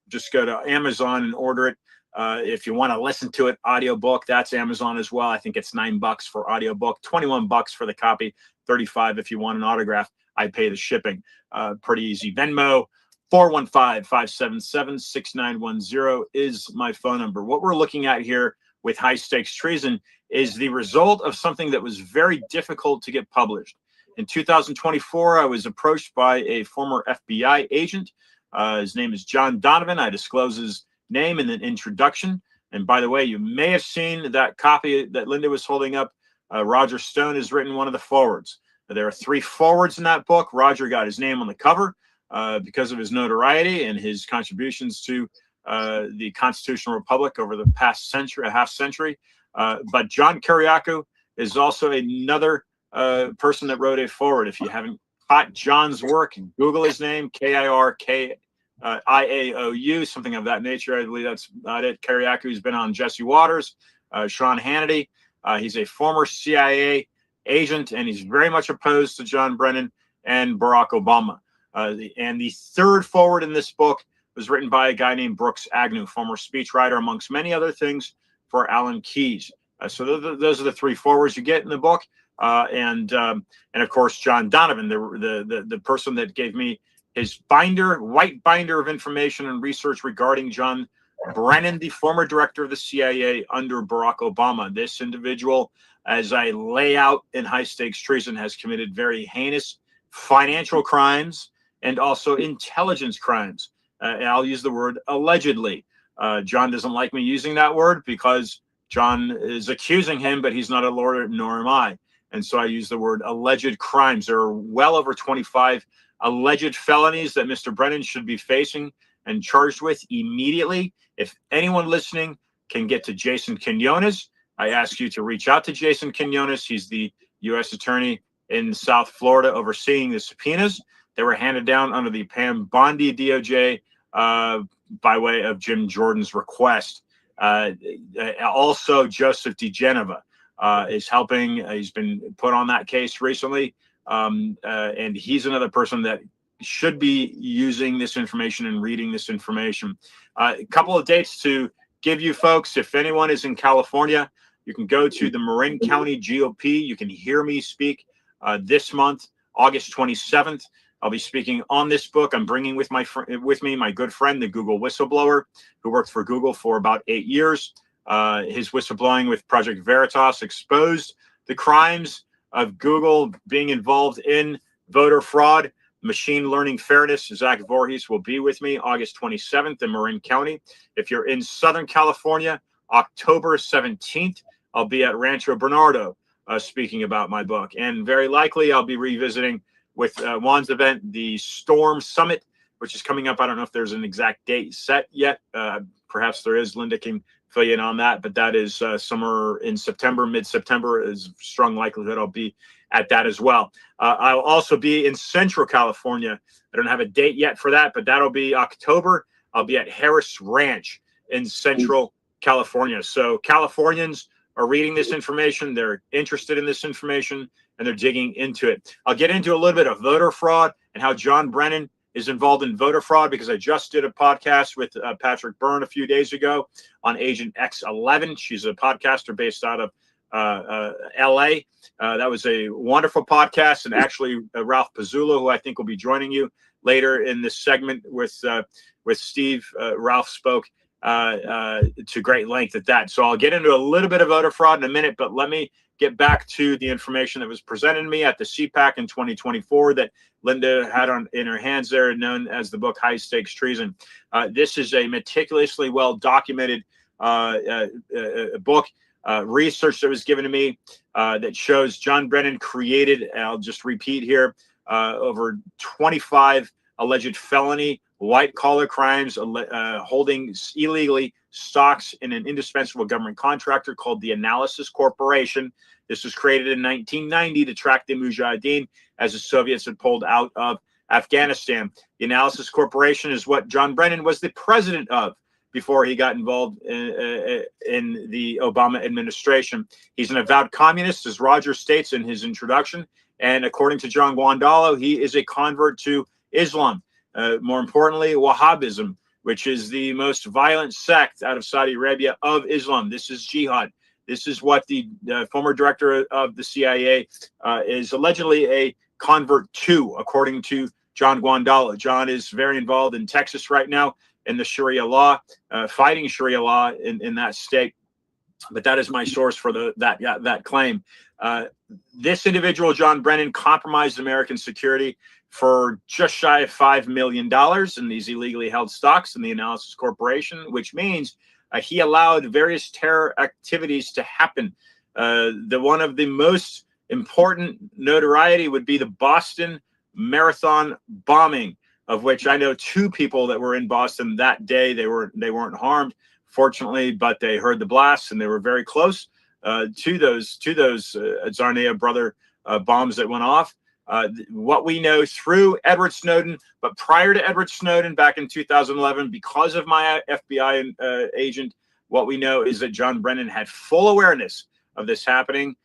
just go to Amazon and order it. If you want to listen to it, audiobook, that's Amazon as well. I think it's $9 for audiobook, $21 for the copy, $35 if you want an autograph. I pay the shipping. Pretty easy. Venmo, 415-577-6910 is my phone number. What we're looking at here with High Stakes Treason is the result of something that was very difficult to get published. In 2024, I was approached by a former FBI agent. His name is John Donovan. I disclose his name in the introduction. And by the way, you may have seen that copy that Linda was holding up. Roger Stone has written one of the forwards. There are 3 forwards in that book. Roger got his name on the cover because of his notoriety and his contributions to the Constitutional Republic over the past century, a half century. But John Kiriakou is also another person that wrote a forward. If you haven't caught John's work, Google his name, Kiriakou, something of that nature. I believe that's about it. Kiriakou's been on Jesse Waters, Sean Hannity. He's a former CIA agent, and he's very much opposed to John Brennan and Barack Obama. And the 3rd forward in this book was written by a guy named Brooks Agnew, former speechwriter, amongst many other things, for Alan Keyes. So those are the 3 forwards you get in the book. And of course, John Donovan, the person that gave me his binder, white binder of information and research regarding John Brennan, the former director of the CIA under Barack Obama. This individual, as I lay out in High Stakes Treason, has committed very heinous financial crimes and also intelligence crimes. And I'll use the word allegedly. John doesn't like me using that word because John is accusing him, but he's not a lawyer, nor am I. And so I use the word alleged crimes. There are well over 25 alleged felonies that Mr. Brennan should be facing and charged with immediately. If anyone listening can get to Jason Quinones, I ask you to reach out to Jason Quinones. He's the U.S. attorney in South Florida overseeing the subpoenas that were handed down under the Pam Bondi DOJ by way of Jim Jordan's request. Also, Joseph DeGeneva is helping. He's been put on that case recently. And he's another person that should be using this information and reading this information. A couple of dates to give you folks. If anyone is in California, you can go to the Marin County GOP. You can hear me speak this month, August 27th. I'll be speaking on this book. I'm bringing with me my good friend, the Google whistleblower, who worked for Google for about 8 years. His whistleblowing with Project Veritas exposed the crimes of Google being involved in voter fraud, machine learning fairness. Zach Voorhees will be with me August 27th in Marin County. If you're in Southern California, October 17th, I'll be at Rancho Bernardo speaking about my book. And very likely I'll be revisiting with Juan's event, the Storm Summit, which is coming up. I don't know if there's an exact date set yet. Perhaps there is. Linda can fill you in on that, but that is somewhere in September, mid-September is strong likelihood I'll be at that as well. I'll also be in Central California. I don't have a date yet for that, but that'll be October. I'll be at Harris Ranch in Central California. So Californians are reading this information. They're interested in this information and they're digging into it. I'll get into a little bit of voter fraud and how John Brennan is involved in voter fraud, because I just did a podcast with Patrick Byrne a few days ago on Agent X11. She's a podcaster based out of LA. That was a wonderful podcast. And actually Ralph Pezzullo, who I think will be joining you later in this segment with Steve, Ralph spoke to great length at that. So I'll get into a little bit of voter fraud in a minute, but let me get back to the information that was presented to me at the CPAC in 2024 that Linda had in her hands there, known as the book High Stakes Treason. This is a meticulously well documented book, research that was given to me that shows John Brennan created, I'll just repeat here, over 25 alleged felony white-collar crimes, holding illegally stocks in an indispensable government contractor called the Analysis Corporation. This was created in 1990 to track the Mujahideen as the Soviets had pulled out of Afghanistan. The Analysis Corporation is what John Brennan was the president of before he got involved in the Obama administration. He's an avowed communist, as Roger states in his introduction. And according to John Guandolo, he is a convert to Islam. More importantly, Wahhabism, which is the most violent sect out of Saudi Arabia of Islam. This is jihad. This is what the former director of the CIA is allegedly a convert to, according to John Guandolo. John is very involved in Texas right now in the Sharia law, fighting Sharia law in that state. But that is my source for that claim. This individual, John Brennan, compromised American security for just shy of $5 million in these illegally held stocks in the Analysis Corporation, which means he allowed various terror activities to happen. One of the most important notoriety would be the Boston Marathon bombing, of which I know 2 people that were in Boston that day. They weren't harmed, fortunately, but they heard the blasts and they were very close to those Tsarnaev brother bombs that went off. What we know through Edward Snowden, but prior to Edward Snowden back in 2011, because of my FBI agent, what we know is that John Brennan had full awareness of this happening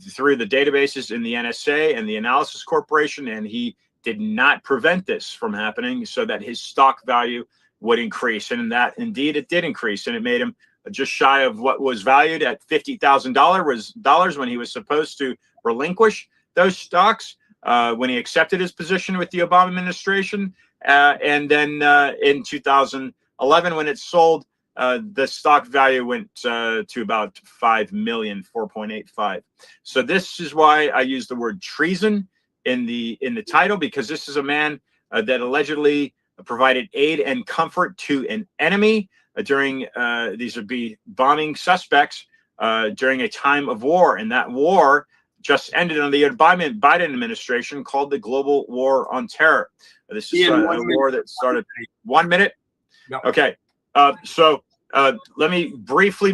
through the databases in the NSA and the Analysis Corporation, and he did not prevent this from happening so that his stock value would increase. And that indeed it did increase, and it made him just shy of what was valued at $50,000 when he was supposed to relinquish those stocks when he accepted his position with the Obama administration. And then in 2011, when it sold the stock value went to about 5 million, 4.85. So this is why I use the word treason in the title, because this is a man that allegedly provided aid and comfort to an enemy during these would be bombing suspects during a time of war, and that war just ended under the Biden administration, called the Global War on Terror. This is a war that started 1 minute. Yep. Okay. So let me briefly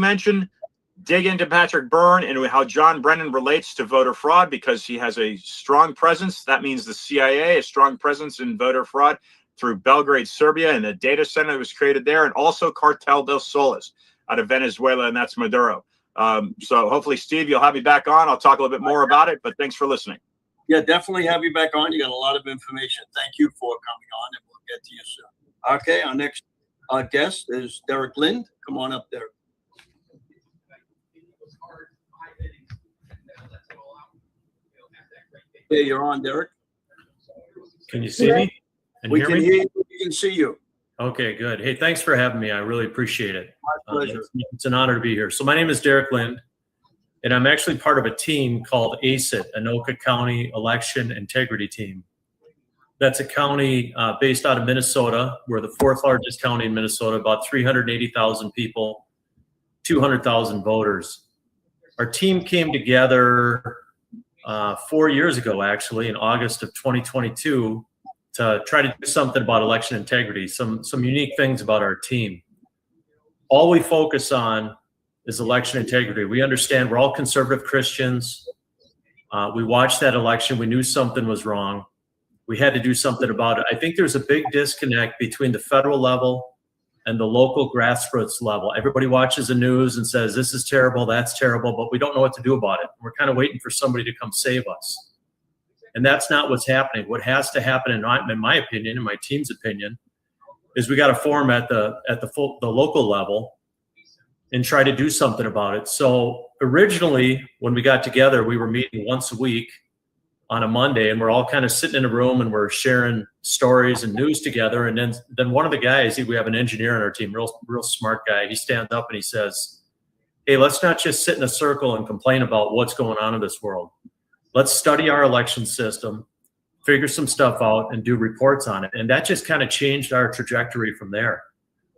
dig into Patrick Byrne and how John Brennan relates to voter fraud, because he has a strong presence. That means the CIA, a strong presence in voter fraud through Belgrade, Serbia, and a data center that was created there, and also Cartel del Soles out of Venezuela, and that's Maduro. So hopefully, Steve, you'll have me back on. I'll talk a little bit more about it, but thanks for listening. Yeah, definitely have you back on. You got a lot of information. Thank you for coming on, and we'll get to you soon. Okay, our next guest is Derek Lind. Come on up, Derek. Hey, you're on, Derek. Can you see me? We can hear you. We can see you. Okay, good. Hey, thanks for having me. I really appreciate it. My pleasure. It's an honor to be here. So my name is Derek Lind, and I'm actually part of a team called ACIT, Anoka County Election Integrity Team. That's a county based out of Minnesota. We're the fourth largest county in Minnesota, about 380,000 people, 200,000 voters. Our team came together 4 years ago, actually, in August of 2022, to try to do something about election integrity, some unique things about our team. All we focus on is election integrity. We understand we're all conservative Christians. We watched that election. We knew something was wrong. We had to do something about it. I think there's a big disconnect between the federal level and the local grassroots level. Everybody watches the news and says, this is terrible, that's terrible, but we don't know what to do about it. We're kind of waiting for somebody to come save us. And that's not what's happening. What has to happen, in my opinion, in my team's opinion, is we got to form at the local level and try to do something about it. So originally, when we got together, we were meeting once a week on a Monday, and we're all kind of sitting in a room and we're sharing stories and news together. And then one of the guys, we have an engineer on our team, real smart guy. He stands up and he says, hey, let's not just sit in a circle and complain about what's going on in this world. Let's study our election system, figure some stuff out, and do reports on it. And that just kind of changed our trajectory from there.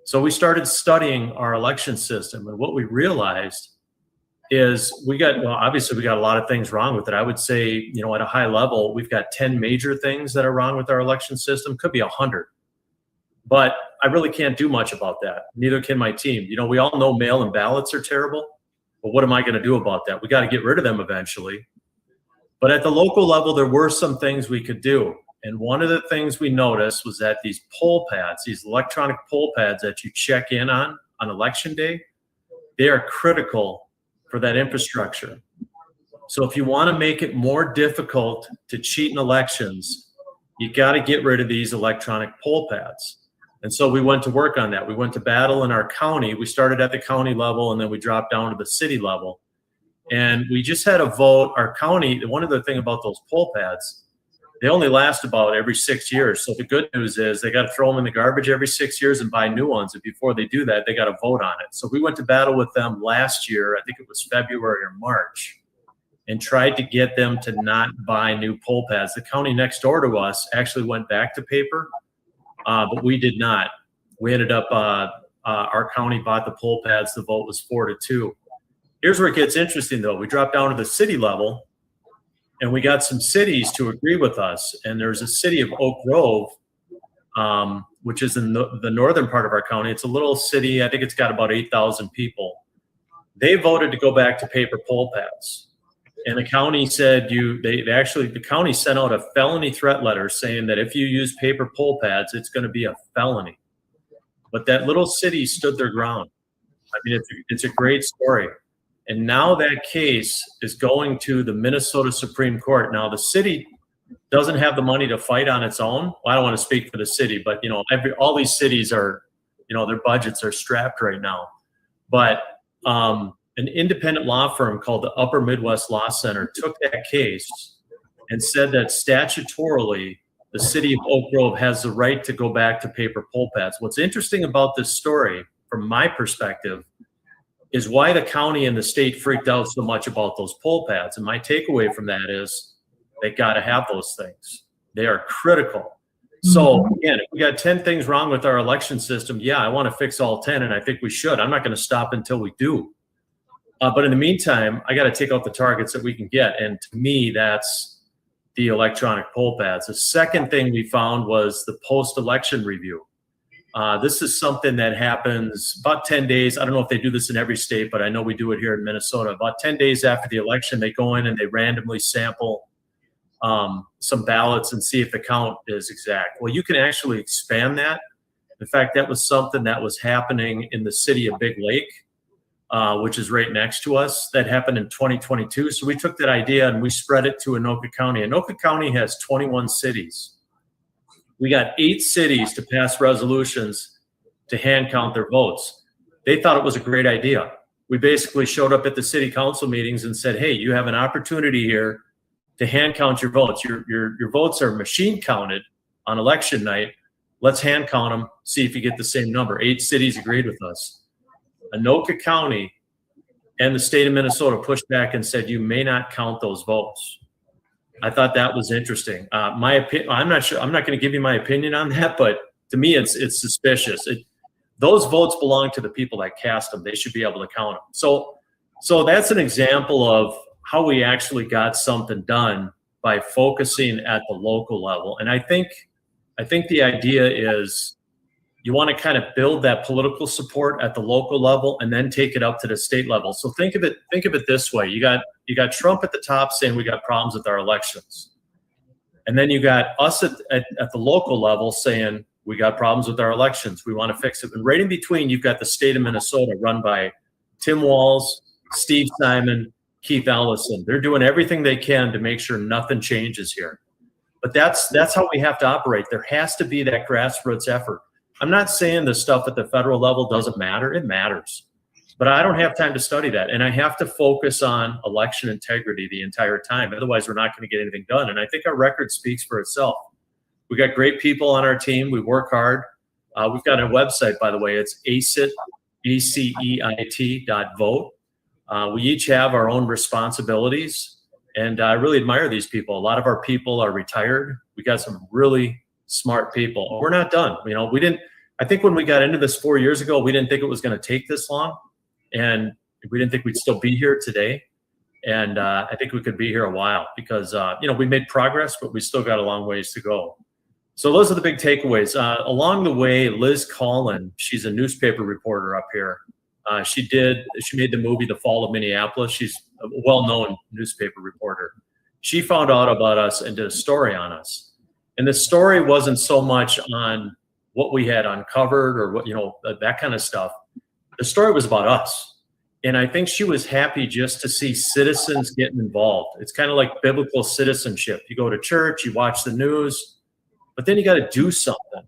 So we started studying our election system, and what we realized is obviously we got a lot of things wrong with it. I would say, at a high level, we've got 10 major things that are wrong with our election system. Could be 100, but I really can't do much about that. Neither can my team. We all know mail-in ballots are terrible, but what am I going to do about that? We got to get rid of them eventually. But at the local level, there were some things we could do. And one of the things we noticed was that these poll pads, these electronic poll pads that you check in on election day, they are critical for that infrastructure. So if you want to make it more difficult to cheat in elections, you got to get rid of these electronic poll pads. And so we went to work on that. We went to battle in our county. We started at the county level, and then we dropped down to the city level. And we just had a vote. Our county, one of the things about those poll pads, they only last about every 6 years. So the good news is they got to throw them in the garbage every 6 years and buy new ones. And before they do that, they got to vote on it. So we went to battle with them last year, I think it was February or March, and tried to get them to not buy new poll pads. The county next door to us actually went back to paper, but we did not. We ended up, our county bought the poll pads. The vote was 4-2. Here's where it gets interesting, though. We dropped down to the city level, and we got some cities to agree with us. And there's a city of Oak Grove, which is in the northern part of our county. It's a little city. I think it's got about 8,000 people. They voted to go back to paper poll pads. And the county said the county sent out a felony threat letter saying that if you use paper poll pads, it's going to be a felony. But that little city stood their ground. I mean, it's a great story. And now that case is going to the Minnesota Supreme Court. Now, the city doesn't have the money to fight on its own. Well, I don't want to speak for the city, but, all these cities are, their budgets are strapped right now. But an independent law firm called the Upper Midwest Law Center took that case and said that statutorily, the city of Oak Grove has the right to go back to paper poll pads. What's interesting about this story from my perspective, is why the county and the state freaked out so much about those poll pads. And my takeaway from that is they got to have those things. They are critical. So again, if we got 10 things wrong with our election system, yeah, I want to fix all 10, and I think we should. I'm not going to stop until we do. But in the meantime, I got to take out the targets that we can get. And to me, that's the electronic poll pads. The second thing we found was the post-election review. This is something that happens about 10 days. I don't know if they do this in every state, but I know we do it here in Minnesota. About 10 days after the election, they go in and they randomly sample some ballots and see if the count is exact. Well, you can actually expand that. In fact, that was something that was happening in the city of Big Lake, which is right next to us. That happened in 2022. So we took that idea and we spread it to Anoka County. Anoka County has 21 cities. We got 8 cities to pass resolutions to hand count their votes. They thought it was a great idea. We basically showed up at the city council meetings and said, hey, you have an opportunity here to hand count your votes. Your votes are machine counted on election night. Let's hand count them, see if you get the same number. 8 cities agreed with us. Anoka County and the state of Minnesota pushed back and said, you may not count those votes. I thought that was interesting. My opinion, I'm not sure, I'm not going to give you my opinion on that, but to me, it's suspicious. Those votes belong to the people that cast them. They should be able to count them. So that's an example of how we actually got something done by focusing at the local level. And I think the idea is you want to kind of build that political support at the local level and then take it up to the state level. So think of it this way. You got Trump at the top saying we got problems with our elections. And then you got us at the local level saying we got problems with our elections. We want to fix it. And right in between, you've got the state of Minnesota run by Tim Walz, Steve Simon, Keith Ellison. They're doing everything they can to make sure nothing changes here. But that's how we have to operate. There has to be that grassroots effort. I'm not saying the stuff at the federal level doesn't matter. It matters. But I don't have time to study that. And I have to focus on election integrity the entire time. Otherwise, we're not going to get anything done. And I think our record speaks for itself. We got great people on our team. We work hard. We've got a website, by the way. It's ACEIT, ACEIT.vote. We each have our own responsibilities. And I really admire these people. A lot of our people are retired. We got some really smart people. We're not done. I think when we got into this 4 years ago, we didn't think it was going to take this long. And we didn't think we'd still be here today. And I think we could be here a while because, we made progress, but we still got a long ways to go. So those are the big takeaways. Along the way, Liz Collin, she's a newspaper reporter up here. She made the movie The Fall of Minneapolis. She's a well-known newspaper reporter. She found out about us and did a story on us. And the story wasn't so much on what we had uncovered or what, that kind of stuff. The story was about us. And I think she was happy just to see citizens getting involved. It's kind of like biblical citizenship. You go to church, you watch the news, but then you got to do something.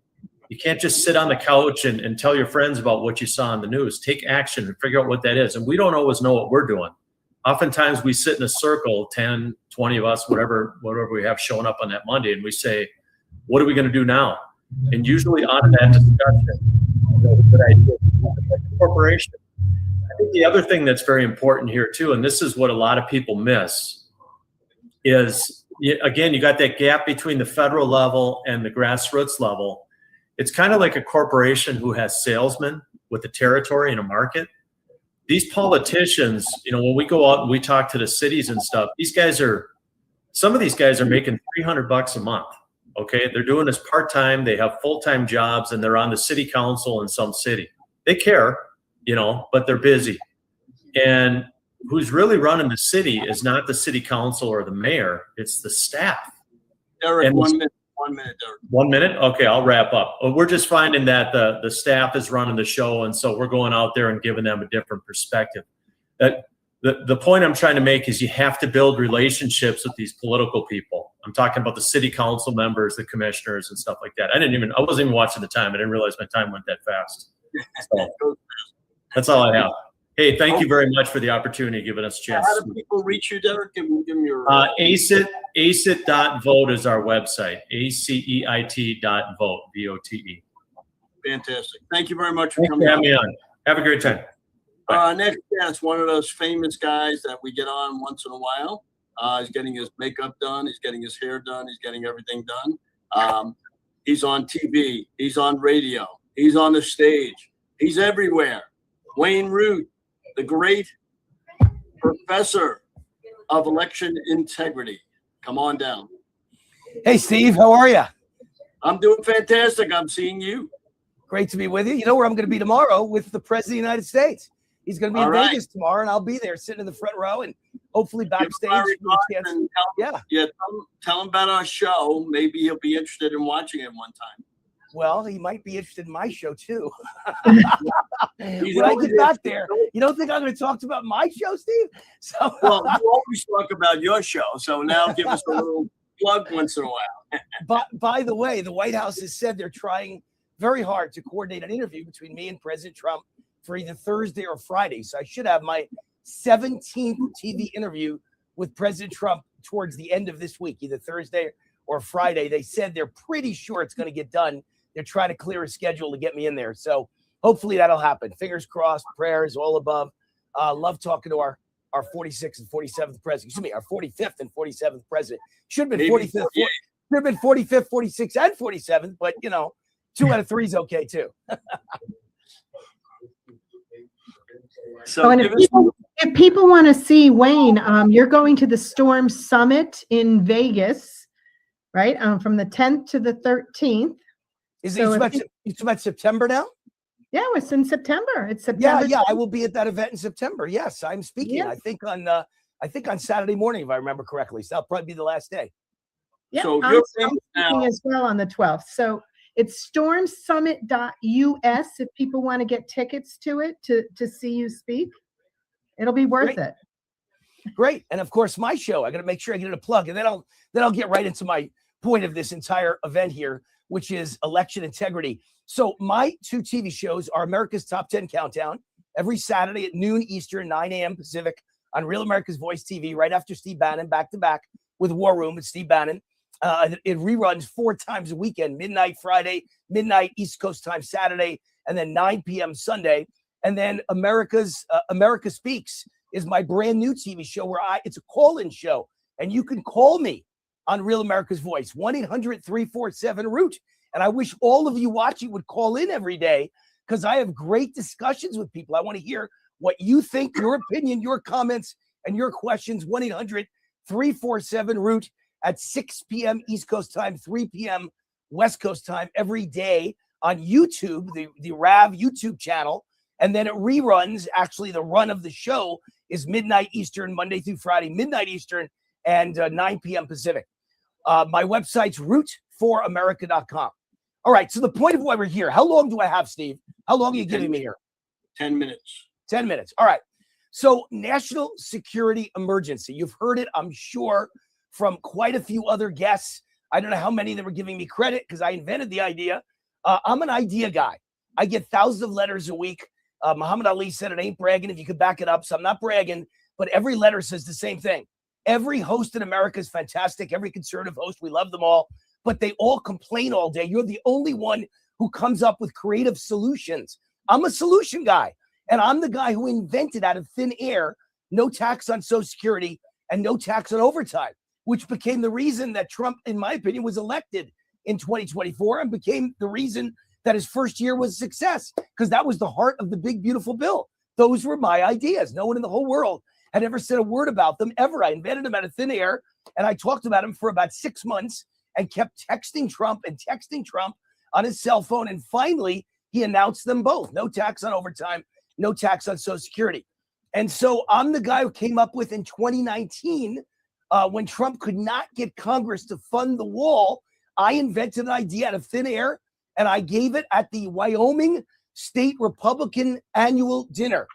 You can't just sit on the couch and tell your friends about what you saw in the news. Take action and figure out what that is. And we don't always know what we're doing. Oftentimes we sit in a circle, 10, 20 of us, whatever we have showing up on that Monday, and we say, what are we going to do now? And usually out of that discussion, good idea, corporation. I think the other thing that's very important here too, and this is what a lot of people miss, is again, you got that gap between the federal level and the grassroots level. It's kind of like a corporation who has salesmen with a territory and a market. These politicians, when we go out and we talk to the cities and stuff, some of these guys are making $300 a month. Okay. They're doing this part-time. They have full-time jobs and they're on the city council in some city. They care, but they're busy. And who's really running the city is not the city council or the mayor. It's the staff. Derek, 1 minute, Derek. 1 minute? Okay, I'll wrap up. We're just finding that the staff is running the show, and so we're going out there and giving them a different perspective. The point I'm trying to make is you have to build relationships with these political people. I'm talking about the city council members, the commissioners, and stuff like that. I wasn't even watching the time. I didn't realize my time went that fast. So, that's all I have. Hey, thank you very much for the opportunity, giving us a chance. How do people reach you, Derek? Give them your ACEIT.vote is our website. ACEIT.vote, VOTE. Fantastic. Thank you very much for Thanks coming for having me on. Have a great time. Next guest, one of those famous guys that we get on once in a while. He's getting his makeup done. He's getting his hair done. He's getting everything done. He's on TV. He's on radio. He's on the stage. He's everywhere. Wayne Root, the great professor of election integrity. Come on down. Hey, Steve, how are you? I'm doing fantastic. I'm seeing you. Great to be with you. You know where I'm going to be tomorrow? With the President of the United States. He's going to be in All Vegas tomorrow, and I'll be there sitting in the front row and hopefully backstage. Tell him about our show. Maybe he'll be interested in watching it one time. Well, he might be interested in my show too. When I get back there, you don't think I'm going to talk about my show, Steve? So, well, you always talk about your show. So now give us a little plug once in a while. But by the way, the White House has said they're trying very hard to coordinate an interview between me and President Trump for either Thursday or Friday. So I should have my 17th TV interview with President Trump towards the end of this week, either Thursday or Friday. They said they're pretty sure it's going to get done. They're trying to clear a schedule to get me in there. So hopefully that'll happen. Fingers crossed, prayers all above. Love talking to our 46th and 47th president. Excuse me, our 45th and 47th president. Should have been 45th. Should have been 45th, 46th, and 47th, but 2 out of 3 is okay too. So and if people want to see Wayne, you're going to the Storm Summit in Vegas, right? From the 10th to the 13th. Is it about September now? Yeah, it's in September. It's September. Yeah, I will be at that event in September. Yes, I'm speaking. Yeah. I think on Saturday morning, if I remember correctly. So that'll probably be the last day. Yeah, so I'm speaking as well on the 12th. So it's stormsummit.us if people want to get tickets to it to see you speak. It'll be worth it. Great. And of course, my show, I got to make sure I get it a plug, and then I'll get right into my point of this entire event here, which is election integrity. So my 2 TV shows are America's Top 10 Countdown every Saturday at noon Eastern, 9 a.m. Pacific on Real America's Voice TV, right after Steve Bannon, back to back with War Room with Steve Bannon. It reruns 4 times a weekend, midnight Friday, midnight East Coast time Saturday, and then 9 p.m. Sunday. And then America Speaks is my brand new TV show where it's a call-in show, and you can call me on Real America's Voice, 1-800-347-ROOT. And I wish all of you watching would call in every day, because I have great discussions with people. I want to hear what you think, your opinion, your comments, and your questions. 1-800-347-ROOT at 6 p.m. East Coast time, 3 p.m. West Coast time every day on YouTube, the RAV YouTube channel. And then it reruns. Actually, the run of the show is midnight Eastern, Monday through Friday, midnight Eastern, and 9 p.m. Pacific. My website's root4america.com. All right, so the point of why we're here, how long do I have, Steve? How long are you giving me here? 10 minutes. 10 minutes. All right. So national security emergency. You've heard it, I'm sure, from quite a few other guests. I don't know how many of them are giving me credit because I invented the idea. I'm an idea guy. I get thousands of letters a week. Muhammad Ali said it ain't bragging if you could back it up. So I'm not bragging, but every letter says the same thing. Every host in America is fantastic. Every conservative host, we love them all, but they all complain all day. You're the only one who comes up with creative solutions. I'm a solution guy, and I'm the guy who invented out of thin air no tax on Social Security and no tax on overtime, which became the reason that Trump, in my opinion, was elected in 2024 and became the reason that his first year was a success, because that was the heart of the big, beautiful bill. Those were my ideas. No one in the whole world had ever said a word about them ever. I invented them out of thin air, and I talked about them for about 6 months and kept texting Trump on his cell phone. And finally, he announced them both. No tax on overtime, no tax on Social Security. And so I'm the guy who came up with in 2019, when Trump could not get Congress to fund the wall, I invented an idea out of thin air, and I gave it at the Wyoming State Republican annual dinner.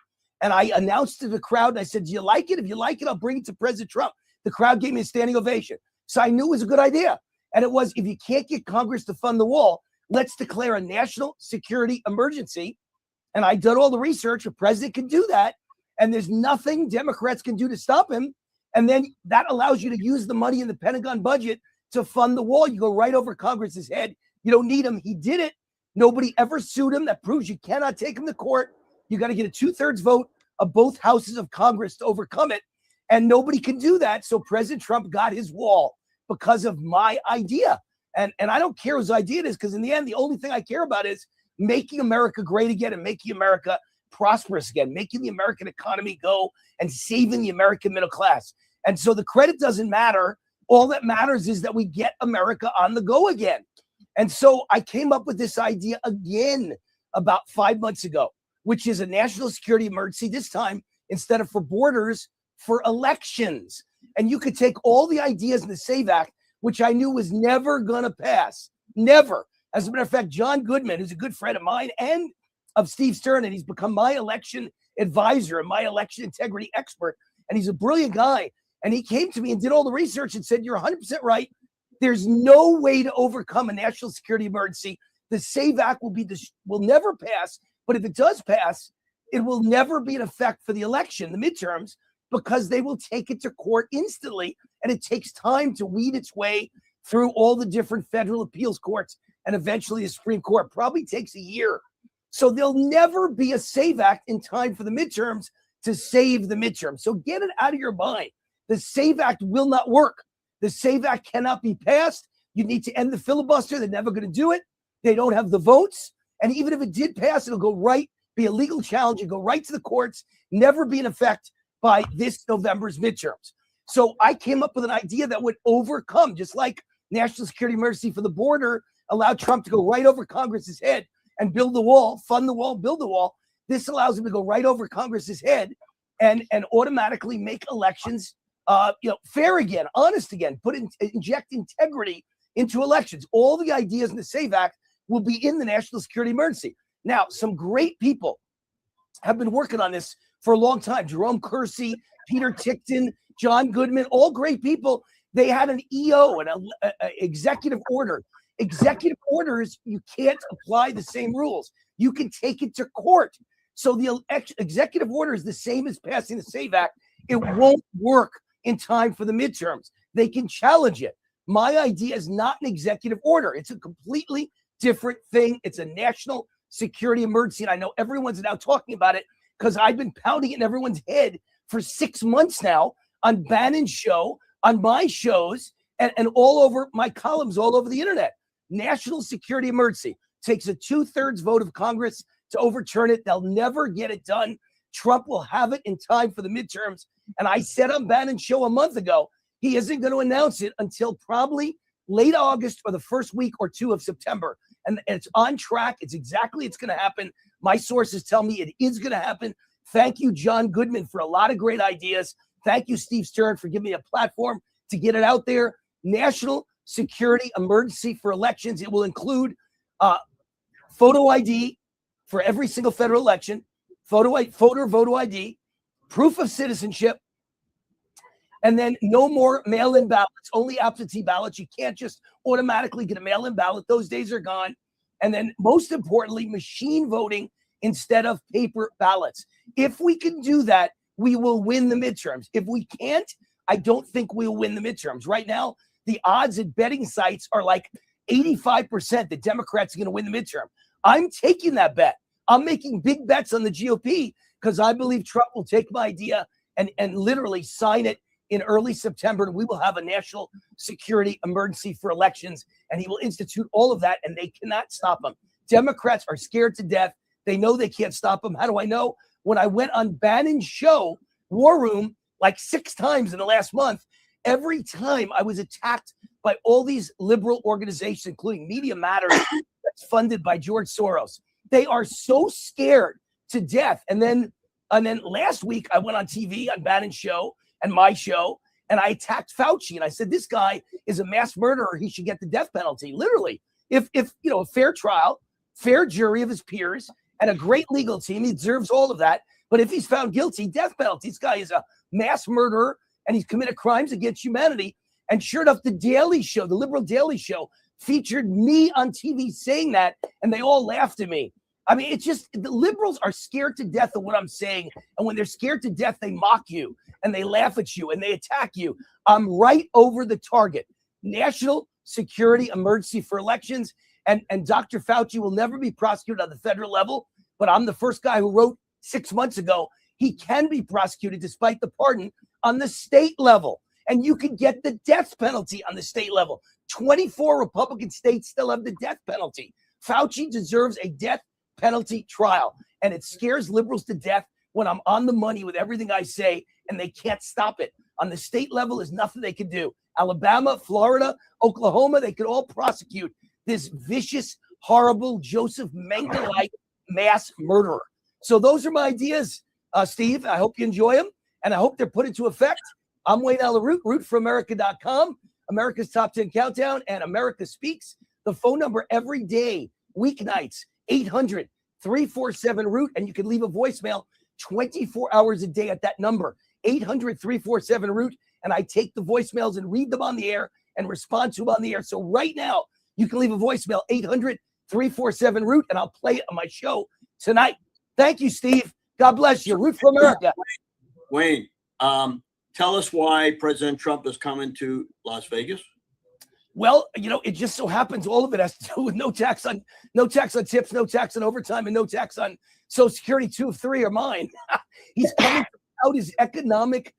And I announced to the crowd, and I said, do you like it? If you like it, I'll bring it to President Trump. The crowd gave me a standing ovation. So I knew it was a good idea. And it was, if you can't get Congress to fund the wall, let's declare a national security emergency. And I did all the research. A president can do that. And there's nothing Democrats can do to stop him. And then that allows you to use the money in the Pentagon budget to fund the wall. You go right over Congress's head. You don't need him. He did it. Nobody ever sued him. That proves you cannot take him to court. You got to get a 2/3 vote of both houses of Congress to overcome it. And nobody can do that. So President Trump got his wall because of my idea. And I don't care whose idea it is, because in the end, the only thing I care about is making America great again and making America prosperous again, making the American economy go and saving the American middle class. And so the credit doesn't matter. All that matters is that we get America on the go again. And so I came up with this idea again about 5 months ago, which is a national security emergency, this time, instead of for borders, for elections. And you could take all the ideas in the SAVE Act, which I knew was never going to pass. Never. As a matter of fact, John Goodman, who's a good friend of mine and of Steve Stern, and he's become my election advisor and my election integrity expert, and he's a brilliant guy. And he came to me and did all the research and said, you're 100% right. There's no way to overcome a national security emergency. The SAVE Act will never pass, but if it does pass, it will never be in effect for the election, the midterms, because they will take it to court instantly, and it takes time to weed its way through all the different federal appeals courts and eventually the Supreme Court. Probably takes a year. So there'll never be a SAVE Act in time for the midterms to save the midterms. So get it out of your mind. The SAVE Act will not work. The SAVE Act cannot be passed. You need to end the filibuster. They're never going to do it. They don't have the votes. And even if it did pass, it'll go right, be a legal challenge and go right to the courts, never be in effect by this November's midterms. So I came up with an idea that would overcome, just like national security emergency for the border allowed Trump to go right over Congress's head and build the wall, fund the wall, build the wall. This allows him to go right over Congress's head and automatically make elections fair again, honest again, inject integrity into elections. All the ideas in the SAVE Act will be in the national security emergency. Now, some great people have been working on this for a long time. Jerome, Corsi, Peter Ticktin, John Goodman, all great people. They had an EO, an executive order. Executive orders, you can't apply the same rules. You can take it to court. So the executive order is the same as passing the SAVE Act. It won't work in time for the midterms. They can challenge it. My idea is not an executive order. It's a completely different thing. It's a national security emergency. And I know everyone's now talking about it because I've been pounding it in everyone's head for 6 months now on Bannon's show, on my shows, and all over my columns all over the internet. National security emergency takes a 2/3 vote of Congress to overturn it. They'll never get it done. Trump will have it in time for the midterms. And I said on Bannon's show a month ago, he isn't going to announce it until probably late August or the first week or two of September. And it's on track. It's going to happen. My sources tell me it is going to happen. Thank you, John Goodman, for a lot of great ideas. Thank you, Steve Stern, for giving me a platform to get it out there. National security emergency for elections. It will include photo ID for every single federal election, photo ID, proof of citizenship, and then no more mail-in ballots, only absentee ballots. You can't just automatically get a mail-in ballot. Those days are gone. And then most importantly, machine voting instead of paper ballots. If we can do that, we will win the midterms. If we can't, I don't think we'll win the midterms. Right now, the odds at betting sites are like 85% that Democrats are going to win the midterm. I'm taking that bet. I'm making big bets on the GOP because I believe Trump will take my idea and literally sign it in early September. And we will have a national security emergency for elections. And he will institute all of that, and they cannot stop him. Democrats are scared to death. They know they can't stop him. How do I know? When I went on Bannon's show, War Room, like 6 times in the last month, every time I was attacked by all these liberal organizations, including Media Matters, that's funded by George Soros. They are so scared to death. And then last week, I went on TV on Bannon's show and my show, and I attacked Fauci. And I said, this guy is a mass murderer. He should get the death penalty. Literally, if a fair trial, fair jury of his peers, and a great legal team, he deserves all of that. But if he's found guilty, death penalty. This guy is a mass murderer, and he's committed crimes against humanity. And sure enough, the Daily Show, the liberal Daily Show, featured me on TV saying that, and they all laughed at me. I mean, it's just the liberals are scared to death of what I'm saying. And when they're scared to death, they mock you and they laugh at you and they attack you. I'm right over the target. National security emergency for elections. And Dr. Fauci will never be prosecuted on the federal level. But I'm the first guy who wrote 6 months ago, he can be prosecuted despite the pardon on the state level. And you can get the death penalty on the state level. 24 Republican states still have the death penalty. Fauci deserves a death penalty trial. And it scares liberals to death when I'm on the money with everything I say, and they can't stop it. On the state level, there's nothing they can do. Alabama, Florida, Oklahoma, they could all prosecute this vicious, horrible Joseph Mengele-like mass murderer. So those are my ideas, Steve. I hope you enjoy them, and I hope they're put into effect. I'm Wayne Alla Root, rootforamerica.com, America's Top 10 Countdown, and America Speaks. The phone number every day, weeknights, 800-347-ROOT, and you can leave a voicemail 24 hours a day at that number, 800-347-ROOT, and I take the voicemails and read them on the air and respond to them on the air. So right now, you can leave a voicemail, 800-347-ROOT, and I'll play it on my show tonight. Thank you, Steve. God bless you. Root for America. Wayne, tell us why President Trump is coming to Las Vegas. Well, you know, it just so happens all of it has to do with no tax on tips, no tax on overtime, and no tax on Social Security. 2 of 3 are mine. He's coming out his economic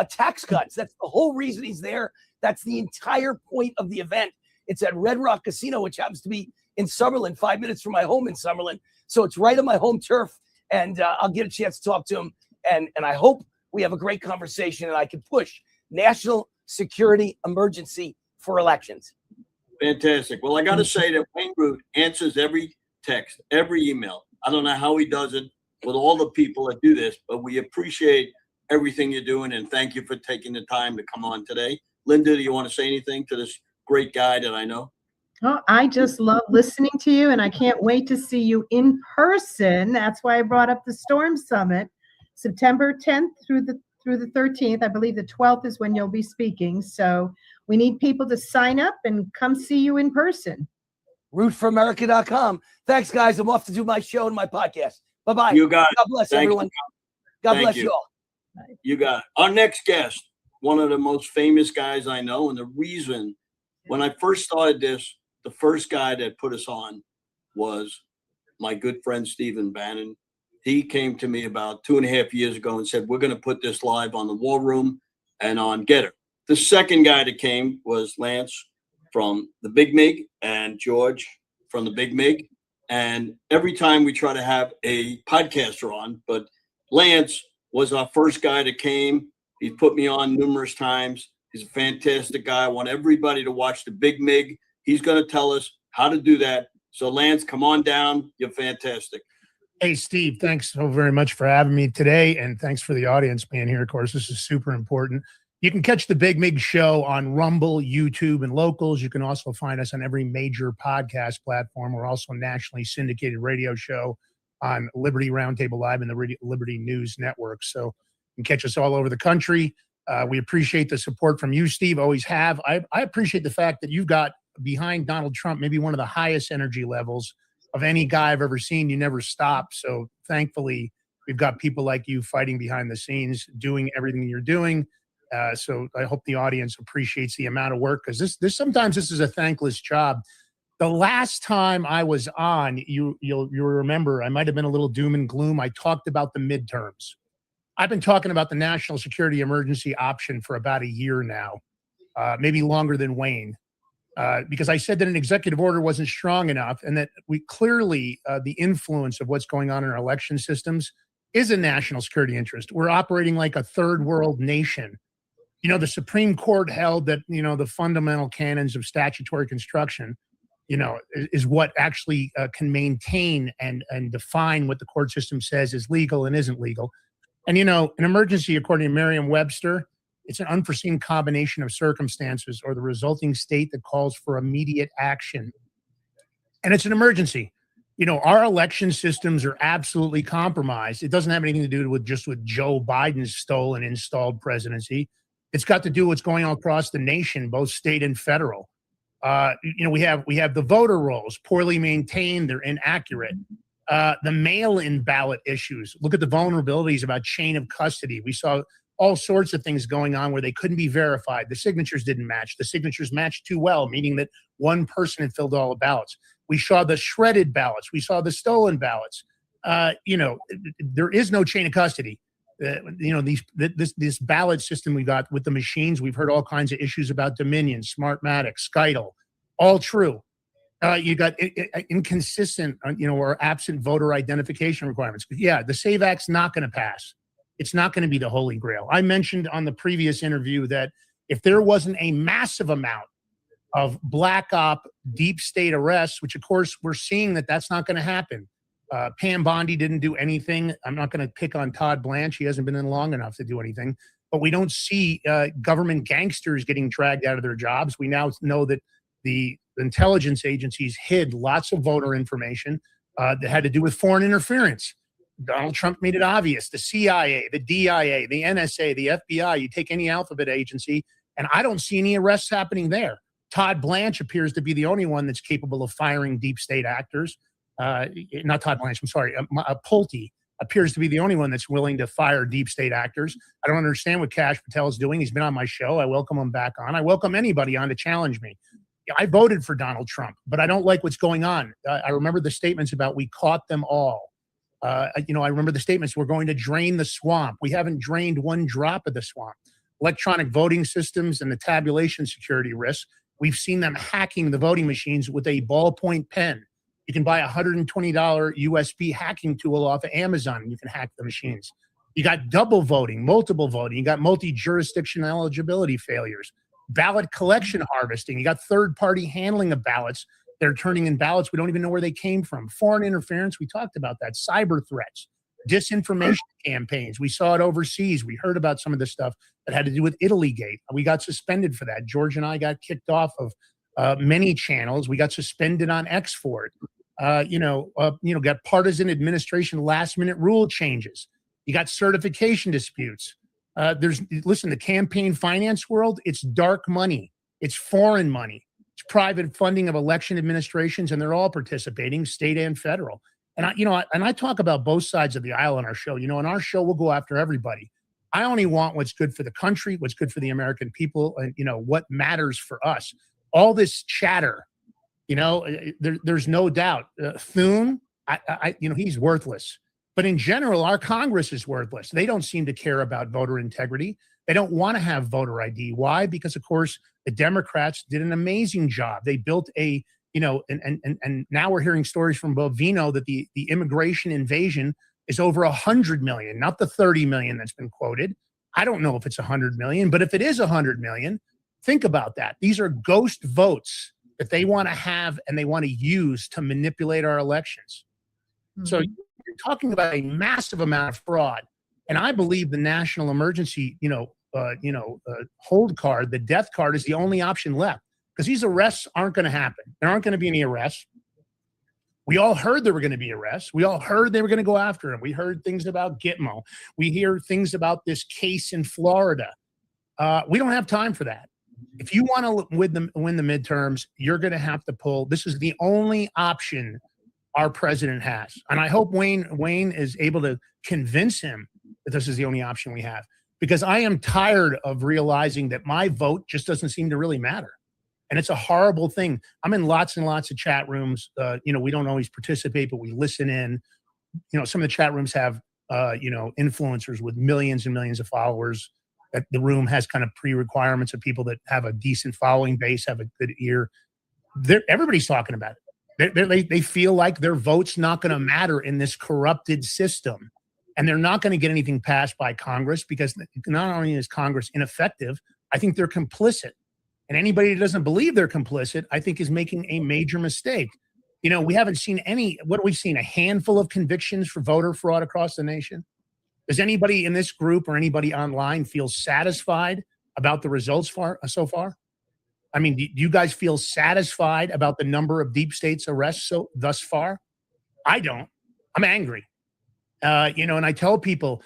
tax cuts. That's the whole reason he's there. That's the entire point of the event. It's at Red Rock Casino, which happens to be in Summerlin, 5 minutes from my home in Summerlin. So it's right on my home turf, and I'll get a chance to talk to him. And I hope we have a great conversation and I can push national security emergency for elections. Fantastic. Well, I got to say that Wayne Root answers every text, every email. I don't know how he does it with all the people that do this, but we appreciate everything you're doing, and thank you for taking the time to come on today. Linda, do you want to say anything to this great guy that I know? Oh, I just love listening to you, and I can't wait to see you in person. That's why I brought up the Storm Summit, September 10th through the 13th. I believe the 12th is when you'll be speaking. So we need people to sign up and come see you in person. Rootforamerica.com. Thanks, guys. I'm off to do my show and my podcast. Bye-bye. You got it. God bless Thank everyone. you. God Thank bless you. you all. You got it. Our next guest, one of the most famous guys I know, and the reason when I first started this, the first guy that put us on was my good friend Stephen Bannon. He came to me about 2.5 years ago and said, we're going to put this live on the War Room and on Getter. The second guy that came was Lance from the Big Mig and George from the Big Mig. And every time we try to have a podcaster on, but Lance was our first guy that came. He's put me on numerous times. He's a fantastic guy. I want everybody to watch the Big Mig. He's going to tell us how to do that. So Lance, come on down. You're fantastic. Hey, Steve, thanks so very much for having me today. And thanks for the audience being here. Of course, this is super important. You can catch the Big Mig Show on Rumble, YouTube, and locals. You can also find us on every major podcast platform. We're also a nationally syndicated radio show on Liberty Roundtable Live and the Liberty News Network. So you can catch us all over the country. We appreciate the support from you, Steve. Always have. I appreciate the fact that you've got behind Donald Trump maybe one of the highest energy levels of any guy I've ever seen. You never stop. So thankfully, we've got people like you fighting behind the scenes, doing everything you're doing. So I hope the audience appreciates the amount of work, because sometimes this is a thankless job. The last time I was on, you'll remember, I might have been a little doom and gloom. I talked about the midterms. I've been talking about the national security emergency option for about a year now, maybe longer than Wayne, because I said that an executive order wasn't strong enough, and that we clearly, the influence of what's going on in our election systems is a national security interest. We're operating like a third world nation. You know, the Supreme Court held that, you know, the fundamental canons of statutory construction, you know, is what actually can maintain and define what the court system says is legal and isn't legal. And, you know, an emergency, according to Merriam-Webster, it's an unforeseen combination of circumstances or the resulting state that calls for immediate action. And it's an emergency. You know, our election systems are absolutely compromised. It doesn't have anything to do with Joe Biden's stolen installed presidency. It's got to do with what's going on across the nation, both state and federal. You know, we have the voter rolls poorly maintained. They're inaccurate. The mail-in ballot issues. Look at the vulnerabilities about chain of custody. We saw all sorts of things going on where they couldn't be verified. The signatures didn't match. The signatures matched too well, meaning that one person had filled all the ballots. We saw the shredded ballots. We saw the stolen ballots. there is no chain of custody. This ballot system we got with the machines, we've heard all kinds of issues about Dominion, Smartmatic, Scyttle, all true. You got inconsistent, or absent voter identification requirements. But yeah, the SAVE Act's not going to pass. It's not going to be the Holy Grail. I mentioned on the previous interview that if there wasn't a massive amount of black op deep state arrests, which of course we're seeing that's not going to happen. Pam Bondi didn't do anything. I'm not going to pick on Todd Blanche. He hasn't been in long enough to do anything. But we don't see government gangsters getting dragged out of their jobs. We now know that the intelligence agencies hid lots of voter information that had to do with foreign interference. Donald Trump made it obvious. The CIA, the DIA, the NSA, the FBI, you take any alphabet agency, and I don't see any arrests happening there. Todd Blanche appears to be the only one that's capable of firing deep state actors. Not Todd Blanche, I'm sorry. Pulte appears to be the only one that's willing to fire deep state actors. I don't understand what Kash Patel is doing. He's been on my show. I welcome him back on. I welcome anybody on to challenge me. I voted for Donald Trump, but I don't like what's going on. I remember the statements about we caught them all. I remember the statements, we're going to drain the swamp. We haven't drained one drop of the swamp. Electronic voting systems and the tabulation security risks. We've seen them hacking the voting machines with a ballpoint pen. You can buy a $120 USB hacking tool off of Amazon and you can hack the machines. You got double voting, multiple voting. You got multi-jurisdiction eligibility failures. Ballot collection harvesting. You got third-party handling of ballots. They're turning in ballots. We don't even know where they came from. Foreign interference. We talked about that. Cyber threats. Disinformation campaigns. We saw it overseas. We heard about some of the stuff that had to do with Italy-gate. We got suspended for that. George and I got kicked off of many channels. We got suspended on X for it. Got partisan administration last-minute rule changes. You got certification disputes. The campaign finance world, it's dark money. It's foreign money. It's private funding of election administrations, and they're all participating, state and federal. And I talk about both sides of the aisle on our show. On our show, we'll go after everybody. I only want what's good for the country, what's good for the American people, and what matters for us. All this chatter, there's no doubt. Thune, he's worthless. But in general, our Congress is worthless. They don't seem to care about voter integrity. They don't want to have voter ID. Why? Because, of course, the Democrats did an amazing job. They built and now we're hearing stories from Bovino that the immigration invasion is over 100 million, not the 30 million that's been quoted. I don't know if it's 100 million, but if it is 100 million, think about that. These are ghost votes that they want to have and they want to use to manipulate our elections. Mm-hmm. So you're talking about a massive amount of fraud. And I believe the national emergency, hold card, the death card is the only option left because these arrests aren't going to happen. There aren't going to be any arrests. We all heard there were going to be arrests. We all heard they were going to go after him. We heard things about Gitmo. We hear things about this case in Florida. We don't have time for that. If you want to win the midterms, you're going to have to pull. This is the only option our president has. And I hope Wayne is able to convince him that this is the only option we have. Because I am tired of realizing that my vote just doesn't seem to really matter. And it's a horrible thing. I'm in lots and lots of chat rooms. We don't always participate, but we listen in. Some of the chat rooms have, influencers with millions and millions of followers. That the room has kind of pre-requirements of people that have a decent following base, have a good ear. Everybody's talking about it. They feel like their vote's not going to matter in this corrupted system. And they're not going to get anything passed by Congress because not only is Congress ineffective, I think they're complicit. And anybody that doesn't believe they're complicit, I think is making a major mistake. We haven't seen we've seen a handful of convictions for voter fraud across the nation. Does anybody in this group or anybody online feel satisfied about the results so far? I mean, do you guys feel satisfied about the number of deep states arrests thus far? I don't. I'm angry. And I tell people,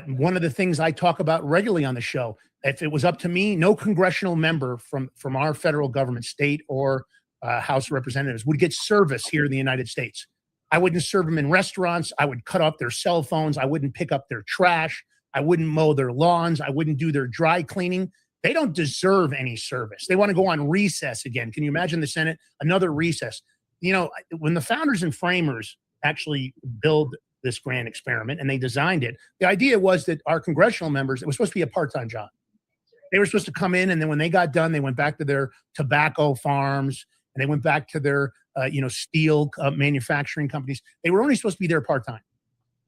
one of the things I talk about regularly on the show, if it was up to me, no congressional member from our federal government, state or House of Representatives would get service here in the United States. I wouldn't serve them in restaurants. I would cut off their cell phones. I wouldn't pick up their trash. I wouldn't mow their lawns. I wouldn't do their dry cleaning. They don't deserve any service. They want to go on recess again. Can you imagine the Senate? Another recess. When the founders and framers actually build this grand experiment, and they designed it. The idea was that our congressional members, it was supposed to be a part-time job. They were supposed to come in, and then when they got done, they went back to their tobacco farms, and they went back to their steel manufacturing companies. They were only supposed to be there part-time.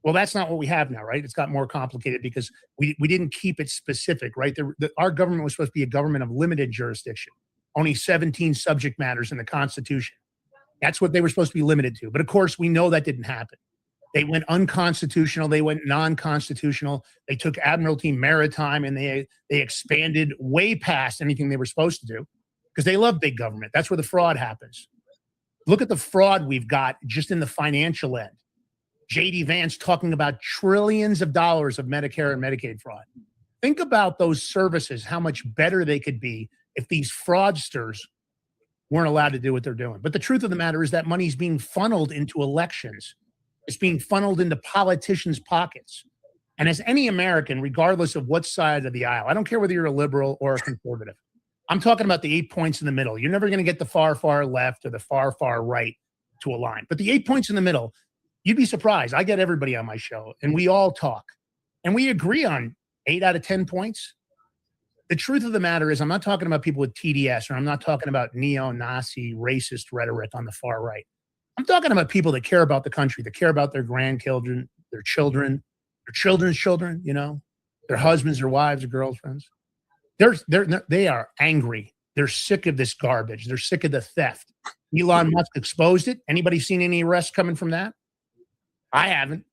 Well, that's not what we have now, right? It's got more complicated because we didn't keep it specific, right? Our government was supposed to be a government of limited jurisdiction, only 17 subject matters in the Constitution. That's what they were supposed to be limited to. But of course, we know that didn't happen. They went unconstitutional. They went non-constitutional. They took Admiralty Maritime and they expanded way past anything they were supposed to do because they love big government. That's where the fraud happens. Look at the fraud we've got just in the financial end. J.D. Vance talking about trillions of dollars of Medicare and Medicaid fraud. Think about those services, how much better they could be if these fraudsters weren't allowed to do what they're doing. But the truth of the matter is that money's being funneled into elections. It's being funneled into politicians' pockets. And as any American, regardless of what side of the aisle, I don't care whether you're a liberal or a conservative, I'm talking about the 8 points in the middle. You're never going to get the far, far left or the far, far right to align. But the 8 points in the middle, you'd be surprised. I get everybody on my show, and we all talk. And we agree on 8 out of 10 points. The truth of the matter is I'm not talking about people with TDS, or I'm not talking about neo-Nazi racist rhetoric on the far right. I'm talking about people that care about the country, that care about their grandchildren, their children, their children's children, their husbands, their wives, their girlfriends. They are angry. They're sick of this garbage. They're sick of the theft. Elon Musk exposed it. Anybody seen any arrests coming from that? I haven't.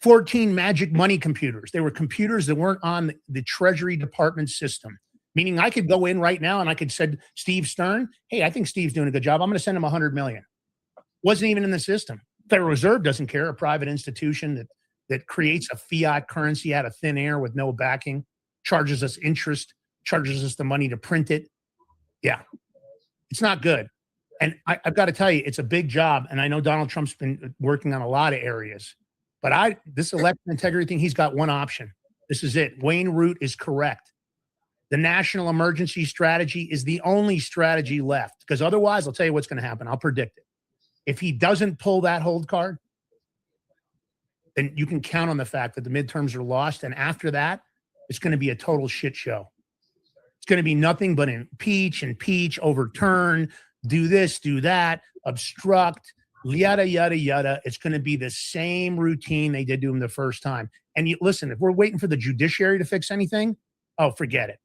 14 magic money computers. They were computers that weren't on the Treasury Department system, meaning I could go in right now and I could say, Steve Stern, hey, I think Steve's doing a good job. I'm going to send him $100 million. Wasn't even in the system. Federal Reserve doesn't care. A private institution that creates a fiat currency out of thin air with no backing, charges us interest, charges us the money to print it. Yeah, it's not good. And I've got to tell you, it's a big job. And I know Donald Trump's been working on a lot of areas. But this election integrity thing, he's got one option. This is it. Wayne Root is correct. The national emergency strategy is the only strategy left. Because otherwise, I'll tell you what's going to happen. I'll predict it. If he doesn't pull that hold card, then you can count on the fact that the midterms are lost. And after that, it's going to be a total shit show. It's going to be nothing but impeach, overturn, do this, do that, obstruct, yada, yada, yada. It's going to be the same routine they did to him the first time. And listen, if we're waiting for the judiciary to fix anything, oh, forget it.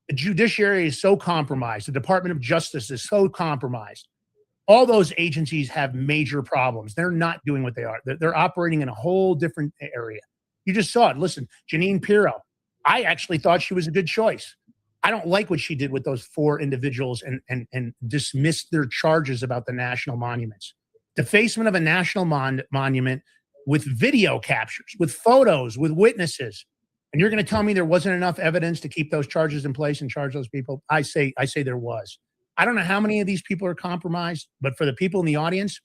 The judiciary is so compromised. The Department of Justice is so compromised. All those agencies have major problems. They're not doing what they are. They're operating in a whole different area. You just saw it. Listen, Jeanine Pirro, I actually thought she was a good choice. I don't like what she did with those 4 individuals and dismissed their charges about the national monuments. Defacement of a national monument with video captures, with photos, with witnesses. And you're going to tell me there wasn't enough evidence to keep those charges in place and charge those people? I say there was. I don't know how many of these people are compromised, but for the people in the audience,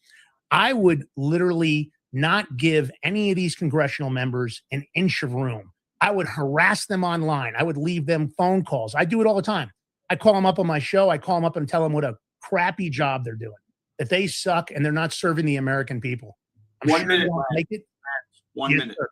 I would literally not give any of these congressional members an inch of room. I would harass them online. I would leave them phone calls. I do it all the time. I call them up on my show. I call them up and tell them what a crappy job they're doing, that they suck and they're not serving the American people. I'm 1 sure minute. they won't make it. 1 minute. Sir.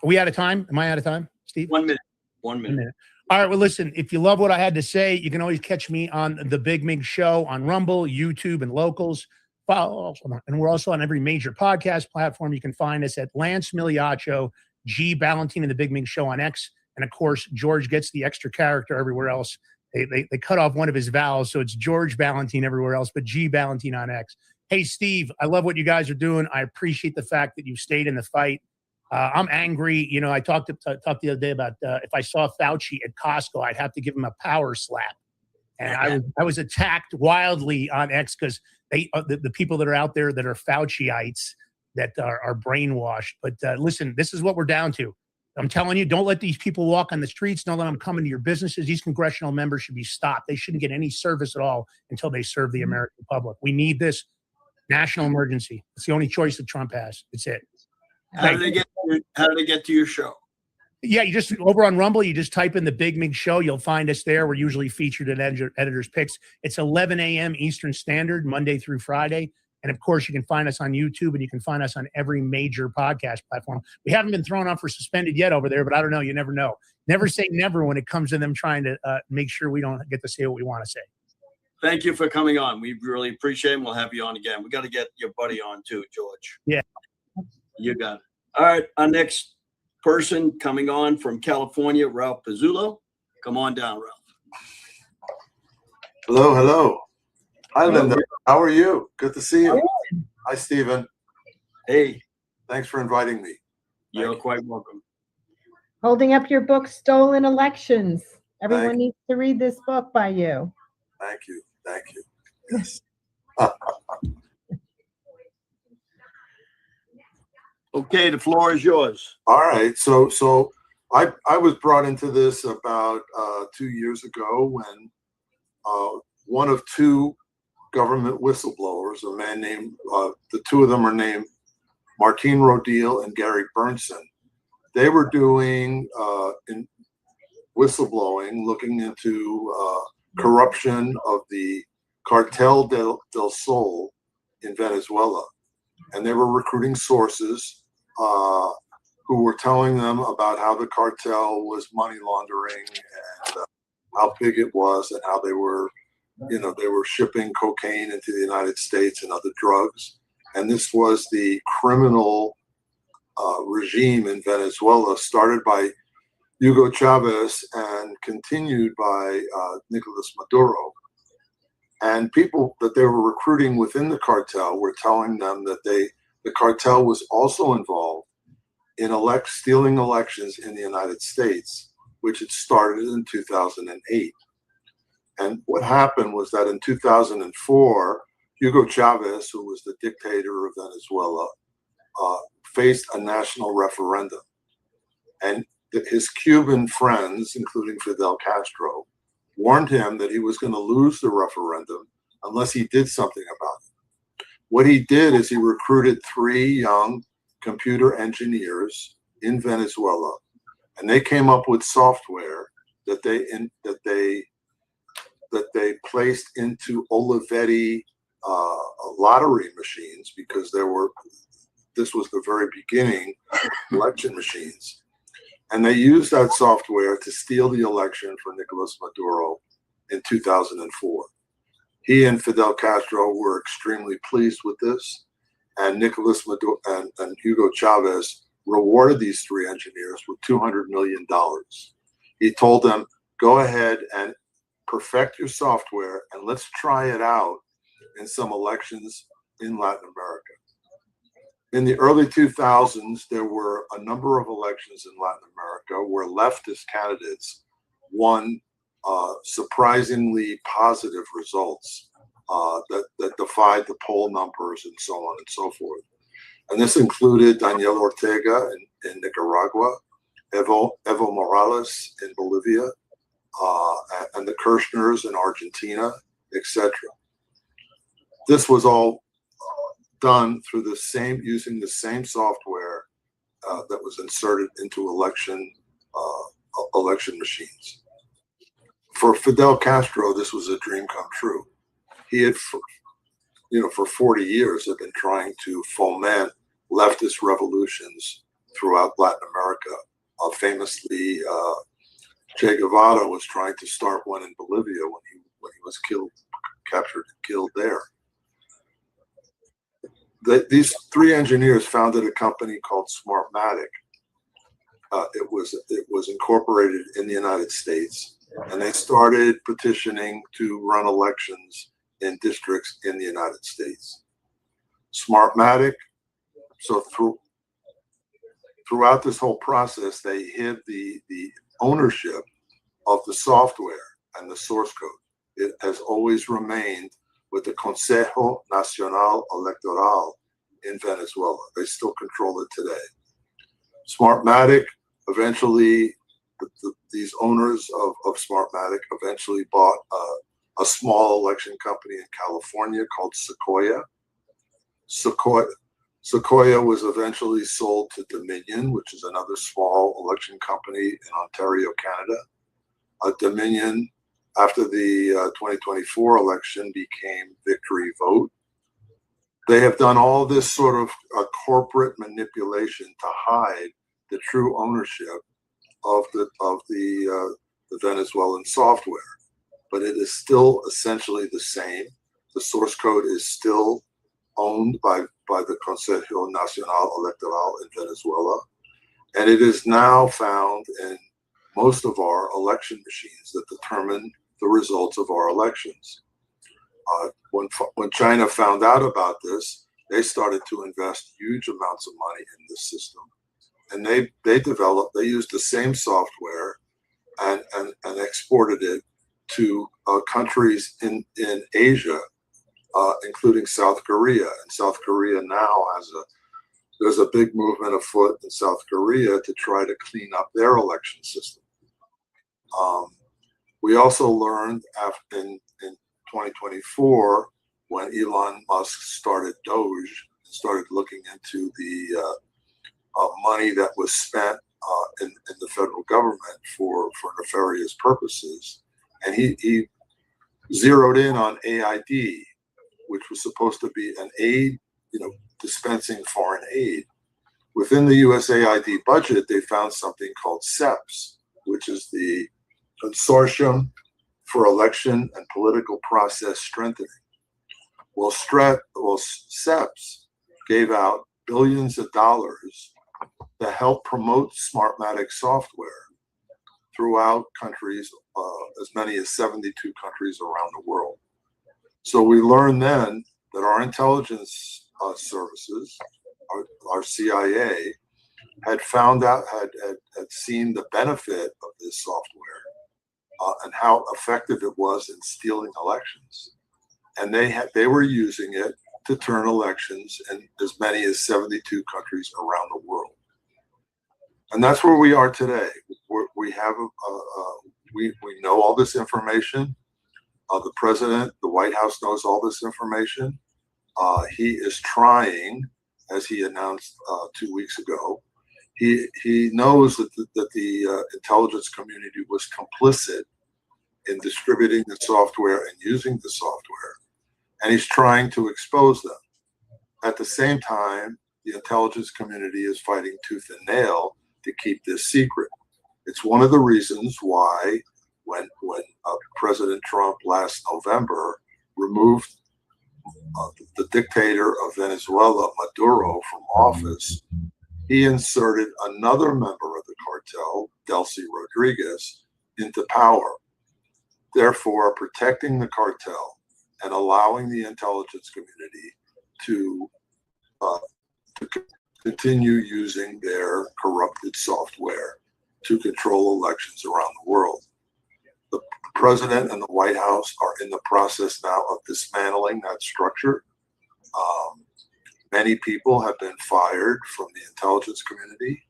Are we out of time? Am I out of time, Steve? 1 minute. 1 minute. All right. Well, listen, if you love what I had to say, you can always catch me on the Big Mig Show on Rumble, YouTube, and Locals. And we're also on every major podcast platform. You can find us at Lance Migliaccio, G Balloutine, and the Big Mig Show on X. And of course, George gets the extra character everywhere else. They cut off one of his vowels, so it's George Balloutine everywhere else, but G Balloutine on X. Hey, Steve, I love what you guys are doing. I appreciate the fact that you stayed in the fight. I'm angry. I talked the other day about if I saw Fauci at Costco, I'd have to give him a power slap. And I was attacked wildly on X because the people that are out there that are Fauciites that are brainwashed. But listen, this is what we're down to. I'm telling you, don't let these people walk on the streets. Don't let them come into your businesses. These congressional members should be stopped. They shouldn't get any service at all until they serve the American public. We need this national emergency. It's the only choice that Trump has. It's it. How do they get to your show? Yeah, you just over on Rumble, you just type in the Big Mig Show. You'll find us there. We're usually featured in Editor's Picks. It's 11 a.m. Eastern Standard, Monday through Friday. And of course, you can find us on YouTube and you can find us on every major podcast platform. We haven't been thrown off for suspended yet over there, but I don't know. You never know. Never say never when it comes to them trying to make sure we don't get to say what we want to say. Thank you for coming on. We really appreciate it. We'll have you on again. We got to get your buddy on too, George. Yeah. You got it. All right. Our next person coming on from California, Ralph Pezzullo. Come on down, Ralph. Hello, hello. Hi, Linda. How are you? Good to see you. Hi, Stephen. Hey. Thanks for inviting me. You're quite welcome. Holding up your book, Stolen Elections. Everyone Thank- needs to read this book by you. Thank you. Thank you. Yes. Okay, the floor is yours. All right. So I was brought into this about 2 years ago when one of two government whistleblowers, a man named, the two of them are named Martine Rodil and Gary Bernson. They were doing in whistleblowing, looking into corruption of the Cartel del Sol in Venezuela. And they were recruiting sources who were telling them about how the cartel was money laundering and how big it was and how they were shipping cocaine into the United States and other drugs. And this was the criminal regime in Venezuela, started by Hugo Chavez and continued by Nicolas Maduro. And people that they were recruiting within the cartel were telling them that the cartel was also involved in stealing elections in the United States, which had started in 2008. And what happened was that in 2004, Hugo Chavez, who was the dictator of Venezuela, faced a national referendum. And his Cuban friends, including Fidel Castro, warned him that he was going to lose the referendum unless he did something about it. What he did is he recruited 3 young computer engineers in Venezuela, and they came up with software that they placed into Olivetti lottery machines, because this was the very beginning of election machines. And they used that software to steal the election for Nicolas Maduro in 2004. He and Fidel Castro were extremely pleased with this, and Nicolas Maduro and Hugo Chavez rewarded these 3 engineers with $200 million. He told them, go ahead and perfect your software and let's try it out in some elections in Latin America. In the early 2000s, there were a number of elections in Latin America where leftist candidates won surprisingly positive results that defied the poll numbers and so on and so forth. And this included Daniel Ortega in Nicaragua, Evo Morales in Bolivia, and the Kirchners in Argentina, etc. This was all done through using the same software that was inserted into election machines. For Fidel Castro, this was a dream come true. He had, for 40 years, had been trying to foment leftist revolutions throughout Latin America. Famously, Che Guevara was trying to start one in Bolivia when he was captured and killed there. These 3 engineers founded a company called Smartmatic. It was incorporated in the United States, and they started petitioning to run elections in districts in the United States. Smartmatic. So throughout this whole process, they hid the ownership of the software and the source code. It has always remained with the Consejo Nacional Electoral in Venezuela. They still control it today. Smartmatic eventually, these owners of Smartmatic eventually bought a small election company in California called Sequoia. Sequoia was eventually sold to Dominion, which is another small election company in Ontario, Canada. Dominion, after the 2024 election, became Victory Vote. They have done all this sort of corporate manipulation to hide the true ownership of the Venezuelan software, but it is still essentially the same. The source code is still owned by the Consejo Nacional Electoral in Venezuela, and it is now found in most of our election machines that determine the results of our elections. When China found out about this, they started to invest huge amounts of money in this system, and they used the same software and exported it to countries in Asia, including South Korea. And South Korea now there's a big movement afoot in South Korea to try to clean up their election system. We also learned in 2024, when Elon Musk started Doge, started looking into the money that was spent in the federal government for nefarious purposes, and he zeroed in on AID, which was supposed to be an aid, dispensing foreign aid. Within the USAID budget, they found something called CEPS, which is the Consortium for Election and Political Process Strengthening. Well, CEPS gave out billions of dollars to help promote Smartmatic software throughout countries, as many as 72 countries around the world. So we learned then that our intelligence services, our CIA, had found out, had seen the benefit of this software and how effective it was in stealing elections. And they were using it to turn elections in as many as 72 countries around the world. And that's where we are today. We know all this information. The president, the White House knows all this information. He is trying, as he announced 2 weeks ago, he knows that the intelligence community was complicit in distributing the software and using the software, and he's trying to expose them. At the same time, the intelligence community is fighting tooth and nail to keep this secret. It's one of the reasons why when President Trump last November removed the dictator of Venezuela, Maduro, from office, he inserted another member of the cartel, Delcy Rodriguez, into power, therefore protecting the cartel and allowing the intelligence community to continue using their corrupted software to control elections around the world. The president and the White House are in the process now of dismantling that structure. Many people have been fired from the intelligence community,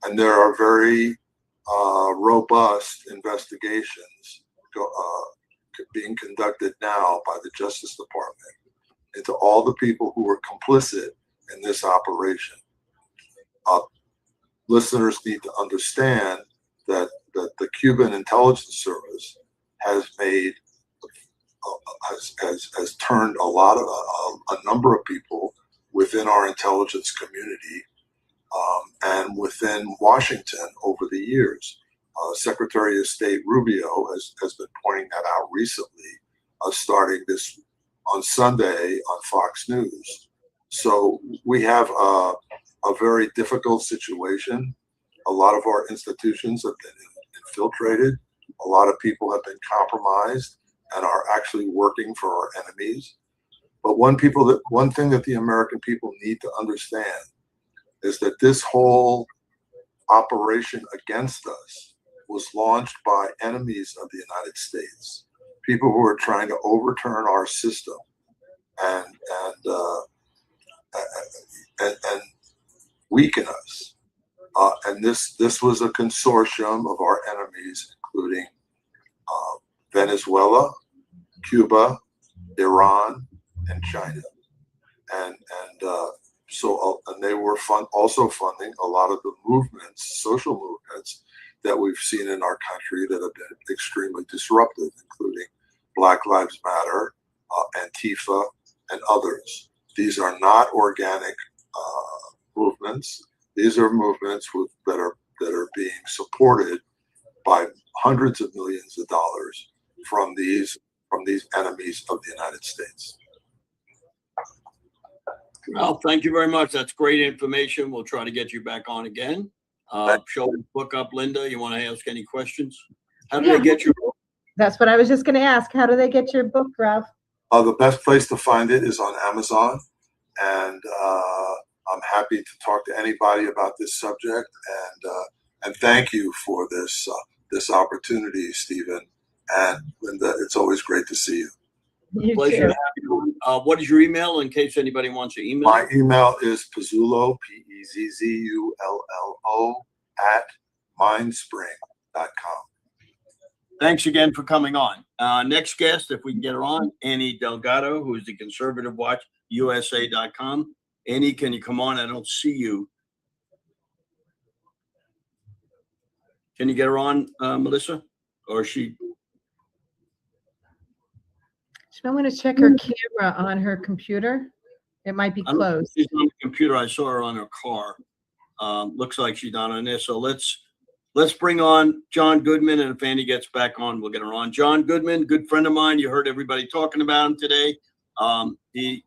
and there are very robust investigations being conducted now by the Justice Department into all the people who were complicit in this operation. Listeners need to understand that the Cuban intelligence service has made has turned a number of people within our intelligence community and within Washington over the years. Secretary of State Rubio has been pointing that out recently, starting this on Sunday on Fox News. So we have a very difficult situation. A lot of our institutions have been infiltrated. A lot of people have been compromised and are actually working for our enemies. But one thing that the American people need to understand is that this whole operation against us was launched by enemies of the United States, people who are trying to overturn our system and weaken us. And this was a consortium of our enemies, including Venezuela, Cuba, Iran, and China. And they were also funding a lot of the movements, social movements, that we've seen in our country that have been extremely disruptive, including Black Lives Matter, Antifa, and others. These are not organic movements. These are movements that are being supported by hundreds of millions of dollars from these enemies of the United States. Well, thank you very much. That's great information. We'll try to get you back on again. Shall we book up, Linda? You want to ask any questions? How do Yeah. they get your book? That's what I was just going to ask. How do they get your book, Ralph? The best place to find it is on Amazon, and I'm happy to talk to anybody about this subject. And thank you for this opportunity, Stephen and Linda. It's always great to see you. You Pleasure too. to have you. What is your email in case anybody wants your email? My email is Pezzullo, Pezzullo @mindspring.com. Thanks again for coming on. Next guest, if we can get her on, Annie Delgado, who is the Conservative Watch, USA.com. Annie, can you come on? I don't see you. Can you get her on, Melissa? Or is she? She might want to check her camera on her computer. It might be I don't think closed. she's on the computer. I saw her on her car. Looks like she's not on there. So let's bring on John Goodman, and if Andy gets back on, we'll get her on. John Goodman, good friend of mine. You heard everybody talking about him today. He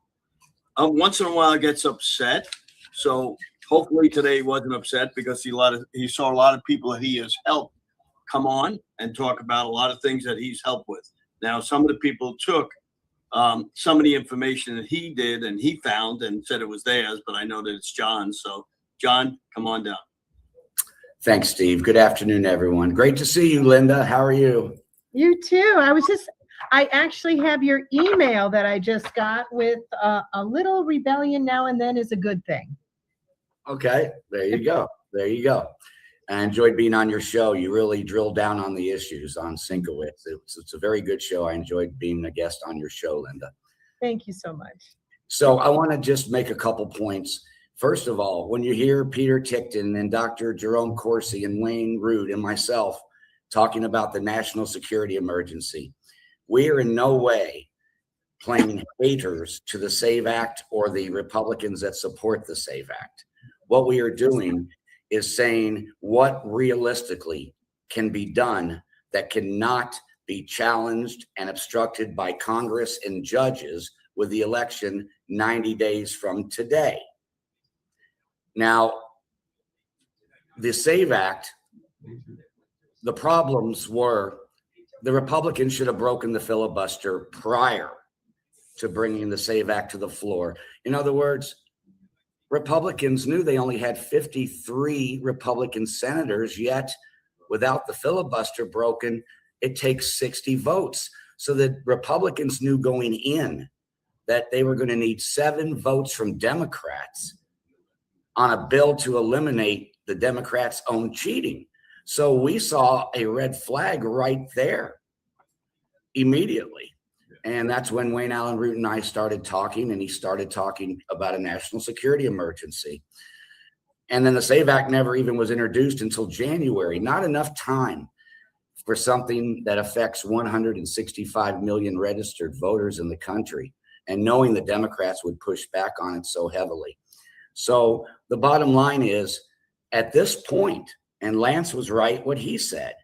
once in a while gets upset. So hopefully today he wasn't upset because he saw a lot of people that he has helped come on and talk about a lot of things that he's helped with. Now, some of the people took some of the information that he did and he found and said it was theirs, but I know that it's John's. So John, come on down. Thanks, Steve. Good afternoon, everyone. Great to see you, Linda. How are you? You too. I actually have your email that I just got with a little rebellion now and then is a good thing. Okay, there you go. There you go. I enjoyed being on your show. You really drilled down on the issues on Szynkowicz. It's a very good show. I enjoyed being a guest on your show, Linda. Thank you so much. So I want to just make a couple points. First of all, when you hear Peter Ticktin and Dr. Jerome Corsi and Wayne Root and myself talking about the national security emergency, we are in no way playing haters to the SAVE Act or the Republicans that support the SAVE Act. What we are doing is saying what realistically can be done that cannot be challenged and obstructed by Congress and judges with the election 90 days from today. Now, the SAVE Act, the problems were the Republicans should have broken the filibuster prior to bringing the SAVE Act to the floor. In other words, Republicans knew they only had 53 Republican senators, yet without the filibuster broken, it takes 60 votes. So the Republicans knew going in that they were going to need 7 votes from Democrats on a bill to eliminate the Democrats' own cheating. So we saw a red flag right there immediately. And that's when Wayne Allen Root and I started talking, and he started talking about a national security emergency. And then the SAVE Act never even was introduced until January. Not enough time for something that affects 165 million registered voters in the country, and knowing the Democrats would push back on it so heavily. So the bottom line is, at this point, and Lance was right what he said,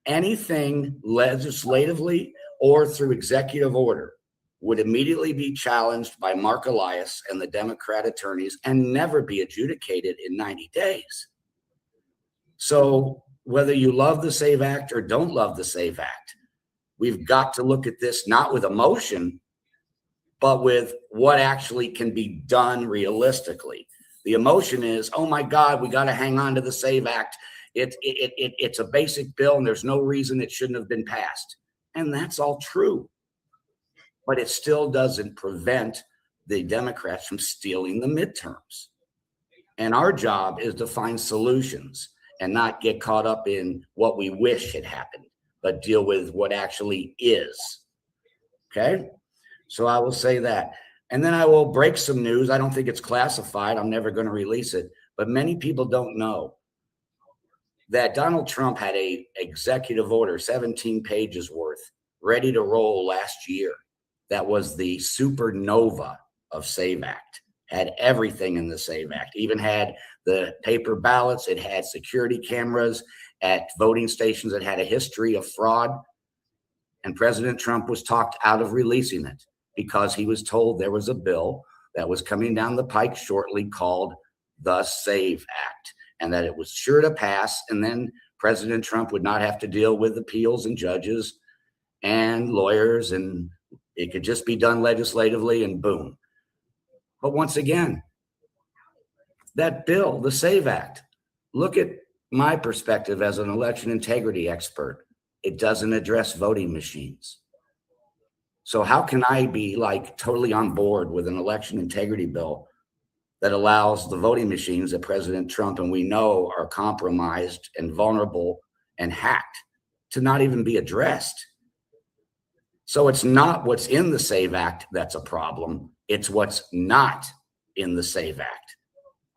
anything legislatively or through executive order would immediately be challenged by Mark Elias and the Democrat attorneys and never be adjudicated in 90 days. So whether you love the SAVE Act or don't love the SAVE Act, we've got to look at this not with emotion, but with what actually can be done realistically. The emotion is, oh my God, we got to hang on to the SAVE Act. It's a basic bill and there's no reason it shouldn't have been passed. And that's all true. But it still doesn't prevent the Democrats from stealing the midterms. And our job is to find solutions and not get caught up in what we wish had happened, but deal with what actually is. Okay? So I will say that. And then I will break some news. I don't think it's classified. I'm never going to release it. But many people don't know that Donald Trump had a executive order, 17 pages worth, ready to roll last year. That was the supernova of SAVE Act. Had everything in the SAVE Act, even had the paper ballots. It had security cameras at voting stations. It had a history of fraud. And President Trump was talked out of releasing it because he was told there was a bill that was coming down the pike shortly called the SAVE Act, and that it was sure to pass. And then President Trump would not have to deal with appeals and judges and lawyers, and it could just be done legislatively, and boom. But once again, that bill, the SAVE Act, look at my perspective as an election integrity expert. It doesn't address voting machines. So how can I be like totally on board with an election integrity bill that allows the voting machines that President Trump and we know are compromised and vulnerable and hacked to not even be addressed? So it's not what's in the SAVE Act that's a problem. It's what's not in the SAVE Act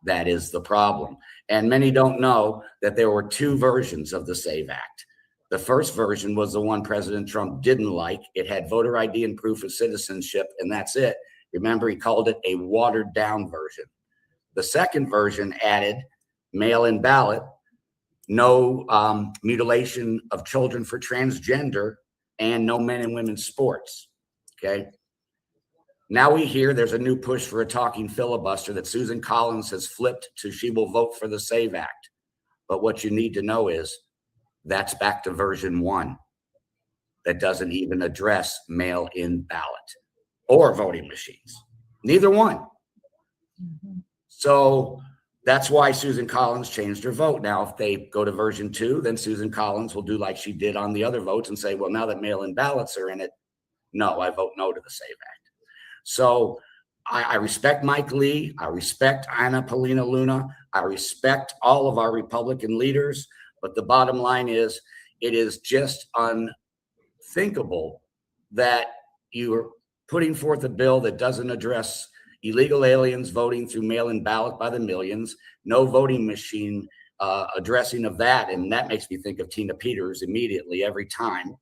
that is the problem. And many don't know that there were two versions of the SAVE Act. The first version was the one President Trump didn't like. It had voter ID and proof of citizenship, and that's it. Remember, he called it a watered down version. The second version added mail-in ballot, no mutilation of children for transgender, and no men and women's sports. Okay. Now we hear there's a new push for a talking filibuster that Susan Collins has flipped to she will vote for the SAVE Act. But what you need to know is that's back to version 1 that doesn't even address mail-in ballot or voting machines. Neither one. So that's why Susan Collins changed her vote. Now, if they go to version 2, then Susan Collins will do like she did on the other votes and say, well, now that mail-in ballots are in it, no, I vote no to the SAVE Act. So I respect Mike Lee. I respect Anna Paulina Luna. I respect all of our Republican leaders. But the bottom line is, it is just unthinkable that you are putting forth a bill that doesn't address illegal aliens voting through mail-in ballot by the millions, no voting machine addressing of that. And that makes me think of Tina Peters immediately, every time.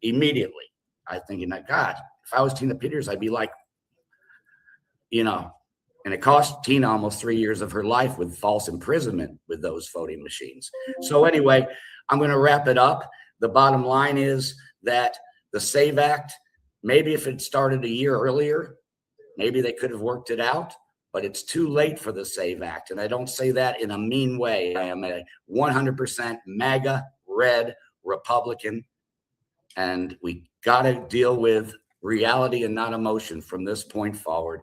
Immediately. I'm thinking, God, if I was Tina Peters, I'd be like, and it cost Tina almost 3 years of her life with false imprisonment with those voting machines. So anyway, I'm going to wrap it up. The bottom line is that the SAVE Act, maybe if it started a year earlier, maybe they could have worked it out, but it's too late for the SAVE Act. And I don't say that in a mean way. I am a 100% MAGA red Republican, and we got to deal with reality and not emotion from this point forward.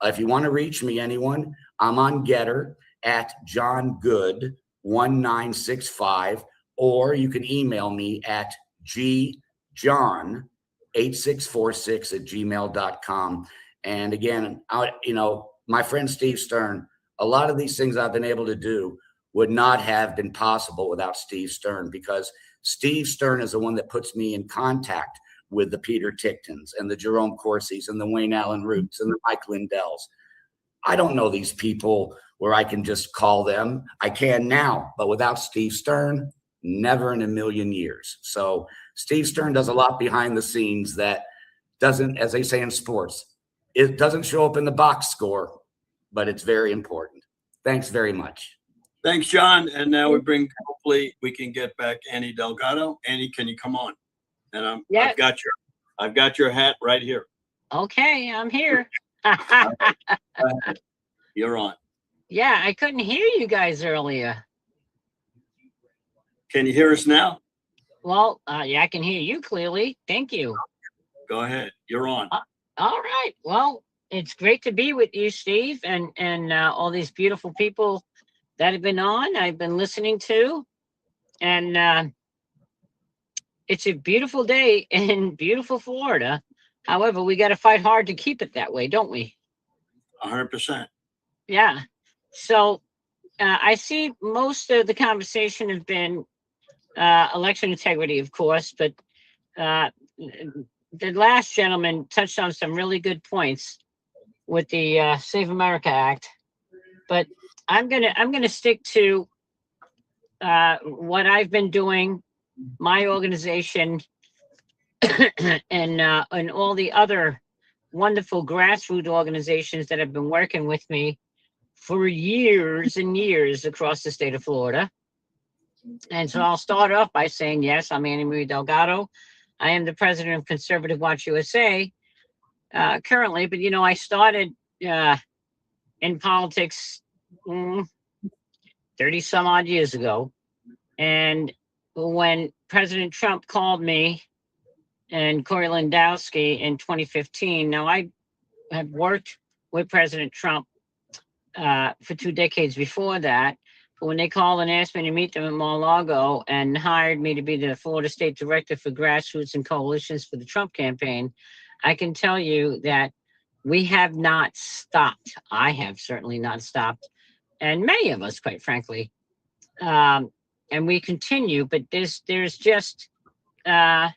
If you want to reach me, anyone, I'm on Getter at johngood1965, or you can email me at gjohn8646@gmail.com. And again, my friend Steve Stern, a lot of these things I've been able to do would not have been possible without Steve Stern, because Steve Stern is the one that puts me in contact with the Peter Ticktins and the Jerome Corsis and the Wayne Allen Roots and the Mike Lindells. I don't know these people where I can just call them. I can now, but without Steve Stern, never in a million years. So Steve Stern does a lot behind the scenes that doesn't, as they say in sports, it doesn't show up in the box score, but it's very important. Thanks very much. Thanks, John. And now hopefully we can get back Annie Delgado. Annie, can you come on? And I've got your hat right here. Okay, I'm here. You're on. Yeah, I couldn't hear you guys earlier. Can you hear us now? Well, yeah, I can hear you clearly. Thank you. Go ahead. You're on. All right. Well, it's great to be with you, Steve, and all these beautiful people that have been on. I've been listening to, and it's a beautiful day in beautiful Florida. However, we got to fight hard to keep it that way, don't we? 100%. Yeah. So I see most of the conversation has been election integrity, of course, but the last gentleman touched on some really good points with the Save America Act. But I'm gonna stick to what I've been doing, my organization, and all the other wonderful grassroots organizations that have been working with me for years and years across the state of Florida. And so I'll start off by saying, yes, I'm Annie Marie Delgado. I am the president of Conservative Watch USA currently, but I started in politics 30 some odd years ago. And when President Trump called me and Corey Lewandowski in 2015, now I have worked with President Trump for 2 decades before that. But when they called and asked me to meet them at Mar-a-Lago and hired me to be the Florida State Director for Grassroots and Coalitions for the Trump campaign, I can tell you that we have not stopped. I have certainly not stopped. And many of us, quite frankly. And we continue, but there's just an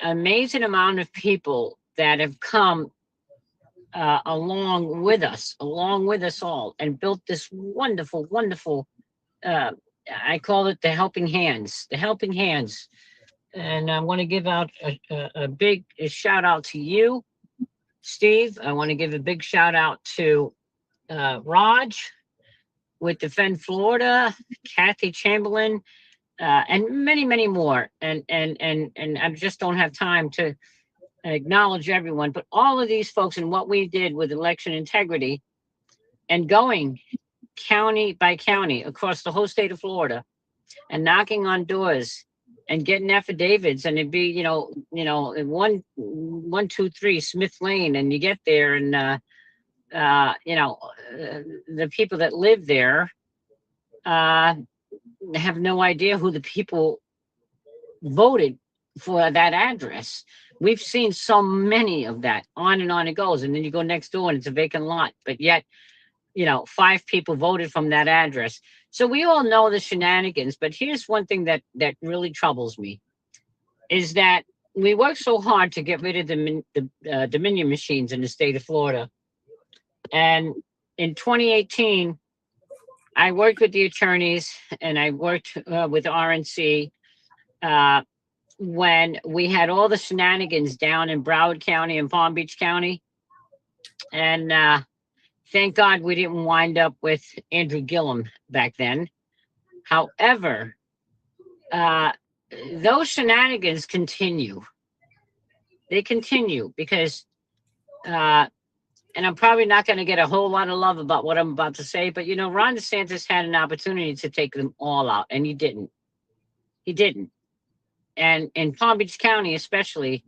amazing amount of people that have come along with us all, and built this wonderful, wonderful, I call it the helping hands. And I want to give out a big shout out to you, Steve. I want to give a big shout out to Raj with Defend Florida, Kathy Chamberlain, and many, many more. And I just don't have time to acknowledge everyone, but all of these folks and what we did with election integrity and going county by county across the whole state of Florida and knocking on doors and getting affidavits, and it'd be, 123 Smith Lane, and you get there and, the people that live there have no idea who the people voted for that address. We've seen so many of that, on and on it goes. And then you go next door and it's a vacant lot, but yet, 5 people voted from that address. So we all know the shenanigans, but here's one thing that really troubles me, is that we work so hard to get rid of the Dominion machines in the state of Florida. And in 2018, I worked with the attorneys and I worked with RNC when we had all the shenanigans down in Broward County and Palm Beach County. And thank God we didn't wind up with Andrew Gillum back then. However, those shenanigans continue. They continue because, and I'm probably not going to get a whole lot of love about what I'm about to say, but Ron DeSantis had an opportunity to take them all out, and he didn't. And in Palm Beach County, especially,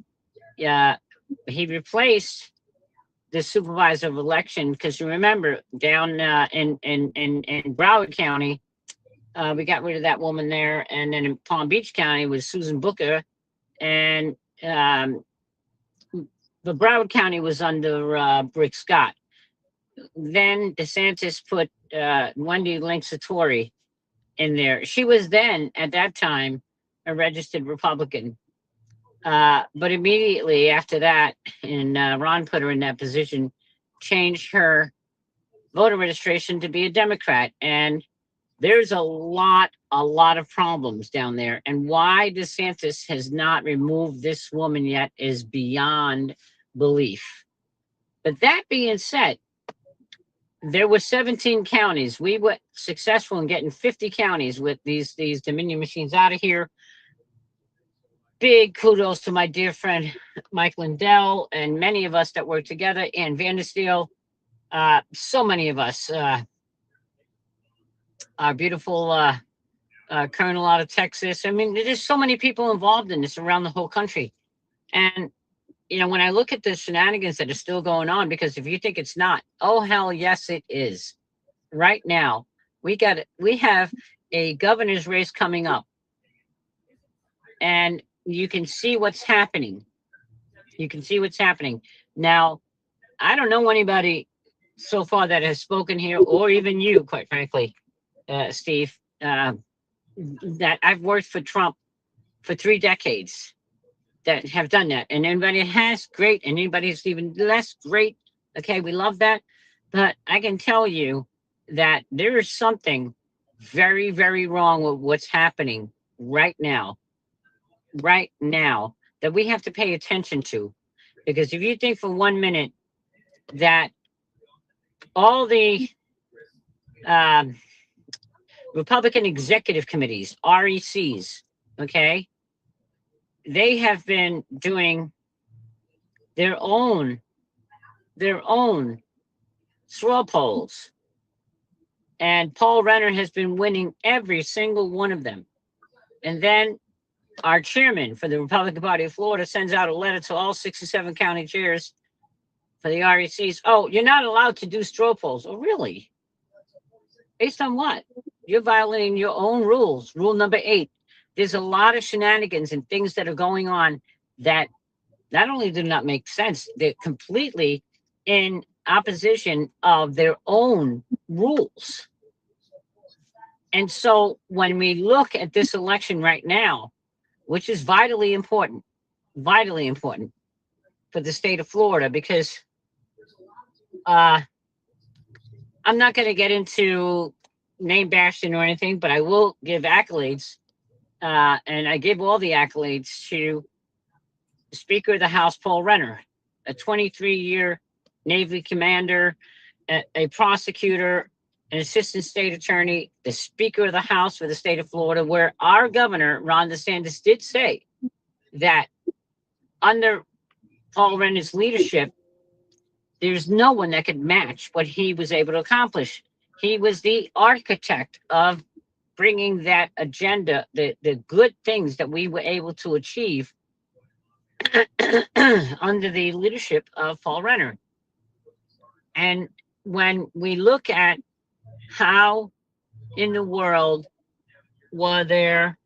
he replaced the supervisor of election, because you remember down in Broward County, we got rid of that woman there, and then in Palm Beach County was Susan Booker, and the Broward County was under Rick Scott. Then DeSantis put Wendy Link-Satori in there. She was then, at that time, a registered Republican. But immediately after that, and Ron put her in that position, changed her voter registration to be a Democrat. And there's a lot of problems down there. And why DeSantis has not removed this woman yet is beyond belief. But that being said, there were 17 counties. We were successful in getting 50 counties with these Dominion machines out of here. Big kudos to my dear friend Mike Lindell and many of us that work together, Ann Vandersteel, so many of us, our beautiful Colonel out of Texas. I mean, there's so many people involved in this around the whole country. And when I look at the shenanigans that are still going on, because if you think it's not, oh hell yes it is. Right now, we have a governor's race coming up, and you can see what's happening. Now, I don't know anybody so far that has spoken here, or even you, quite frankly, Steve, that I've worked for Trump for 3 decades that have done that. And anybody has, great. And anybody who's even less, great. Okay, we love that. But I can tell you that there is something very, very wrong with what's happening right now, that we have to pay attention to. Because if you think for 1 minute that all the Republican executive committees, RECs, okay, they have been doing their own straw polls. And Paul Renner has been winning every single one of them. And then our chairman for the Republican Party of Florida sends out a letter to all 67 county chairs for the RECs. Oh, you're not allowed to do straw polls. Oh, really? Based on what? You're violating your own rules. Rule number 8. There's a lot of shenanigans and things that are going on that not only do not make sense, they're completely in opposition of their own rules. And so when we look at this election right now, which is vitally important for the state of Florida, because I'm not going to get into name bashing or anything, but I will give accolades. And I give all the accolades to the Speaker of the House, Paul Renner, a 23-year Navy commander, a prosecutor, an assistant state attorney, the Speaker of the House for the state of Florida, where our governor, Ron DeSantis, did say that under Paul Renner's leadership, there's no one that could match what he was able to accomplish. He was the architect of bringing that agenda, the good things that we were able to achieve under the leadership of Paul Renner. And when we look at how in the world were there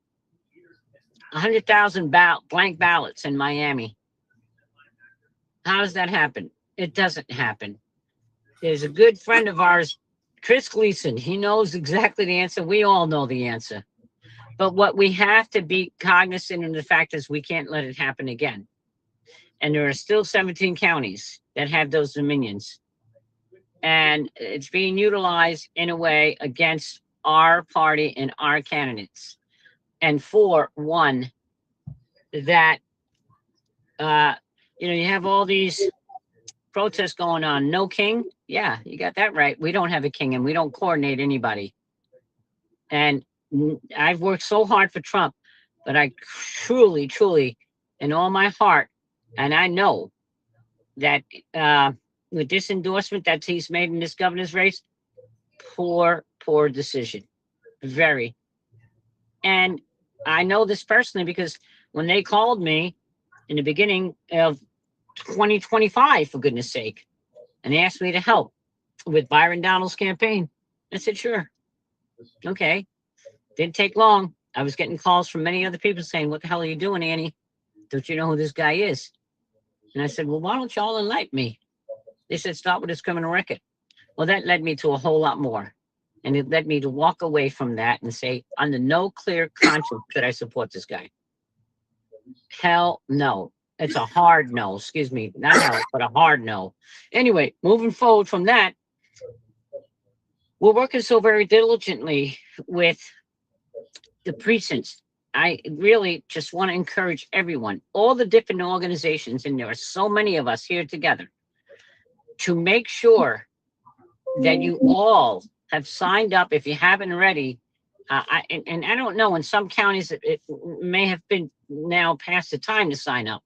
100,000 blank ballots in Miami? How does that happen? It doesn't happen. There's a good friend of ours, Chris Gleason. He knows exactly the answer. We all know the answer. But what we have to be cognizant of the fact is we can't let it happen again. And there are still 17 counties that have those dominions. And it's being utilized in a way against our party and our candidates. And for one, that, you have all these protests going on. No king? Yeah, you got that right. We don't have a king and we don't coordinate anybody. And I've worked so hard for Trump, but I truly, truly, in all my heart, and I know that with this endorsement that he's made in this governor's race, poor decision. Very. And I know this personally because when they called me in the beginning of 2025, for goodness sake, and they asked me to help with Byron Donald's campaign, I said, sure. Okay. Didn't take long. I was getting calls from many other people saying, what the hell are you doing, Annie? Don't you know who this guy is? And I said, well, why don't y'all enlighten me? They said, start with his criminal record. Well, that led me to a whole lot more. And it led me to walk away from that and say, under no clear conscience could I support this guy. Hell no. It's a hard no. Excuse me. Not hell, but a hard no. Anyway, moving forward from that, we're working so very diligently with the precincts. I really just want to encourage everyone, all the different organizations, and there are so many of us here together, to make sure that you all have signed up if you haven't already. And I don't know, in some counties, it may have been now past the time to sign up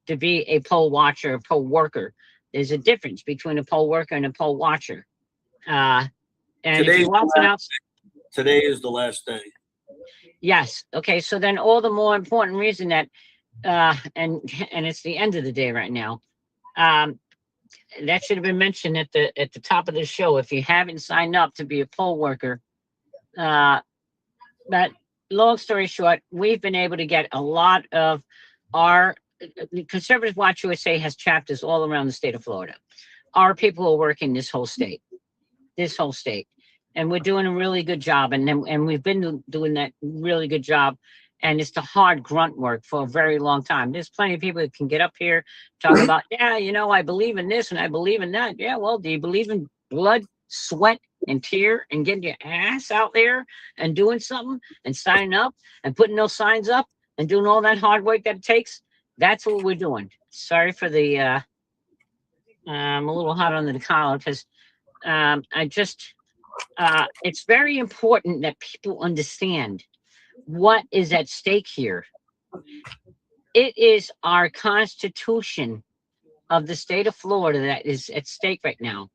to be a poll watcher, a poll worker. There's a difference between a poll worker and a poll watcher. And if you're watching out, today is the last day. yes. Okay. So then all the more important reason that, and it's the end of the day right now. That should have been mentioned at the top of the show. If you haven't signed up to be a poll worker, but long story short, we've been able to get a lot of our Conservative Watch USA has chapters all around the state of Florida. Our people are working this whole state, and we're doing a really good job. And we've been doing that really good job. And it's the hard grunt work for a very long time. There's plenty of people that can get up here, talk about, yeah, I believe in this and I believe in that. Yeah, well, do you believe in blood, sweat, and tear and getting your ass out there and doing something and signing up and putting those signs up and doing all that hard work that it takes? that's what we're doing. Sorry for the, I'm a little hot under the collar because it's very important that people understand what is at stake here. It is our Constitution of the state of Florida that is at stake right now.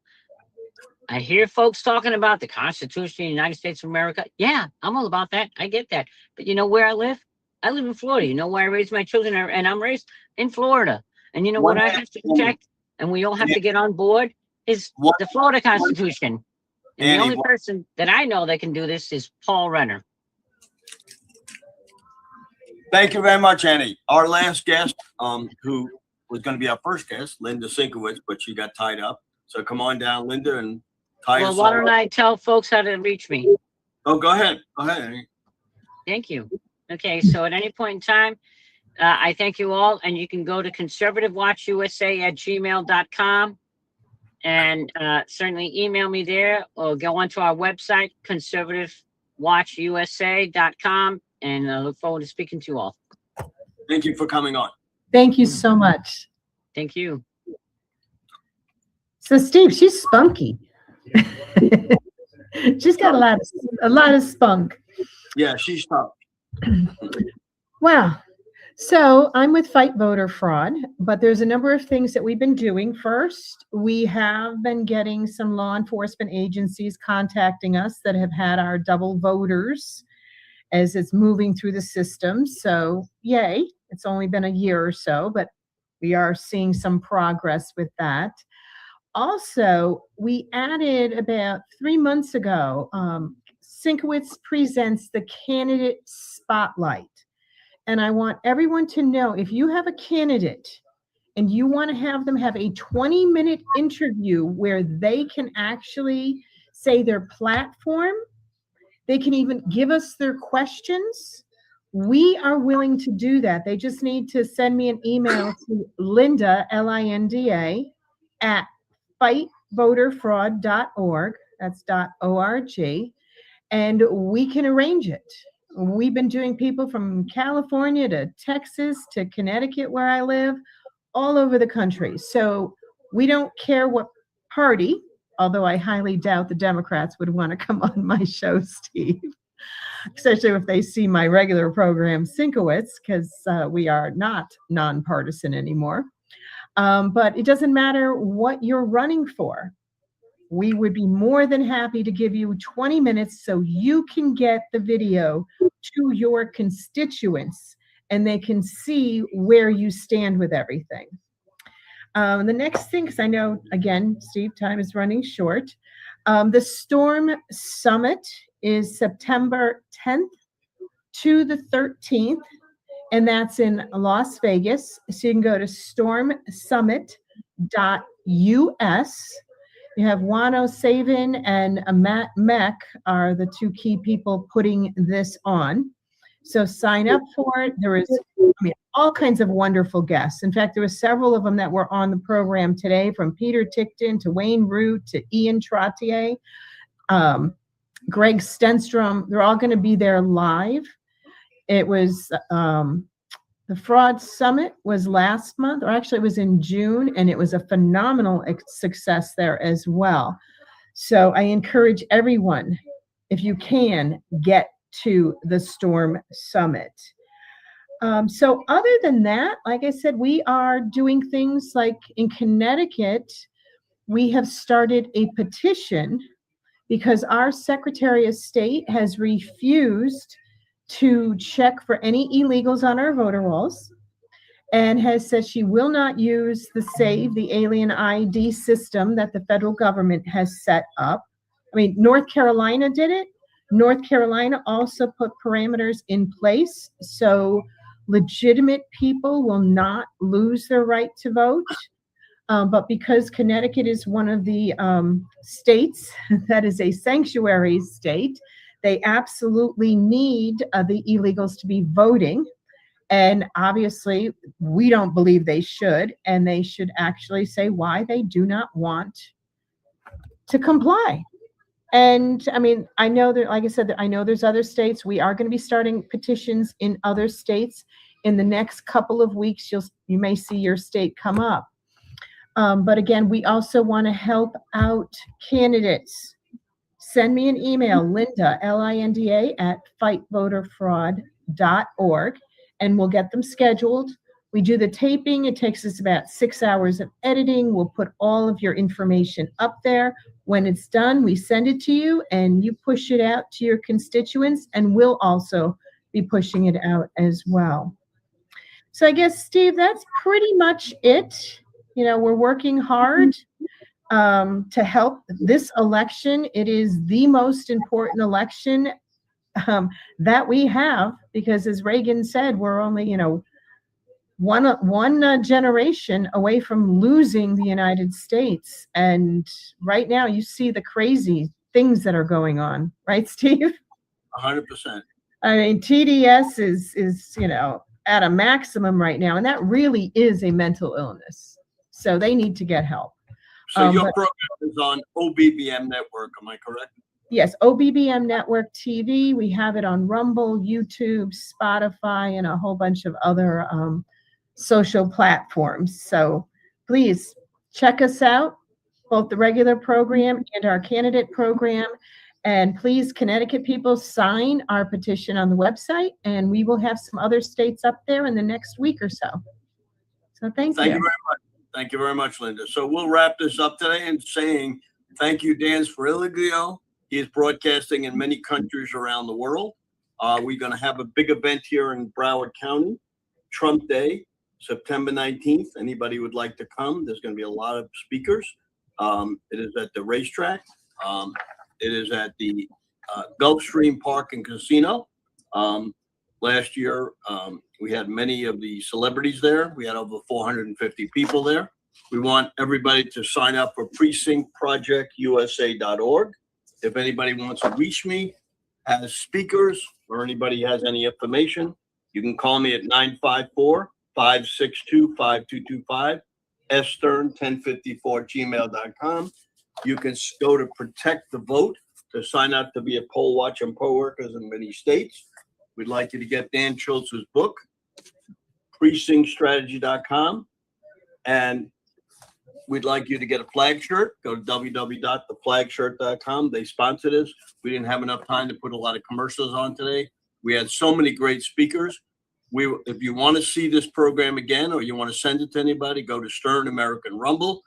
I hear folks talking about the Constitution of the United States of America. Yeah, I'm all about that. I get that. But you know where I live? I live in Florida. You know where I raise my children? And I'm raised in Florida. And you know what I have to protect? And we all have to get on board is the Florida Constitution. And the only person that I know that can do this is Paul Renner. Thank you very much, Annie. Our last guest, who was going to be our first guest, Linda Szynkowicz, but she got tied up. So come on down, Linda, and tie Well, us why up. don't I tell folks how to reach me? Oh, go ahead. Go ahead, Annie. Thank you. Okay, so at any point in time, I thank you all, and you can go to conservativewatchusa@gmail.com and certainly email me there or go onto our website, conservativewatchusa.com, and I look forward to speaking to you all. Thank you for coming on. Thank you so much. Thank you. So Steve, she's spunky. She's got a lot of spunk. Yeah, she's tough. Wow. So I'm with Fight Voter Fraud, but there's a number of things that we've been doing. First, we have been getting some law enforcement agencies contacting us that have had our double voters as it's moving through the system. So yay, it's only been a year or so, but we are seeing some progress with that. Also, we added about 3 months ago, Szynkowicz presents the candidate spotlight. And I want everyone to know, if you have a candidate and you want to have them have a 20-minute interview where they can actually say their platform, they can even give us their questions, we are willing to do that. They just need to send me an email to Linda, Linda, at fightvoterfraud.org. That's .org. And we can arrange it. We've been doing people from California to Texas to Connecticut, where I live, all over the country. So we don't care what party, although I highly doubt the Democrats would want to come on my show, Steve, especially if they see my regular program, Szynkowicz, because we are not nonpartisan anymore. But it doesn't matter what you're running for. We would be more than happy to give you 20 minutes so you can get the video to your constituents and they can see where you stand with everything. The next thing, because I know, again, Steve, time is running short. The Storm Summit is September 10th to the 13th, and that's in Las Vegas. So you can go to stormsummit.us. You have Wano Savin and Matt Meck are the two key people putting this on. So sign up for it. There is all kinds of wonderful guests. In fact, there were several of them that were on the program today, from Peter Ticktin to Wayne Root to Ian Trottier, Greg Stenstrom. They're all going to be there live. It was the Fraud Summit was last month, or actually it was in June, and it was a phenomenal success there as well. So I encourage everyone, if you can, get to the Storm Summit. So other than that, like I said, we are doing things like in Connecticut, we have started a petition because our Secretary of State has refused to check for any illegals on our voter rolls and has said she will not use the SAVE, the alien ID system that the federal government has set up. I mean, North Carolina did it. North Carolina also put parameters in place so legitimate people will not lose their right to vote. But because Connecticut is one of the states that is a sanctuary state, they absolutely need the illegals to be voting. And obviously, we don't believe they should. And they should actually say why they do not want to comply. And I mean, I know that, like I said, I know there's other states. We are going to be starting petitions in other states. in the next couple of weeks, you may see your state come up. But again, we also want to help out candidates. Send me an email, Linda, Linda, at fightvoterfraud.org, and we'll get them scheduled. We do the taping. It takes us about 6 hours of editing. We'll put all of your information up there. When it's done, we send it to you, and you push it out to your constituents, and we'll also be pushing it out as well. So I guess, Steve, that's pretty much it. We're working hard to help this election. It is the most important election that we have, because as Reagan said, we're only, one generation away from losing the United States. And right now you see the crazy things that are going on, right, Steve? 100%. I mean, TDS is at a maximum right now, and that really is a mental illness. So they need to get help. So your program is on OBBM Network, am I correct? Yes, OBBM Network TV. We have it on Rumble, YouTube, Spotify, and a whole bunch of other social platforms. So please check us out, both the regular program and our candidate program. And please, Connecticut people, sign our petition on the website, and we will have some other states up there in the next week or so. So thank you. Thank you very much. Thank you very much, Linda. So we'll wrap this up today and saying thank you, Dan Sferiglio. He is broadcasting in many countries around the world. We're going to have a big event here in Broward County, Trump Day, September 19th. Anybody would like to come? There's going to be a lot of speakers. It is at the racetrack. It is at the Gulfstream Park and Casino. Last year, we had many of the celebrities there. We had over 450 people there. We want everybody to sign up for precinctprojectusa.org. If anybody wants to reach me as speakers or anybody has any information, you can call me at 954-562-5225, stern1054@gmail.com. You can go to Protect the Vote to sign up to be a poll watcher and poll workers in many states. We'd like you to get Dan Schultz's book, precinctstrategy.com. And we'd like you to get a flag shirt. Go to www.theflagshirt.com. They sponsor this. We didn't have enough time to put a lot of commercials on today. We had so many great speakers. If you want to see this program again or you want to send it to anybody, go to Stern American Rumble.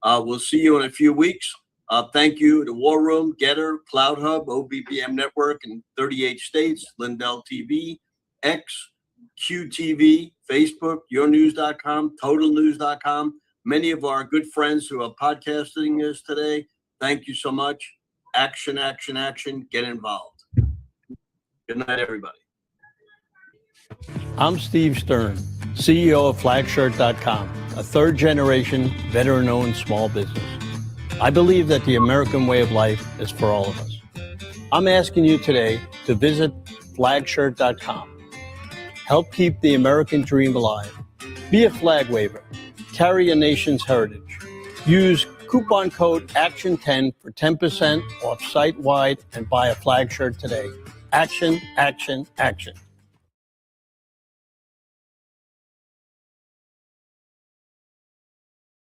We'll see you in a few weeks. Thank you to War Room, Getter, Cloud Hub, OBBM Network in 38 states, Lindell TV, X, QTV, Facebook, yournews.com, totalnews.com. Many of our good friends who are podcasting this today, thank you so much. Action, action, action. Get involved. Good night, everybody. I'm Steve Stern, CEO of Flagshirt.com, a third-generation, veteran-owned small business. I believe that the American way of life is for all of us. I'm asking you today to visit Flagshirt.com. Help keep the American dream alive. Be a flag waver. Carry a nation's heritage. Use coupon code ACTION10 for 10% off site-wide and buy a flag shirt today. Action, action, action.